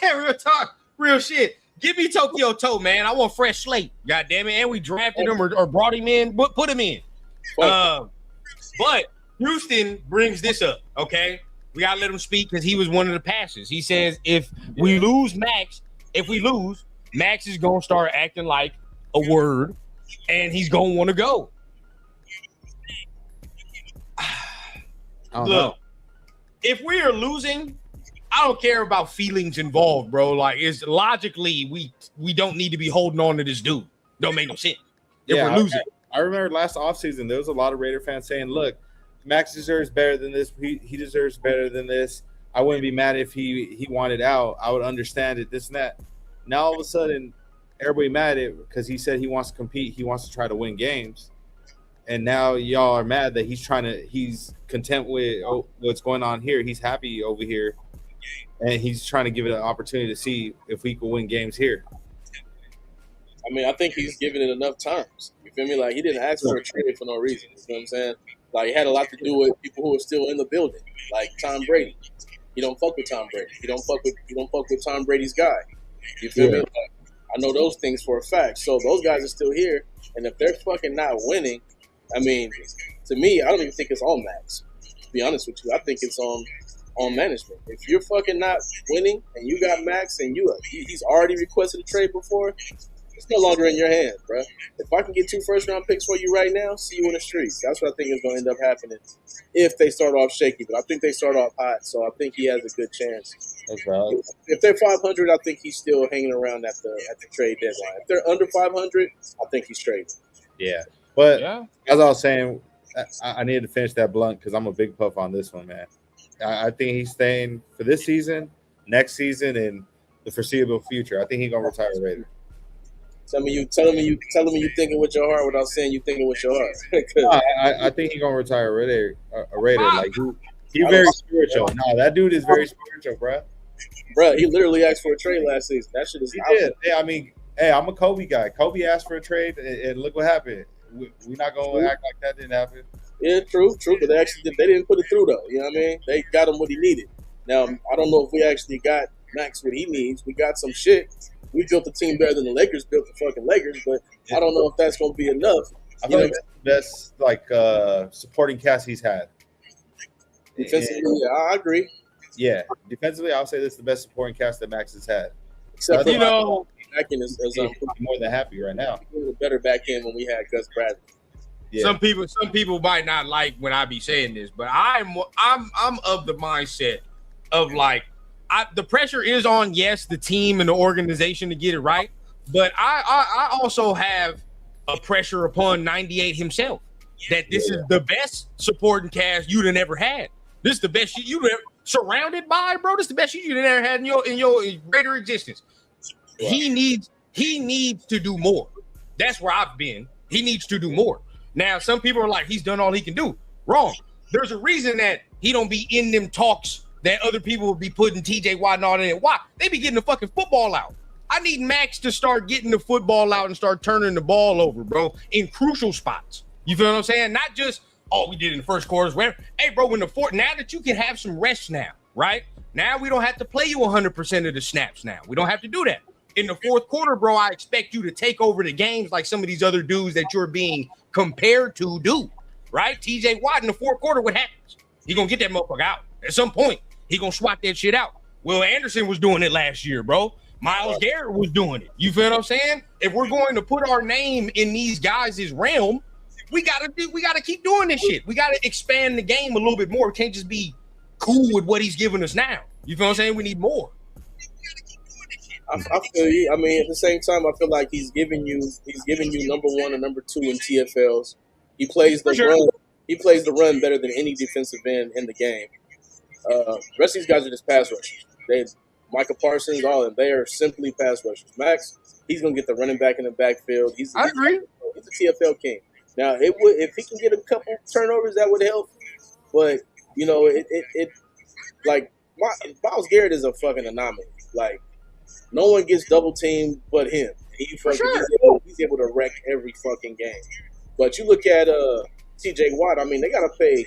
Real talk, real shit. Give me Tokyo Toe, man. I want fresh slate. God damn it. And we drafted him or brought him in. Put him in. But Houston brings this up, okay? We got to let him speak because he was one of the passers. He says if we lose Max, Max is going to start acting like a word, and he's going to want to go. Look, if we are losing, I don't care about feelings involved, bro. Like, it's logically, we don't need to be holding on to this dude. Don't make no sense if we're losing. I remember last offseason, there was a lot of Raider fans saying, look, Max deserves better than this. He deserves better than this. I wouldn't be mad if he wanted out. I would understand it, this and that. Now all of a sudden, everybody mad at it because he said he wants to compete. He wants to try to win games. And now y'all are mad that he's content with what's going on here. He's happy over here. And he's trying to give it an opportunity to see if we can win games here. I mean, I think he's given it enough times. You feel me? Like, he didn't ask for a trade for no reason. You know what I'm saying? Like, it had a lot to do with people who are still in the building, like Tom Brady. You don't fuck with Tom Brady. You don't fuck with Tom Brady's guy. You feel me? Like, I know those things for a fact. So those guys are still here, and if they're fucking not winning, I mean, to me, I don't even think it's on Max. To be honest with you, I think it's on management. If you're fucking not winning and you got Max and he's already requested a trade before, it's no longer in your hands, bro. If I can get 2 first-round picks for you right now, see you in the streets. That's what I think is going to end up happening if they start off shaky. But I think they start off hot, so I think he has a good chance. That's right. If they're 500, I think he's still hanging around at the trade deadline. If they're under 500, I think he's trading. Yeah. But as I was saying, I needed to finish that blunt because I'm a big puff on this one, man. I think he's staying for this season, next season, and the foreseeable future. I think he's going to retire Raider. Telling me you thinking with your heart without saying you thinking with your heart. I think he's going to retire a Raider. Like, he's very spiritual. No, that dude is very spiritual, bro. Bro, he literally asked for a trade last season. That shit is He did. Yeah, I mean, hey, I'm a Kobe guy. Kobe asked for a trade, and look what happened. We're not going to act like that didn't happen. Yeah, true. But they didn't put it through, though. You know what I mean? They got him what he needed. Now, I don't know if we actually got Max what he needs. We got some shit. We built the team better than the Lakers built the fucking Lakers, but I don't know if that's going to be enough. I feel like that's the best, supporting cast he's had. Defensively, yeah, I agree. Yeah, defensively, I'll say this is the best supporting cast that Max has had. Except for back end is more than happy right now. A better back end when we had Gus Bradley. Yeah. Some people might not like when I be saying this, but I'm of the mindset of like the pressure is on, yes, the team and the organization to get it right, but I also have a pressure upon 98 himself that this is the best supporting cast you'd have ever had. This is the best shit you've ever surrounded by, bro. This is the best shit you've ever had in your Raider existence. Wow. He needs to do more. That's where I've been. He needs to do more. Now, some people are like, he's done all he can do. Wrong. There's a reason that he don't be in them talks that other people would be putting TJ Watt and all that in. Why? They be getting the fucking football out. I need Max to start getting the football out and start turning the ball over, bro, in crucial spots. You feel what I'm saying? Not just, we did in the first quarters. Where, hey, bro, now that you can have some rest now, right? Now we don't have to play you 100% of the snaps now. We don't have to do that. In the fourth quarter, bro, I expect you to take over the games like some of these other dudes that you're being compared to do, right? TJ Watt in the fourth quarter, what happens? He gonna get that motherfucker out. At some point, he gonna swat that shit out. Will Anderson was doing it last year, bro. Myles Garrett was doing it. You feel what I'm saying? If we're going to put our name in these guys' realm, we gotta keep doing this shit. We gotta expand the game a little bit more. We can't just be cool with what he's giving us now. You feel what I'm saying? We need more. I feel you. I mean, at the same time, I feel like he's giving you number 1 or number 2 in TFLs. He plays the run. He plays the run better than any defensive end in the game. The rest of these guys are just pass rushers. Micah Parsons, all of them, they are simply pass rushers. Max, he's gonna get the running back in the backfield. I agree. He's a TFL king. Now, it would, if he can get a couple turnovers, that would help. But you know, like Myles Garrett is a fucking anomaly. Like, no one gets double teamed but him. He's able to wreck every fucking game. But you look at TJ Watt. I mean, they gotta pay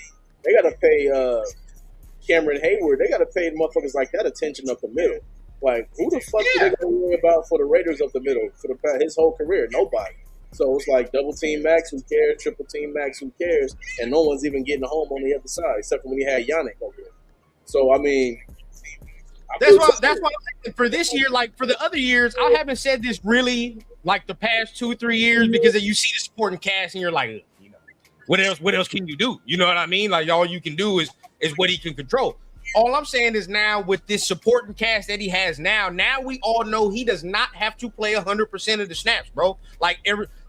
Cameron Hayward. They gotta pay motherfuckers like that attention up the middle. Like, who the fuck are they gonna worry about for the Raiders up the middle for his whole career? Nobody. So it's like double team Max, who cares? Triple team Max, who cares? And no one's even getting home on the other side, except for when he had Yannick over there. So I mean, that's why for this year, like for the other years, I haven't said this really like the past 2-3 years because you see the supporting cast and you're like, you know, what else can you do? You know what I mean? Like all you can do is what he can control. All I'm saying is now with this supporting cast that he has now we all know he does not have to play 100% of the snaps, bro. Like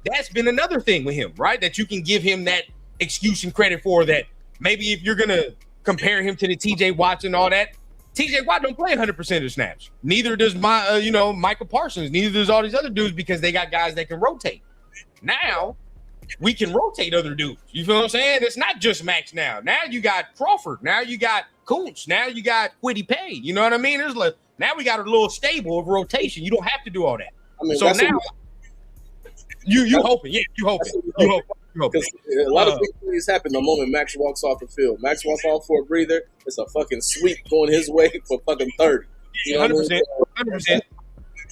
that's been another thing with him, right? That you can give him that excuse and credit for that. maybe if you're gonna compare him to the T.J. Watts and all that, T.J. Watt don't play 100% of the snaps. Neither does Michael Parsons. Neither does all these other dudes because they got guys that can rotate. Now we can rotate other dudes. You feel what I'm saying? It's not just Max now. Now you got Crawford. Now you got Kuntz. Now you got Kwity Paye. You know what I mean? There's like now we got a little stable of rotation. You don't have to do all that. I mean, so now you hoping, you hoping. Because a lot of big things happen the moment Max walks off the field. Max walks off for a breather. It's a fucking sweep going his way for fucking 30. You know 100%.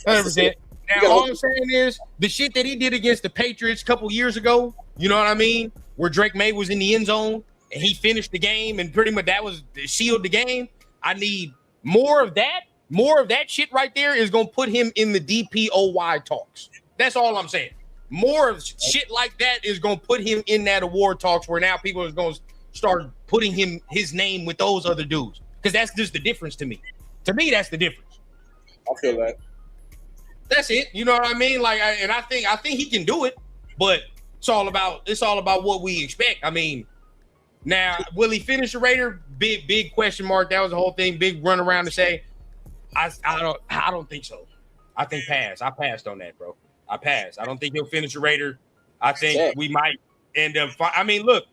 100%. Now, all I'm saying is the shit that he did against the Patriots a couple years ago, you know what I mean? Where Drake May was in the end zone and he finished the game and pretty much that was sealed the game. I need more of that. More of that shit right there is going to put him in the DPOY talks. That's all I'm saying. More of shit like that is going to put him in that award talks where now people are going to start putting his name with those other dudes. Because that's just the difference to me. To me, that's the difference. I feel that. That's it. You know what I mean? Like, I think he can do it, but it's all about what we expect. I mean, now will he finish a Raider? Big question mark. That was the whole thing. Big run around to say. I don't think so. I think pass. I passed on that, bro. I passed. I don't think he'll finish a Raider. I think we might end up. I mean, look,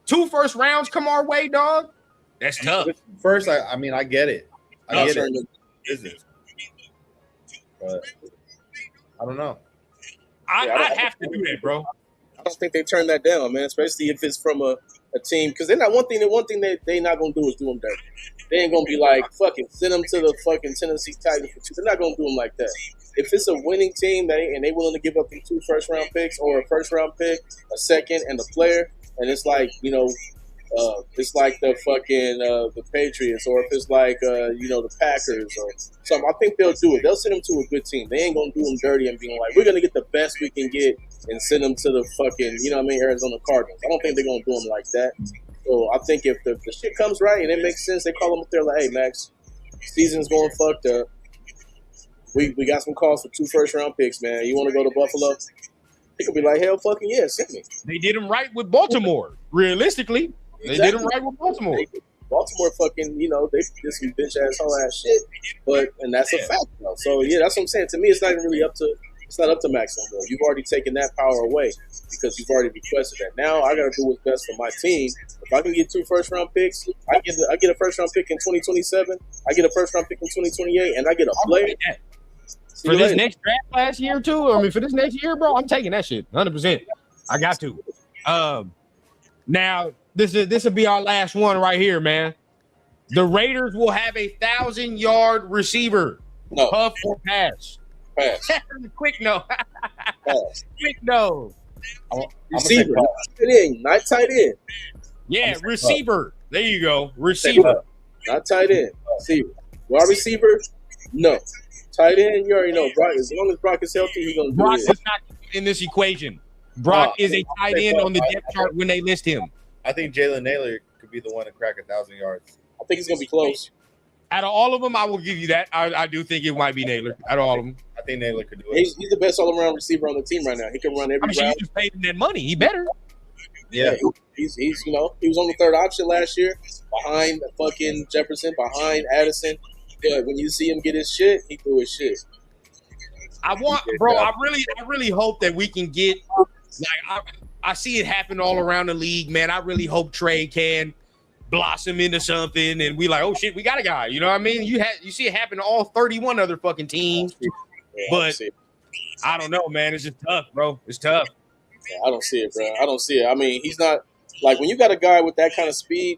2 first rounds come our way, dog. That's tough. First, I mean, I get it. I get it. Business. But I don't know. I have to do that, bro. I don't think they turn that down, man. Especially if it's from a team, because they're not one thing that they not gonna do is do them dirty. They ain't gonna be like fucking send them to the fucking Tennessee Titans. They're not gonna do them like that. If it's a winning team and they willing to give up them 2 first-round picks or a first-round pick, a second, and a player, and it's like it's like the fucking the Patriots, or if it's like the Packers or something, I think they'll do it. They'll send them to a good team. They ain't gonna do them dirty and being like, we're gonna get the best we can get and send them to the fucking Arizona Cardinals. I don't think they're gonna do them like that. So I think if the shit comes right and it makes sense, they call them up there like, hey Max, season's going fucked up. We got some calls for 2 first-round picks, man. You want to go to Buffalo? He could be like, hell fucking yeah, send me. They did him right with Baltimore. Realistically, they did him right with Baltimore. Baltimore fucking, they did some bitch-ass, whole-ass shit. And that's a fact, though. So, yeah, that's what I'm saying. To me, it's not even really up to Max no more. You've already taken that power away because you've already requested that. Now I got to do what's best for my team. If I can get 2 first-round picks, I get a first-round pick in 2027, I get a first-round pick in 2028, and I get a player. For this next draft last year too, for this next year, bro, I'm taking that shit 100%. I got to. Now this will be our last one right here, man. The Raiders will have a 1,000-yard receiver. No. Puff or pass? Pass. Quick no. Pass. Quick no. Receiver. Not tight end. Yeah, receiver. There you go. Receiver. Not tight end. Receiver. Wide receiver? No. Tight end, you already know. Brock, as long as Brock is healthy, he's going to do Brock it. is not in this equation. Brock is a tight end on the depth chart when they list him. I think Jalen Naylor could be the one to crack 1,000 yards. I think he's going to be close. Out of all of them, I will give you that. I do think it might be Naylor. Out of all of them. I think Naylor could do it. He's the best all-around receiver on the team right now. He can run every route. You just paid him that money. He better. Yeah. He's he was on the 3rd option last year behind fucking Jefferson, behind Addison. But when you see him get his shit, he threw his shit. I really hope that we can get I see it happen all around the league, man. I really hope Trey can blossom into something and we like, oh shit, we got a guy. You know what I mean? You see it happen to all 31 other fucking teams. Yeah, but I don't know, man. It's just tough, bro. It's tough. Yeah, I don't see it, bro. I don't see it. I mean, he's not like when you got a guy with that kind of speed,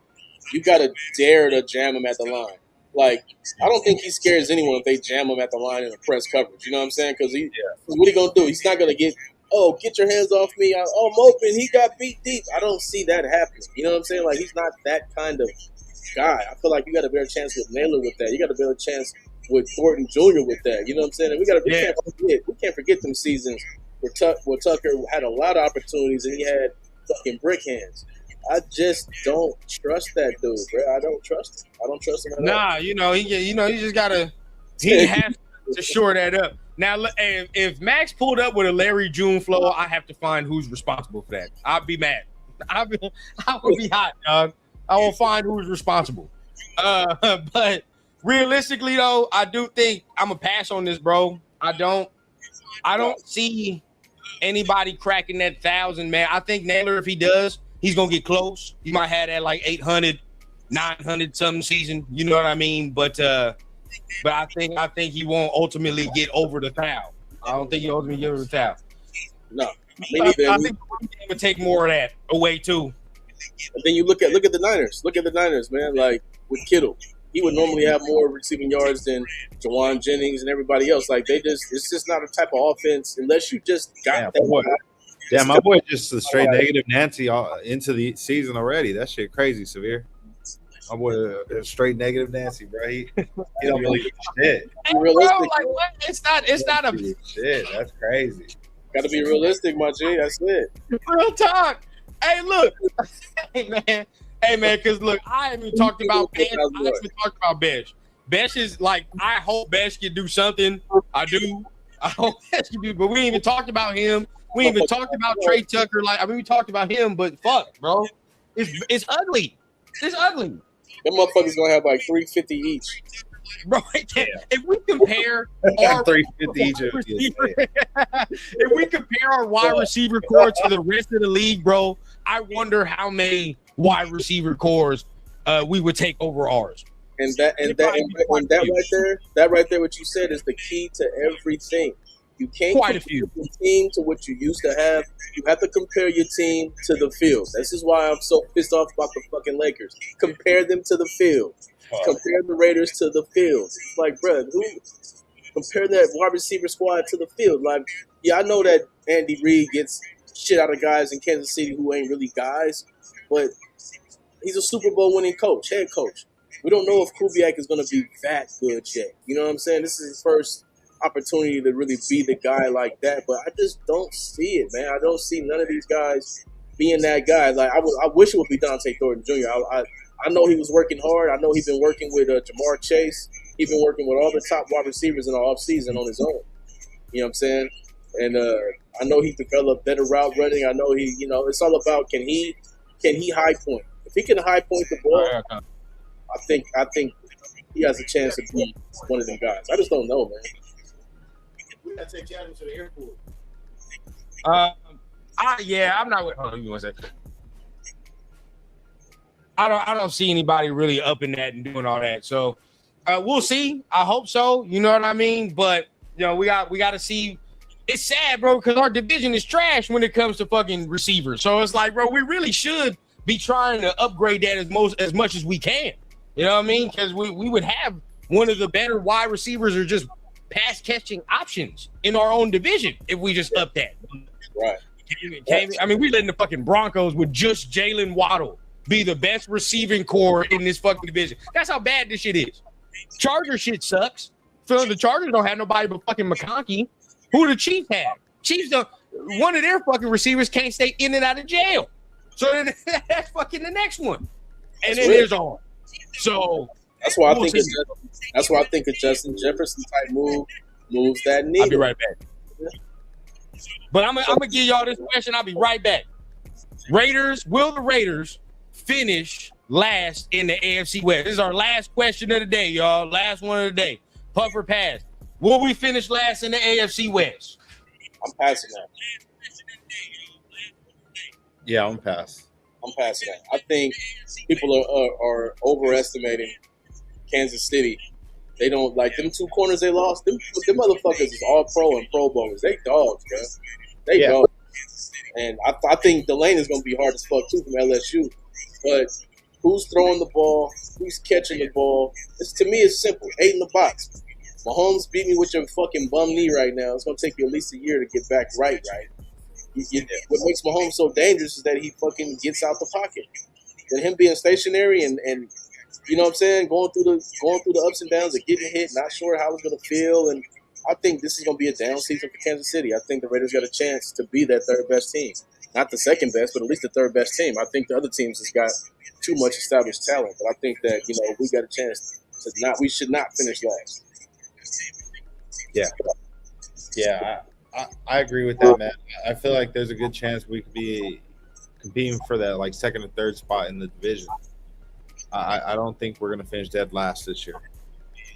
you got to dare to jam him at the line. Like, I don't think he scares anyone if they jam him at the line in a press coverage. You know what I'm saying? Because what he going to do? He's not going to get your hands off me. I'm open. He got beat deep. I don't see that happening. You know what I'm saying? Like, he's not that kind of guy. I feel like you got a better chance with Naylor with that. You got a better chance with Thornton Jr. with that. You know what I'm saying? And we can't forget them seasons where Tucker had a lot of opportunities and he had fucking brick hands. I just don't trust that dude, bro. I don't trust him. I don't trust him at all. Nah, he just gotta. He has to shore that up. Now, if Max pulled up with a Larry June flow, I have to find who's responsible for that. I'll be mad. I would be hot, dog. I will find who's responsible. But realistically, though, I do think I'm gonna pass on this, bro. I don't see anybody cracking that 1,000, man. I think Naylor, if he does, he's gonna get close. He might have that like 800, 900 something season. You know what I mean? But I think he won't ultimately get over the 1,000. I don't think he ultimately get over the 1,000. No, I think the game would take more of that away too. And then you look at the Niners. Look at the Niners, man. Like with Kittle, he would normally have more receiving yards than Jawan Jennings and everybody else. Like it's just not a type of offense unless you just got that. Boy. Yeah, my boy just a straight negative Nancy into the season already. That shit crazy, Severe. My boy a straight negative Nancy, bro. He don't believe shit. Hey, bro, like what? It's not a shit. That's crazy. Got to be realistic, my G. That's it. Real talk. Hey, look. Hey, man. Because look, I haven't even talked about Besh. I haven't even talked about Besh. Besh is like, I hope Besh can do something. I do. I hope Besh can do, but we ain't even talked about him. We ain't even talked about Trey Tucker. We talked about him, but fuck, bro. It's ugly. It's ugly. Them motherfuckers gonna have like 350 each. Bro, if we compare our 350 each, if we compare our wide receiver core to the rest of the league, bro, I wonder how many wide receiver cores we would take over ours. And that right there, what you said is the key to everything. You can't compare your team to what you used to have. You have to compare your team to the field. This is why I'm so pissed off about the fucking Lakers. Compare them to the field. Compare the Raiders to the field. It's like, bro, compare that wide receiver squad to the field. Like, yeah, I know that Andy Reid gets shit out of guys in Kansas City who ain't really guys, but he's a Super Bowl winning coach, head coach. We don't know if Kubiak is going to be that good yet. You know what I'm saying? This is his first opportunity to really be the guy like that, but I just don't see it, man. I don't see none of these guys being that guy. Like I wish it would be Dante Thornton Jr. I know he was working hard. I know he's been working with Jamar Chase. He's been working with all the top wide receivers in the offseason on his own. You know what I'm saying? And I know he developed better route running. I know he, it's all about can he high point. If he can high point the ball, I think he has a chance to be one of them guys. I just don't know, man. We gotta take Chadwick to the airport. I'm not with. Hold on, give me 1 second. I don't see anybody really up in that and doing all that. So we'll see. I hope so. You know what I mean? But we got to see. It's sad, bro, because our division is trash when it comes to fucking receivers. So it's like, bro, we really should be trying to upgrade that as much as we can. You know what I mean? Because we would have one of the better wide receivers or just pass catching options in our own division if we just up that. Right. I mean, we letting the fucking Broncos with just Jalen Waddle be the best receiving core in this fucking division. That's how bad this shit is. Charger shit sucks. So the Chargers don't have nobody but fucking McConkey. Who the Chiefs have? Chiefs, one of their fucking receivers can't stay in and out of jail. So then that's fucking the next one. And then there's all. So that's why I think a Justin Jefferson type moves that needle. I'll be right back. But I'm gonna give y'all this question. I'll be right back. Will the Raiders finish last in the AFC West? This is our last question of the day, y'all. Last one of the day. Puff or pass. Will we finish last in the AFC West? I'm passing that. Yeah, I'm passing that. I think people are overestimating Kansas City. They don't like them two corners they lost. Them motherfuckers is all pro and pro bowlers. They dogs, bro. They dogs. And I think Delane is going to be hard as fuck too from LSU. But who's throwing the ball? Who's catching the ball? To me, it's simple. 8 in the box. Mahomes beat me with your fucking bum knee right now. It's going to take you at least a year to get back right. What makes Mahomes so dangerous is that he fucking gets out the pocket. And him being stationary and you know what I'm saying, going through the ups and downs of getting hit, not sure how it's going to feel. And I think this is going to be a down season for Kansas City. I think the Raiders got a chance to be that third best team. Not the second best, but at least the third best team. I think the other teams has got too much established talent. But I think that, we got a chance to we should not finish last. Yeah, I agree with that, man. I feel like there's a good chance we could be competing for that like second or third spot in the division. I don't think we're gonna finish dead last this year.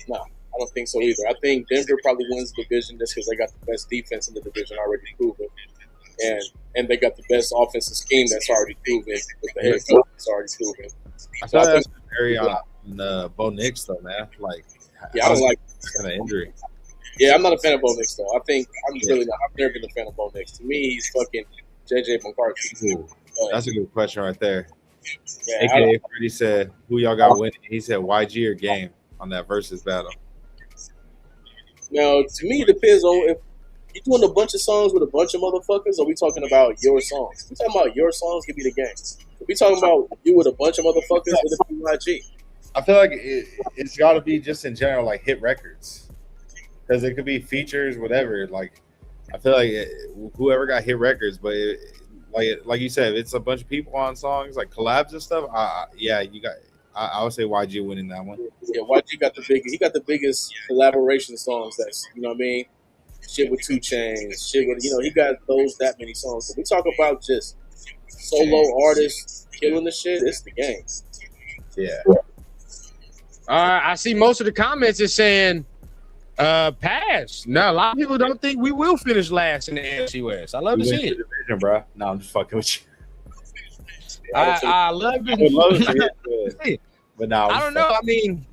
No, I don't think so either. I think Denver probably wins the division just because they got the best defense in the division already proven, and they got the best offensive scheme that's already proven with the head coach that's already proven. I thought that's very on Bo Nix though, man. Like, yeah, I don't like kind of injury. Yeah, I'm not a fan of Bo Nix though. I think I'm really not. I've never been a fan of Bo Nix. To me, he's fucking JJ McCarthy. That's a good question right there. Yeah, AKA Freddie said, "Who y'all got winning?" He said, "YG or Game on that versus battle." Now, to me, it depends on if you're doing a bunch of songs with a bunch of motherfuckers, or we talking about your songs. If we talking about your songs, give me the game. If we talking about you with a bunch of motherfuckers, it'll be YG. I feel like it's got to be just in general like hit records, because it could be features, whatever. Like, I feel like whoever got hit records, but like you said, if it's a bunch of people on songs like collabs and stuff. Yeah, you got. I would say YG winning that one. Yeah, YG got the biggest. He got the biggest collaboration songs. That's, you know what I mean. Shit with 2 Chainz. Shit with, he got that many songs. If we talk about just solo artists killing the shit, it's the game. Yeah. I see most of the comments is saying pass. No, a lot of people don't think we will finish last in the AFC West. I love to see it. Division, bro. No, I'm just fucking with you. I love I would love to see it, but no, I don't know. I mean,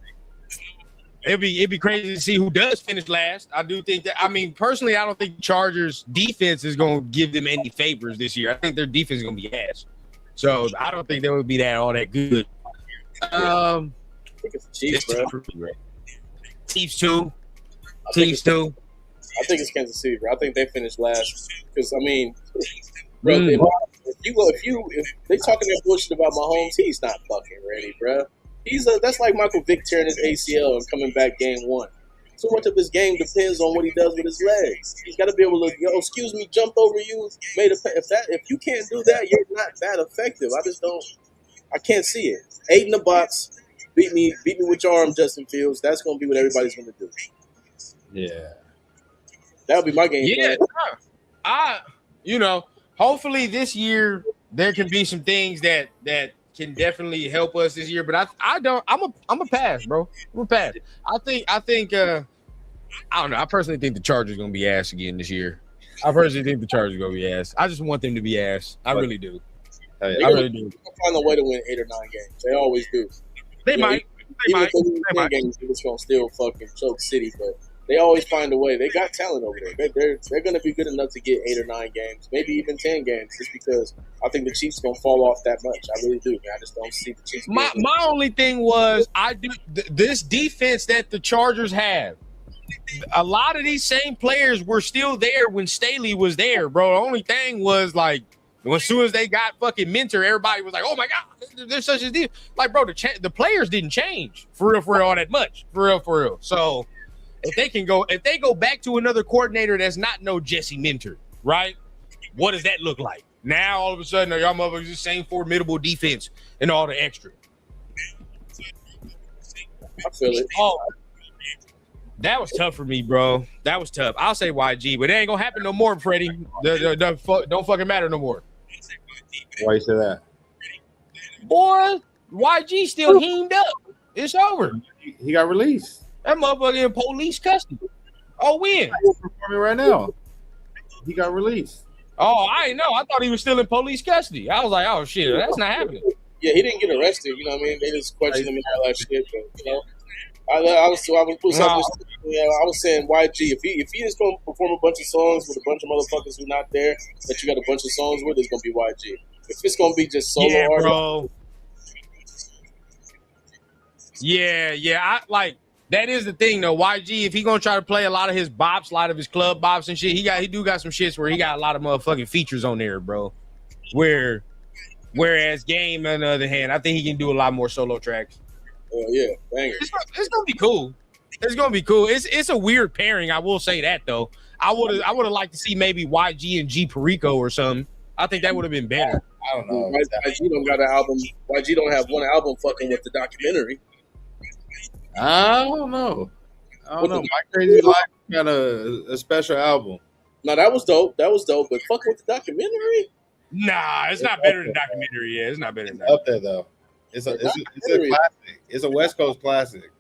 it'd be crazy to see who does finish last. I do think that. I mean, personally, I don't think Chargers defense is going to give them any favors this year. I think their defense is going to be ass. So I don't think they would be all that good. I think it's the Chiefs, bro. Chiefs too. Chiefs too. I think it's Kansas City, bro. I think they finished last because I mean, bro, if they talking that bullshit about Mahomes, he's not fucking ready, bro. That's like Michael Vick tearing his ACL and coming back game 1. So much of his game depends on what he does with his legs. He's got to be able to, excuse me, jumped over you, if you can't do that, you're not that effective. I can't see it. 8 in the box, beat me with your arm, Justin Fields. That's gonna be what everybody's gonna do. Yeah, that would be my game. Yeah, hopefully this year there can be some things that can definitely help us this year. But I'm a pass, bro. I'm a pass. I think I don't know. I personally think the Chargers gonna be ass again this year. I personally think the Chargers gonna be ass. I just want them to be ass. I really do. I really do. They'll find a way to win 8 or 9 games. They always do. They might. Even if they win 10 games, they're just gonna still fucking choke City, but they always find a way. They got talent over there. They're going to be good enough to get 8 or 9 games, maybe even 10 games, just because I think the Chiefs going to fall off that much. I really do, man. I just don't see the Chiefs. My only thing was this defense that the Chargers have. A lot of these same players were still there when Staley was there, bro. The only thing was like, as soon as they got fucking Minter, everybody was like, "Oh my god, there's such a deal." Like, bro, the players didn't change for real all that much, for real. So. If they go back to another coordinator that's not no Jesse Minter, right? What does that look like? Now all of a sudden, are y'all motherfuckers the same formidable defense and all the extra? I feel it. Oh, that was tough for me, bro. That was tough. I'll say YG, but it ain't gonna happen no more, Freddie. Don't fucking matter no more. Why you say that? Boy, YG still heamed up. It's over. He got released. That motherfucker in police custody. Oh, when? He's performing right now. He got released. Oh, I didn't know. I thought he was still in police custody. I was like, oh shit, that's not happening. Yeah, he didn't get arrested. You know what I mean? They just questioned him and all that shit. But I was saying YG. If he is going to perform a bunch of songs with a bunch of motherfuckers who not there that you got a bunch of songs with, it's going to be YG. If it's going to be just solo artists, bro. Yeah. I like. That is the thing, though. YG, if he gonna try to play a lot of his bops, a lot of his club bops and shit, he do got some shits where he got a lot of motherfucking features on there, bro. Whereas Game, on the other hand, I think he can do a lot more solo tracks. Oh yeah, banger. It's gonna be cool. It's gonna be cool. It's a weird pairing, I will say that though. I would have liked to see maybe YG and G Perico or something. I think that would have been better. I don't know. YG don't got an album. YG don't have one album fucking with the documentary. I don't know. My Crazy Life got a special album. No, that was dope. But fucking with the documentary? Nah, it's not better than documentary. Yeah, it's not better than that. Up there though. It's a classic. It's a West Coast classic.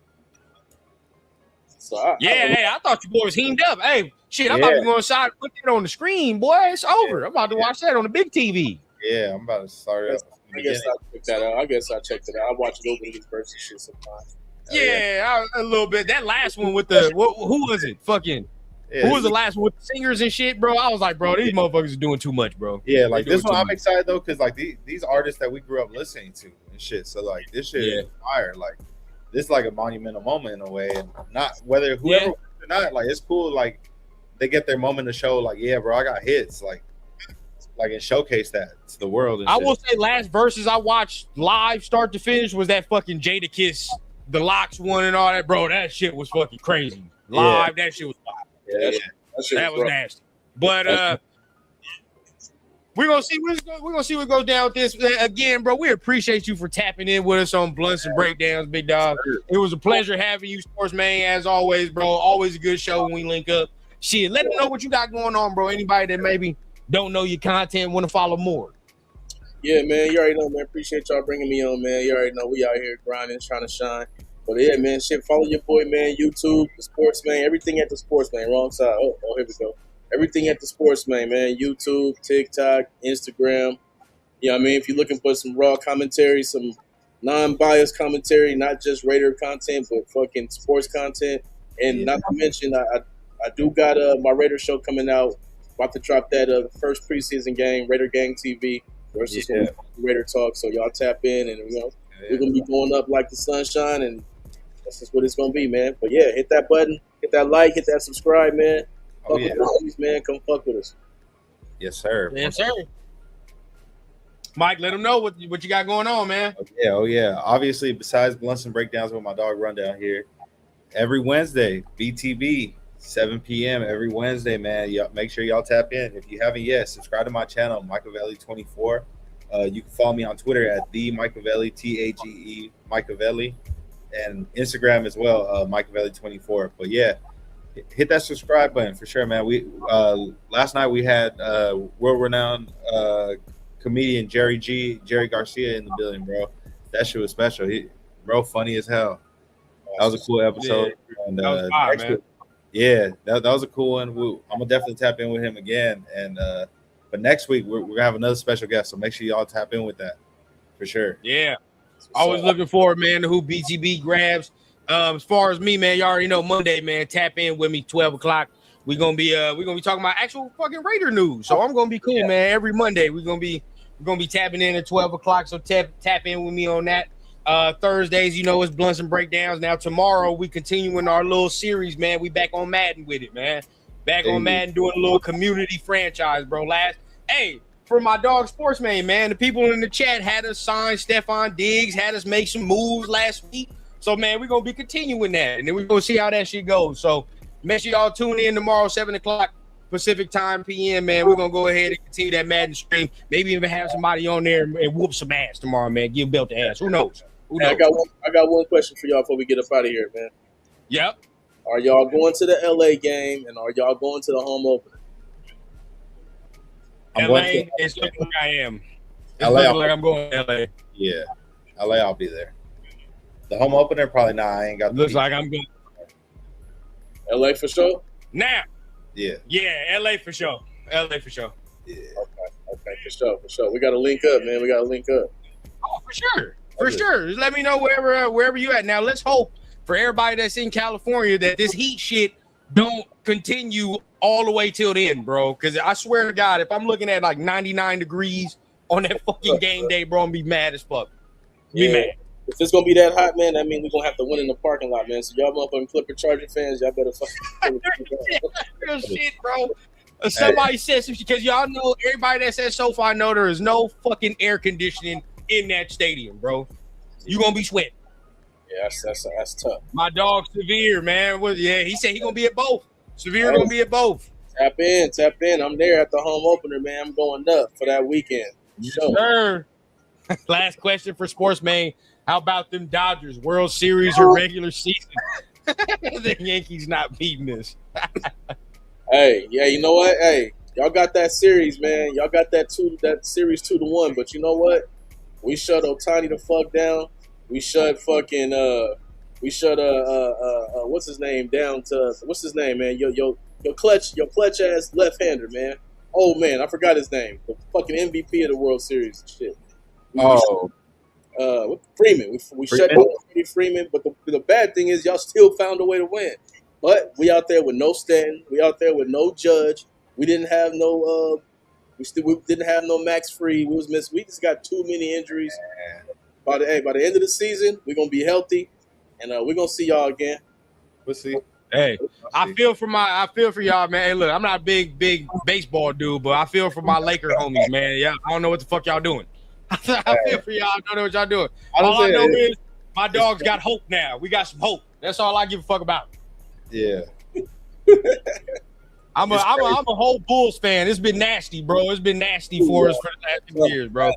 So I thought you boys heamed up. Hey, shit, I'm about to go inside and put it on the screen, boy. It's over. I'm about to watch that on the big TV. Yeah, I'm about to start it up. I guess I'll check that out. I checked it out. I watch a little bit of these versus shit sometimes. A little bit. That last one with the who was it? Fucking who was the last one with the singers and shit, bro? I was like, bro, these motherfuckers are doing too much, bro. Yeah, like this one, I'm excited though, because like these artists that we grew up listening to and shit. So like this shit is fire. Like this is like a monumental moment in a way, and not whether whoever or not. Like it's cool. Like they get their moment to show. Like bro, I got hits. Like and showcase that to the world. And I will say, last verses I watched live, start to finish, was that fucking Jada Kiss, the Locks one, and all that, bro. That shit was fucking crazy. Live, that shit was live. That was nasty. But we're gonna see what goes down with this again, bro. We appreciate you for tapping in with us on Blunts and Breakdowns, big dog. It was a pleasure having you, Sportsmane, as always, bro. Always a good show when we link up. Shit, let them know what you got going on, bro. Anybody that maybe don't know your content, want to follow more. Yeah, man, you already know, man. Appreciate y'all bringing me on, man. You already know we out here grinding, trying to shine. But yeah, man, follow your boy, man. YouTube, the Sportsmane, everything at the Sportsmane. Wrong side. Oh, here we go. Everything at the Sportsmane, man. YouTube, TikTok, Instagram. You know what I mean? If you're looking for some raw commentary, some non-biased commentary, not just Raider content, but fucking sports content. And not to mention, I do got my Raider show coming out. About to drop that first preseason game, Raider Gang TV versus Raider Talk. So y'all tap in, and we're gonna be going up like the sunshine, and that's just what it's gonna be, man. But yeah, hit that button, hit that like, hit that subscribe, man. Fuck with us, man. Come fuck with us. Yes, sir. Yes, sir. Mike, let them know what you got going on, man. Oh yeah. Obviously, besides Blunts and Breakdowns with my dog Rundown here, every Wednesday, BTV. 7 p.m. every Wednesday, man. Make sure y'all tap in. If you haven't yet, subscribe to my channel, Machiavelli24. You can follow me on Twitter at the Machiavelli, TAGE Machiavelli, and Instagram as well, Machiavelli24. But yeah, hit that subscribe button for sure, man. We last night we had world-renowned comedian Jerry Garcia in the building, bro. That shit was special. Bro, funny as hell. That was a cool episode. Yeah. And that was fire, man. Yeah, that was a cool one. I'm gonna definitely tap in with him again. And but next week we're gonna have another special guest, so make sure y'all tap in with that for sure. Yeah, always looking forward, man, to who BTB grabs. As far as me, man, you already know Monday, man. Tap in with me 12 o'clock. We're gonna be talking about actual fucking Raider news. So I'm gonna be cool, man. Every Monday we're gonna be tapping in at 12 o'clock. So tap in with me on that. Thursdays, it's Blunts and Breakdowns. Now tomorrow we continuing our little series, man. We back on Madden with it, man. Back on Madden doing a little community franchise, bro. For my dog Sportsmane, man. The people in the chat had us sign Stephon Diggs, had us make some moves last week. So man, we're gonna be continuing that, and then we're gonna see how that shit goes. So make sure y'all tune in tomorrow, 7 o'clock Pacific time PM, man. We're gonna go ahead and continue that Madden stream. Maybe even have somebody on there and whoop some ass tomorrow, man. Give belt to ass. Who knows? Hey, I got one question for y'all before we get up out of here, man. Yep. Are y'all going to the LA game, and are y'all going to the home opener? LA, it's looking like I am. It's looking like I'm going to LA. Yeah. LA, I'll be there. The home opener, probably not. I ain't got. Looks like I'm going. LA for sure. Now. Yeah. Yeah, LA for sure. LA for sure. Yeah. Okay, for sure. We got to link up, man. Oh, for sure. For sure. Just let me know wherever you at. Now, let's hope for everybody that's in California that this heat shit don't continue all the way till the end, bro. Because I swear to God, if I'm looking at like 99 degrees on that fucking game day, bro, I'm be mad as fuck. Be mad. If it's gonna be that hot, man, that means we're gonna have to win in the parking lot, man. So y'all motherfucking Clipper Charger fans, y'all better fucking real shit, bro. Somebody says, because y'all know, everybody that says SoFi know there is no fucking air conditioning in that stadium, bro. You gonna be sweating. Yeah, that's tough. My dog Severe, man. He said he gonna be at both. Severe gonna be at both. Tap in. I'm there at the home opener, man. I'm going up for that weekend. Sure. Last question for Sportsmane. How about them Dodgers? World Series or regular season? The Yankees not beating this. Hey, yeah, you know what? Hey, y'all got that series, man. Y'all got that series 2-1. But you know what? We shut Otani the fuck down. We shut fucking what's his name down to what's his name, man? Your clutch ass left hander, man. Oh man, I forgot his name. The fucking MVP of the World Series and shit. Freeman. We shut down Freeman, but the bad thing is y'all still found a way to win. But we out there with no Stanton. We out there with no Judge. We didn't have no we didn't have no Max Free. We just got too many injuries. By the end of the season, we're gonna be healthy, and we're gonna see y'all again. We'll see. Hey, I feel for y'all, man. Hey, look, I'm not a big baseball dude, but I feel for my Laker homies, man. Yeah, I don't know what the fuck y'all doing. I feel for y'all. I don't know what y'all doing. All I know is my dogs got hope now. We got some hope. That's all I give a fuck about. Yeah. I'm a whole Bulls fan. It's been nasty, bro. It's been nasty for us for the last 2 years, bro.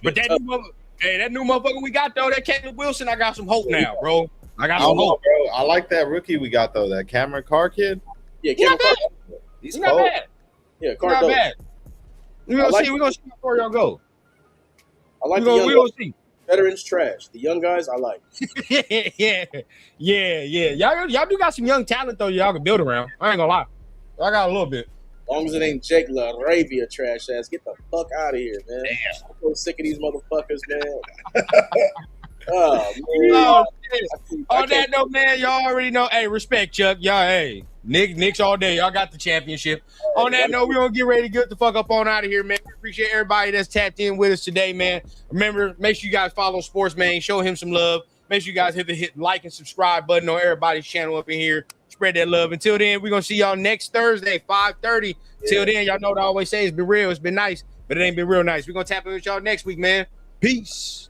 But that new motherfucker we got though, that Caleb Wilson, I got some hope now, bro. I got some hope, bro. I like that rookie we got though, that Cameron Carr kid. Yeah, Cameron Carr. He's not bad. Yeah, Carr not bad. We're gonna see how far y'all go. I like we're gonna see. Veterans trash. The young guys I like. yeah. Y'all do got some young talent though. Y'all can build around. I ain't gonna lie. I got a little bit. As long as it ain't Jake LaRavia trash ass, get the fuck out of here, man. Damn. I'm so sick of these motherfuckers, man. Oh, man. On that note, man, y'all already know. Hey, respect, Chuck. Y'all, hey, Knicks all day. Y'all got the championship. On that note, we're going to get ready to get the fuck up on out of here, man. We appreciate everybody that's tapped in with us today, man. Remember, make sure you guys follow Sportsmane. Show him some love. Make sure you guys hit the like and subscribe button on everybody's channel up in here. Spread that love. Until then, we're going to see y'all next Thursday, 5:30. Till then, y'all know what I always say. It's been real. It's been nice, but it ain't been real nice. We're going to tap in with y'all next week, man. Peace.